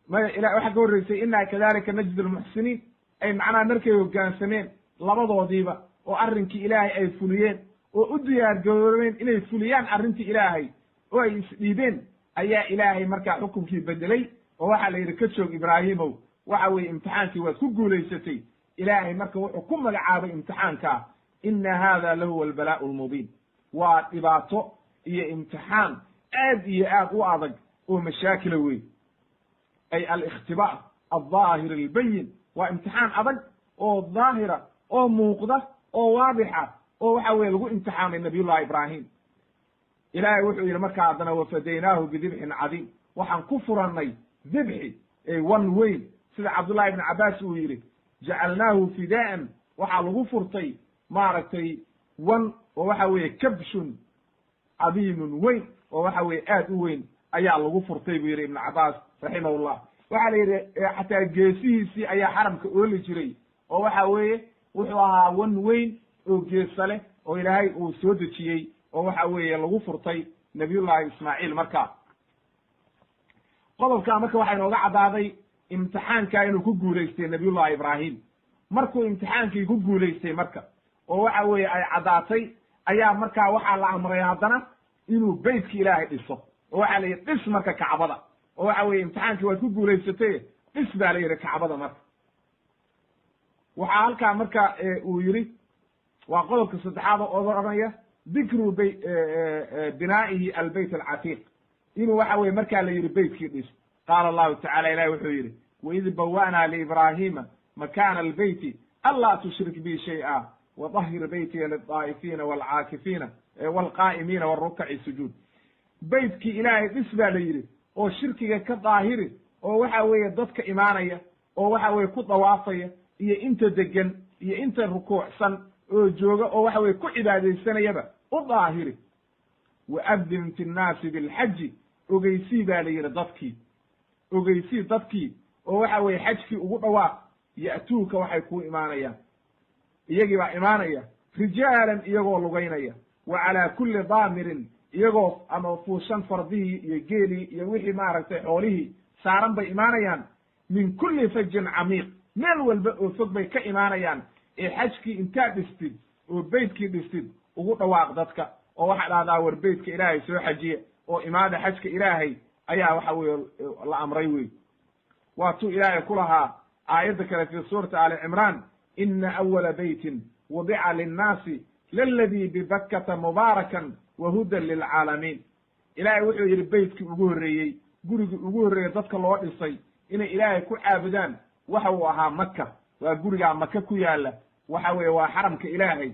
Speaker 1: waxaa ka horreysay inaa kadalika najdi almuxsiniin, ay macnaha markay hoggaansameen labadoodiiba oo arrinkii ilaahay ay fuliyeen oo u diyaar garoobeen inay fuliyaan arrintii ilaahay oo ay isdhiibeen, ayaa ilaahay markaa xukunkii bedelay oo waxaa la yidhi ka joog ibraahimow, waxa weeye imtixaankii waad ku guulaysatay. ilaahay marka wuxuu ku magacaabay imtixaankaa ina hada lahuwa albalaa'u almubiin, waa dhibaato iyo imtixaan aad iyo aad u adag oo mashaakila wey. ay alikhtibaar aldaahir albayin waa imtixaan adag oo daahira oo muuqda oo waadixa oo waxa weye lagu imtixaamay nabiyullahi ibraahim ilaahay wuxuu yidhi markaa haddana wafadaynaahu bidibxin cadiim waxaan ku furannay dibxi wan weyn sida cabdullahi ibni cabbaas uu yidhi jacalnaahu fidaa'an waxaa lagu furtay maaragtay wan oo waxa weeye kabshun cadiimun weyn oo waxa weye aad u weyn ayaa lagu furtay buu yidhi ibnu cabbaas raximahullah waxaa la yidhi xataa geesihiisii ayaa xaramka ooli jiray oo waxa weeye wuxuu ahaa wan weyn oo geesa leh oo ilaahay uu soo dejiyey oo waxa weeye lagu furtay nabiyullahi ismaaciil markaa qodobkaa marka waxaa inooga caddaaday imtixaankaa inuu ku guulaystay nabiyullahi ibraahim markuu imtixaankii ku guulaystay marka oo waxa weeye ay caddaatay ayaa markaa waxaa la amray haddana inuu beytka ilaahay dhiso oo waxaa la yidhi dhis marka kacbada oo waxa weye imtixaankii waad ku guulaysatay dhis baa la yidhi kacbada marka waxaa halkaa marka uu yidhi waa qodobka saddexaad oo oranaya dikru binaa'ihi albeyt alcatiiq inuu waxa weye markaa la yidhi beytkii dhis qaala allahu tacala ilahi wuxuu yidhi waid bawa'naa liibraahiima makaana albeyti anlaa tushrik bi shay'a wadahir beytiya lildaa'ifiina waalcaakifiina waalqaa'imiina warukaci sujuud beytkii ilaahay dhis baa la yidhi oo shirkiga ka daahiri oo waxa weeye dadka imaanaya oo waxa weye ku dawaafaya iyo inta degan iyo inta rukuucsan oo jooga oo waxa weye ku cibaadaysanayaba u daahiri waadin fi nnaasi bilxaji ogeysii baa la yidhi dadkii ogeysii dadkii oo waxa weye xajkii ugu dhawaaq ya'tuuka waxay kuu imaanayaan iyagii baa imaanaya rijaalan iyagoo lugaynaya wa calaa kulli daamirin iyagoo ama fuushan fardihii iyo geelii iyo wixii maaragtay xoolihii saaran bay imaanayaan min kulli fajin camiiq meel walba oo fog bay ka imaanayaan ee xajkii intaad dhistid oo beytkii dhistid ugu dhawaaq dadka oo waxaa dhahdaa war beytka ilaahay soo xajiye oo imaada xajka ilaahay ayaa waxa weye la amray wey waatuu ilaahay ku lahaa aayadda kale fii suurati aali cimraan ina awala beytin wadica linnaasi laladii bibakkata mubaarakan wa hudan lilcaalamiin ilaahay wuxuu yidhi beytkii ugu horreeyey gurigii ugu horreeyey dadka loo dhisay inay ilaahay ku caabudaan waxa uu ahaa maka waa gurigaa maka ku yaalla waxa weeye waa xaramka ilaahay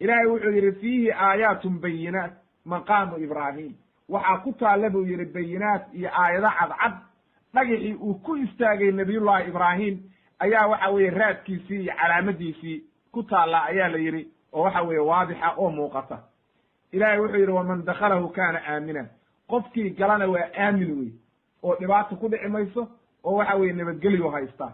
Speaker 1: ilaahay wuxuu yidhi fiihi aayaatun bayinaat maqaamu ibraahim waxaa ku taalla buu yidhi bayinaat iyo aayado cadcad dhagixii uu ku istaagay nabiyullahi ibraahim ayaa waxa weeye raadkiisii iyo calaamadiisii ku taalla ayaa la yidhi oo waxa weeye waadixa oo muuqata ilaahay wuxuu yidhi waman dakhalahu kaana aamina qofkii galana waa aamin wey oo dhibaata ku dhici mayso oo waxa weeye nabadgelyu haystaa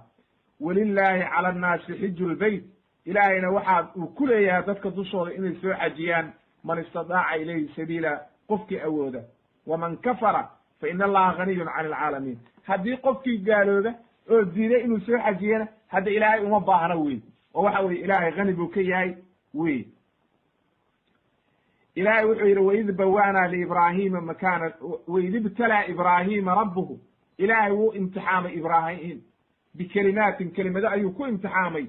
Speaker 1: walilaahi cala annaasi xiju lbeyt ilaahayna waxaa uu ku leeyahay dadka dushooda inay soo xajiyaan man istadaaca ilayhi sabiila qofkii awooda waman kafara fa ina allaha ganiyun cani alcaalamiin haddii qofkii gaalooda oo diiday inuu soo xajiyana hadda ilaahay uma baahna wey oo waxa weye ilaahay hani buu ka yahay wey ilaahay wuxuu yidhi waid bawa'naa liibraahiima makaana waid ibtalaa ibraahiima rabbuhu ilaahay wuu imtixaamay ibraahim bikelimaatin kelimado ayuu ku imtixaamay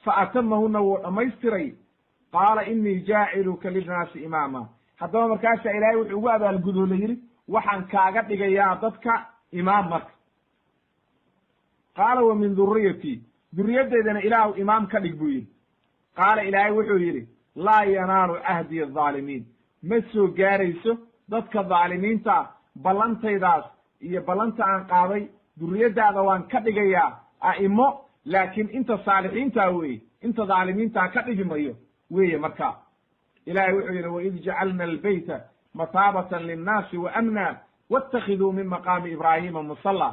Speaker 1: fa atamahuna wuu dhammaystiray qaala inii jaaciluka linnaasi imaama haddaba markaasaa ilaahay wuxuu ugu abaalgudo la yidhi waxaan kaaga dhigayaa dadka imaam marka qaala wa min durriyatii duriyaddeedana ilaahu imaam ka dhig buu yidhi qaala ilaahay wuxuu yidhi laa yanaalu cahdi adaalimiin ma soo gaarayso dadka dhaalimiinta ah ballantaydaas iyo ballanta aan qaaday duriyaddaada waan ka dhigayaa a'imo laakiin inta saalixiintaa weeye inta dhaalimiintaa ka dhigi mayo weeye markaa ilaahay wuxuu yidhi waid jacalna albeyta mataabatan linnaasi wa amna waاtakiduu min maqaami ibraahiima musalla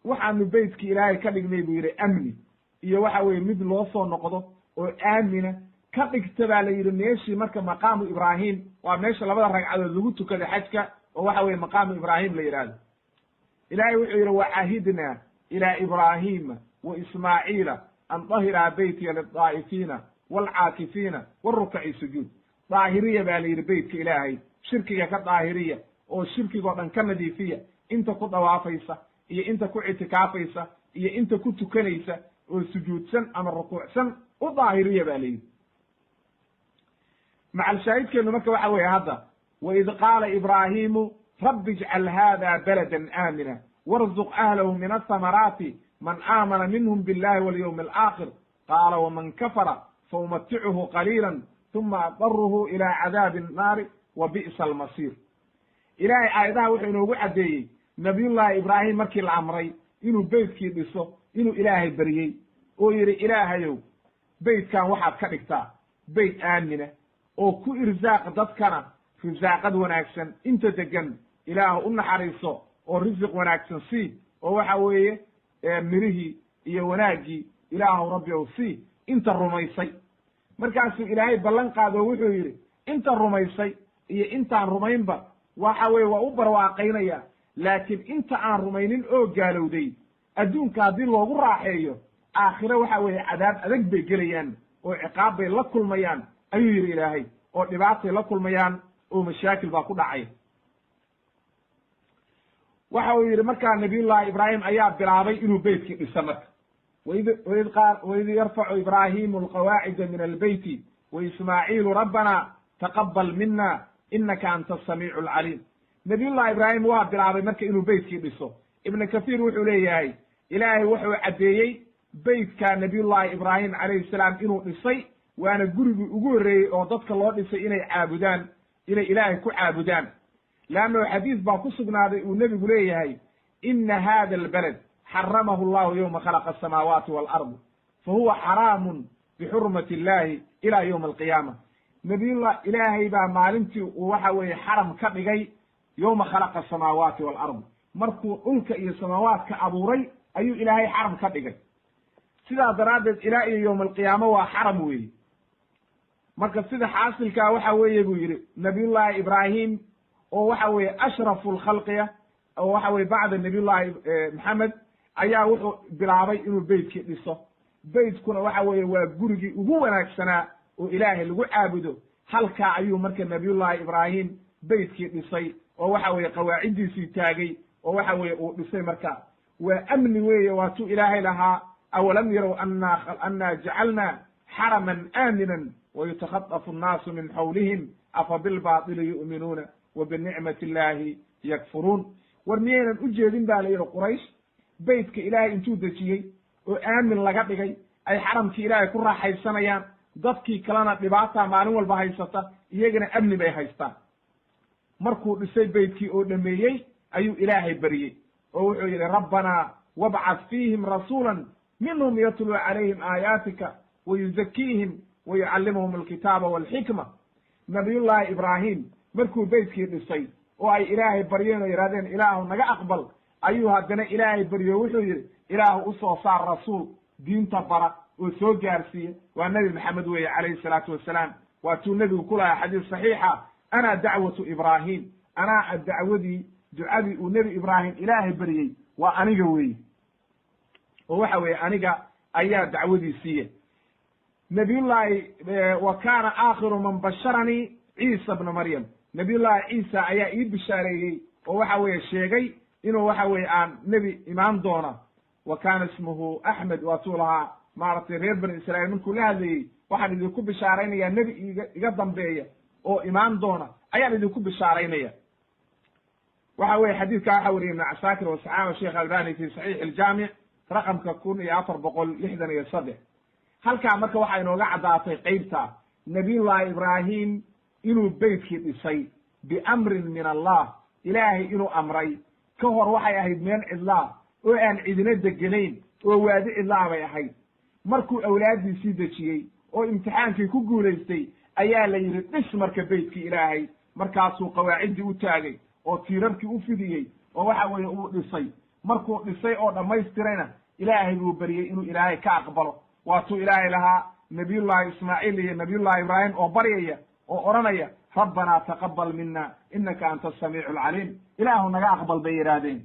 Speaker 1: waxaanu beytkii ilaahay ka dhignay buu yidhi amni iyo waxa weeye mid loo soo noqdo oo aamina ka dhigta baa la yidhi meeshii marka maqaamu ibraahim waa meesha labada ragcadood lagu tukada xajka oo waxa weye maqaamu ibraahim la yidhahdo ilaahay wuxuu yidhi wacahidnaa ilaa ibraahiima wa ismaaciila an dahiraa beytiya lildaa'ifiina waalcaakifiina warukaci sujuud daahiriya baa la yidhi beytka ilaahay shirkiga ka daahiriya oo shirkigoo dhan ka nadiifiya inta ku dawaafaysa iyo inta ku ictikaafaysa iyo inta ku tukanaysa oo sujuudsan ama rukuucsan u daahiriya baa la yidhi macalshaahidkeenu marka waxa weeye hadda waid qaala ibraahimu rabbi ijcal haada baladan aamina warzuq ahlahu min athamaraati man aamana minhum billahi walyawmi alaakhir qaala waman kafara faumaticuhu qaliila uma adaruhu ila cadaabi annaari wa bi'sa almasiir ilaahay aayadaha wuxuu inoogu caddeeyey nabiyullaahi ibraahim markii la amray inuu beytkii dhiso inuu ilaahay baryey oo yidhi ilaahayow beytkan waxaad ka dhigtaa beyt aamina oo ku irsaaq dadkana risaaqad wanaagsan inta degan ilaahu u naxariiso oo risiq wanaagsan sii oo waxa weeye mirihii iyo wanaaggii ilaahu rabbi ow sii inta rumaysay markaasuu ilaahay ballan qaado wuxuu yidhi inta rumaysay iyo intaan rumaynba waxa weye waa u barwaaqaynaya laakiin inta aan rumaynin oo gaalowday adduunka haddii loogu raaxeeyo aakhiro waxa weeye cadaab adag bay gelayaan oo ciqaab bay la kulmayaan ayuu yidhi ilaahay oo dhibaatay la kulmayaan oo mashaakil baa ku dhacay waxa uu yidhi markaa nabiyullaahi ibraahim ayaa bilaabay inuu beytkii dhisa marka waid yarfacu ibraahimu alqawaacida min albeyti waismaaciilu rabbana taqabal mina inaka anta asamiicu alcaliim nabiyullahi ibraahim waa bilaabay marka inuu beytkii dhiso ibnu kathiir wuxuu leeyahay ilaahay wuxuu caddeeyey beytka nabiyullaahi ibraahim calayhi salaam inuu dhisay waana gurigii ugu horreeyey oo dadka loo dhisay inay caabudaan inay ilaahay ku caabudaan leannahu xadiis baa ku sugnaaday uu nebigu leeyahay ina hada albalad xaramahu allahu yowma khalaqa asamaawaati waalardi fa huwa xaraamun bixurmati illahi ila yowma alqiyaama nabiyullah ilaahay baa maalintii uu waxa weeye xaram ka dhigay yowma khalaqa asamaawaati waalardi markuu dhulka iyo samaawaadka abuuray ayuu ilaahay xaram ka dhigay sidaa daraaddeed ilaa iyo yowma alqiyaamo waa xaram weeye marka sida xaasilkaa waxa weeye buu yidhi nabiyullaahi ibraahim oo waxa weeye ashrafu lkhalqiya oo waxa weye bacda nabiyullaahi maxamed ayaa wuxuu bilaabay inuu beytkii dhiso beytkuna waxa weeye waa gurigii ugu wanaagsanaa oo ilaahay lagu caabudo halkaa ayuu marka nabiyullaahi ibraahim beytkii dhisay oo waxa weeye qawaaciddiisii taagay oo waxa weeye uu dhisay marka waa amni weeye waatuu ilaahay lahaa awalam yarow annaa jacalna xaraman aaminan wayutakhadafu annaasu min xawlihim afa bilbaatili yu'minuuna wa binicmati illaahi yakfuruun war miyaynan u jeedin baa la yidhi quraysh beytka ilaahay intuu dejiyey oo aamin laga dhigay ay xaramkii ilaahay ku raaxaysanayaan dadkii kalena dhibaataa maalin walba haysata iyagana amni bay haystaan markuu dhisay beytkii oo dhameeyey ayuu ilaahay baryey oo wuxuu yidhi rabbanaa wabcad fiihim rasuulan minhum yatluu calayhim aayaatika wayuzakiihim wayucallimuhum alkitaaba walxikma nabiyullaahi ibraahim markuu beytkii dhisay oo ay ilaahay baryeen oo yidhahdeen ilaahu naga aqbal ayuu haddana ilaahay baryo wuxuu yidhi ilaahu usoo saar rasuul diinta bara oo soo gaarsiiya waa nebi maxamed weeye calayhi salaatu wassalaam waatuu nebigu ku lahaa xadiis saxiixa ana dacwatu ibraahim anaa dacwadii ducadii uu nebi ibraahim ilaahay baryey waa aniga weeye oo waxa weeye aniga ayaa dacwadii siiya nabiyullaahi wa kaana aakhiru man basharanii ciisa bna maryam nabiyullaahi ciisa ayaa ii bishaareeyey oo waxa weeye sheegay inuu waxa weeye aan nebi imaan doona wa kaana ismuhu axmed waatuu lahaa maaragtay reer bani israa'iil markuu la hadlayey waxaan idinku bishaaraynayaa nebi iga dambeeya oo imaan doona ayaan idinku bishaaraynaya waxa weye xadiidka waxa weriyey ibn casaakir wasaxaaba sheekh albani fi saxiix iljaamic raqamka 1463 halkaa marka waxaa inooga caddaatay qeybta nabiyullaahi ibraahim inuu beytkii dhisay biamrin min allah ilaahay inuu amray ka hor waxay ahayd meel cidlaa oo aan cidina deganayn oo waadi cidlaa bay ahayd markuu awlaaddiisii dejiyey oo imtixaankii ku guulaystay ayaa la yidhi dhis marka beytkii ilaahay markaasuu qawaaciddii u taagay oo tiirarkii u fidiyey oo waxa weeye uu dhisay markuu dhisay oo dhammaystirayna ilaahay buu baryey inuu ilaahay ka aqbalo waatuu ilaahay lahaa nabiyullaahi ismaaciil iyo nabiyullaahi ibraahim oo baryaya oo odhanaya rabbanaa taqabal mina inaka anta asamiicu alcaliim ilaahu naga aqbal bay yidhaahdeen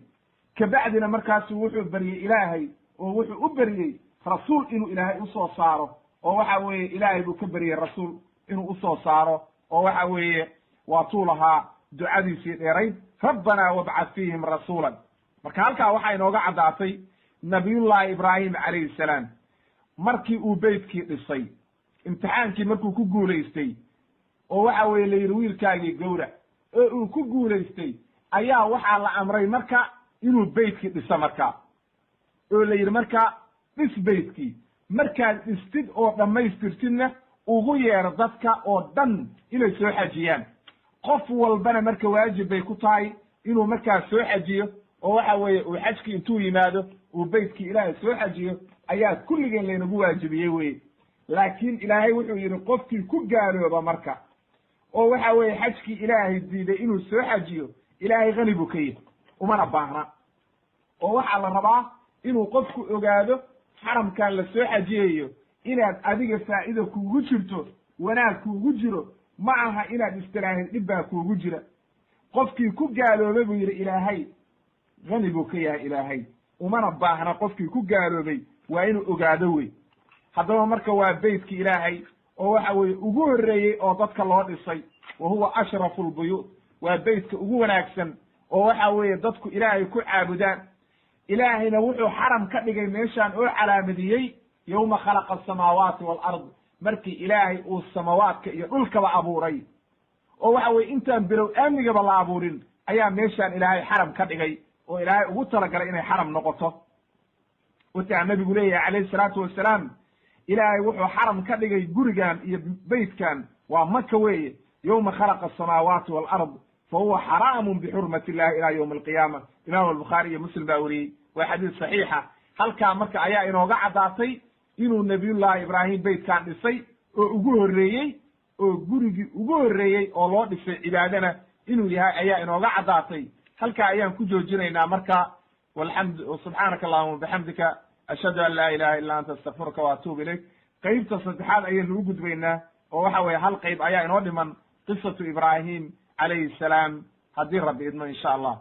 Speaker 1: kabacdina markaasuu wuxuu baryey ilaahay oo wuxuu u beryey rasuul inuu ilaahay usoo saaro oo waxa weeye ilaahay buu ka beryey rasuul inuu usoo saaro oo waxa weeye waatuu lahaa ducadiisii dheerayd rabbanaa wabcad fiihim rasuulan marka halkaa waxaa inooga caddaatay nabiyullaahi ibraahim calayhi salaam markii uu beytkii dhisay imtixaankii markuu ku guulaystay oo waxa weeye la yidhi wiilkaagii gowrac oo uu ku guulaystay ayaa waxaa la amray marka inuu beytkii dhiso markaa oo la yidhi markaa dhis beytkii markaad dhistid oo dhammaystirtidna ugu yeero dadka oo dhan inay soo xajiyaan qof walbana marka waajib bay ku tahay inuu markaa soo xajiyo oo waxa weeye uu xajkii intuu yimaado uu beytkii ilaahay soo xajiyo ayaa kulligeen laynagu waajibiyey weye laakiin ilaahay wuxuu yidhi qofkii ku gaalooba marka oo waxa weeye xajkii ilaahay diiday inuu soo xajiyo ilaahay hani buu ka yihi umana baahna oo waxaa la rabaa inuu qofku ogaado xaramkan la soo xajiyayo inaad adiga faa'iida kuugu jirto wanaag kuugu jiro ma aha inaad istiraahid dhib baa kuugu jira qofkii ku gaaloobay buu yidhi ilaahay hani buu ka yahay ilaahay umana baahna qofkii ku gaaloobay waa inuu ogaado wey haddaba marka waa beytkii ilaahay oo waxa weeye ugu horreeyey oo dadka loo dhisay wa huwa ashrafu lbuyuut waa beytka ugu wanaagsan oo waxa weeye dadku ilaahay ku caabudaan ilaahayna wuxuu xaram ka dhigay meeshaan oo calaamadiyey yowma khalaqa asamaawaati waalard markii ilaahay uu samawaadka iyo dhulkaba abuuray oo waxa weye intaan bilow aamnigaba la abuurin ayaa meeshaan ilaahay xaram ka dhigay oo ilaahay ugu talagalay inay xaram noqoto wataa nabigu leeyahay calayhi salaatu wassalaam ilaahay wuxuu xaram ka dhigay gurigan iyo beytkan waa maka weeye yowma khalaqa asamaawaati waalard fa huwa xaraamun bixurmati illahi ilaa yowmi alqiyaama imaam albukhaari iyo muslim baa weriyey waa xadiis saxiixa halkaa marka ayaa inooga caddaatay inuu nabiyullahi ibraahim beytkan dhisay oo ugu horreeyey oo gurigii ugu horreeyey oo loo dhisay cibaadana inuu yahay ayaa inooga caddaatay halkaa ayaan ku joojinaynaa marka walxamdu subxaanaka allahuma wabixamdika ashhadu an laa ilaha illa anta astaqfiruka wa atuubu ilayk qeybta saddexaad ayaynu u gudbaynaa oo waxa weeye hal qeyb ayaa inoo dhiman qisatu ibraahim calayhi salaam haddii rabbi idmo insha allah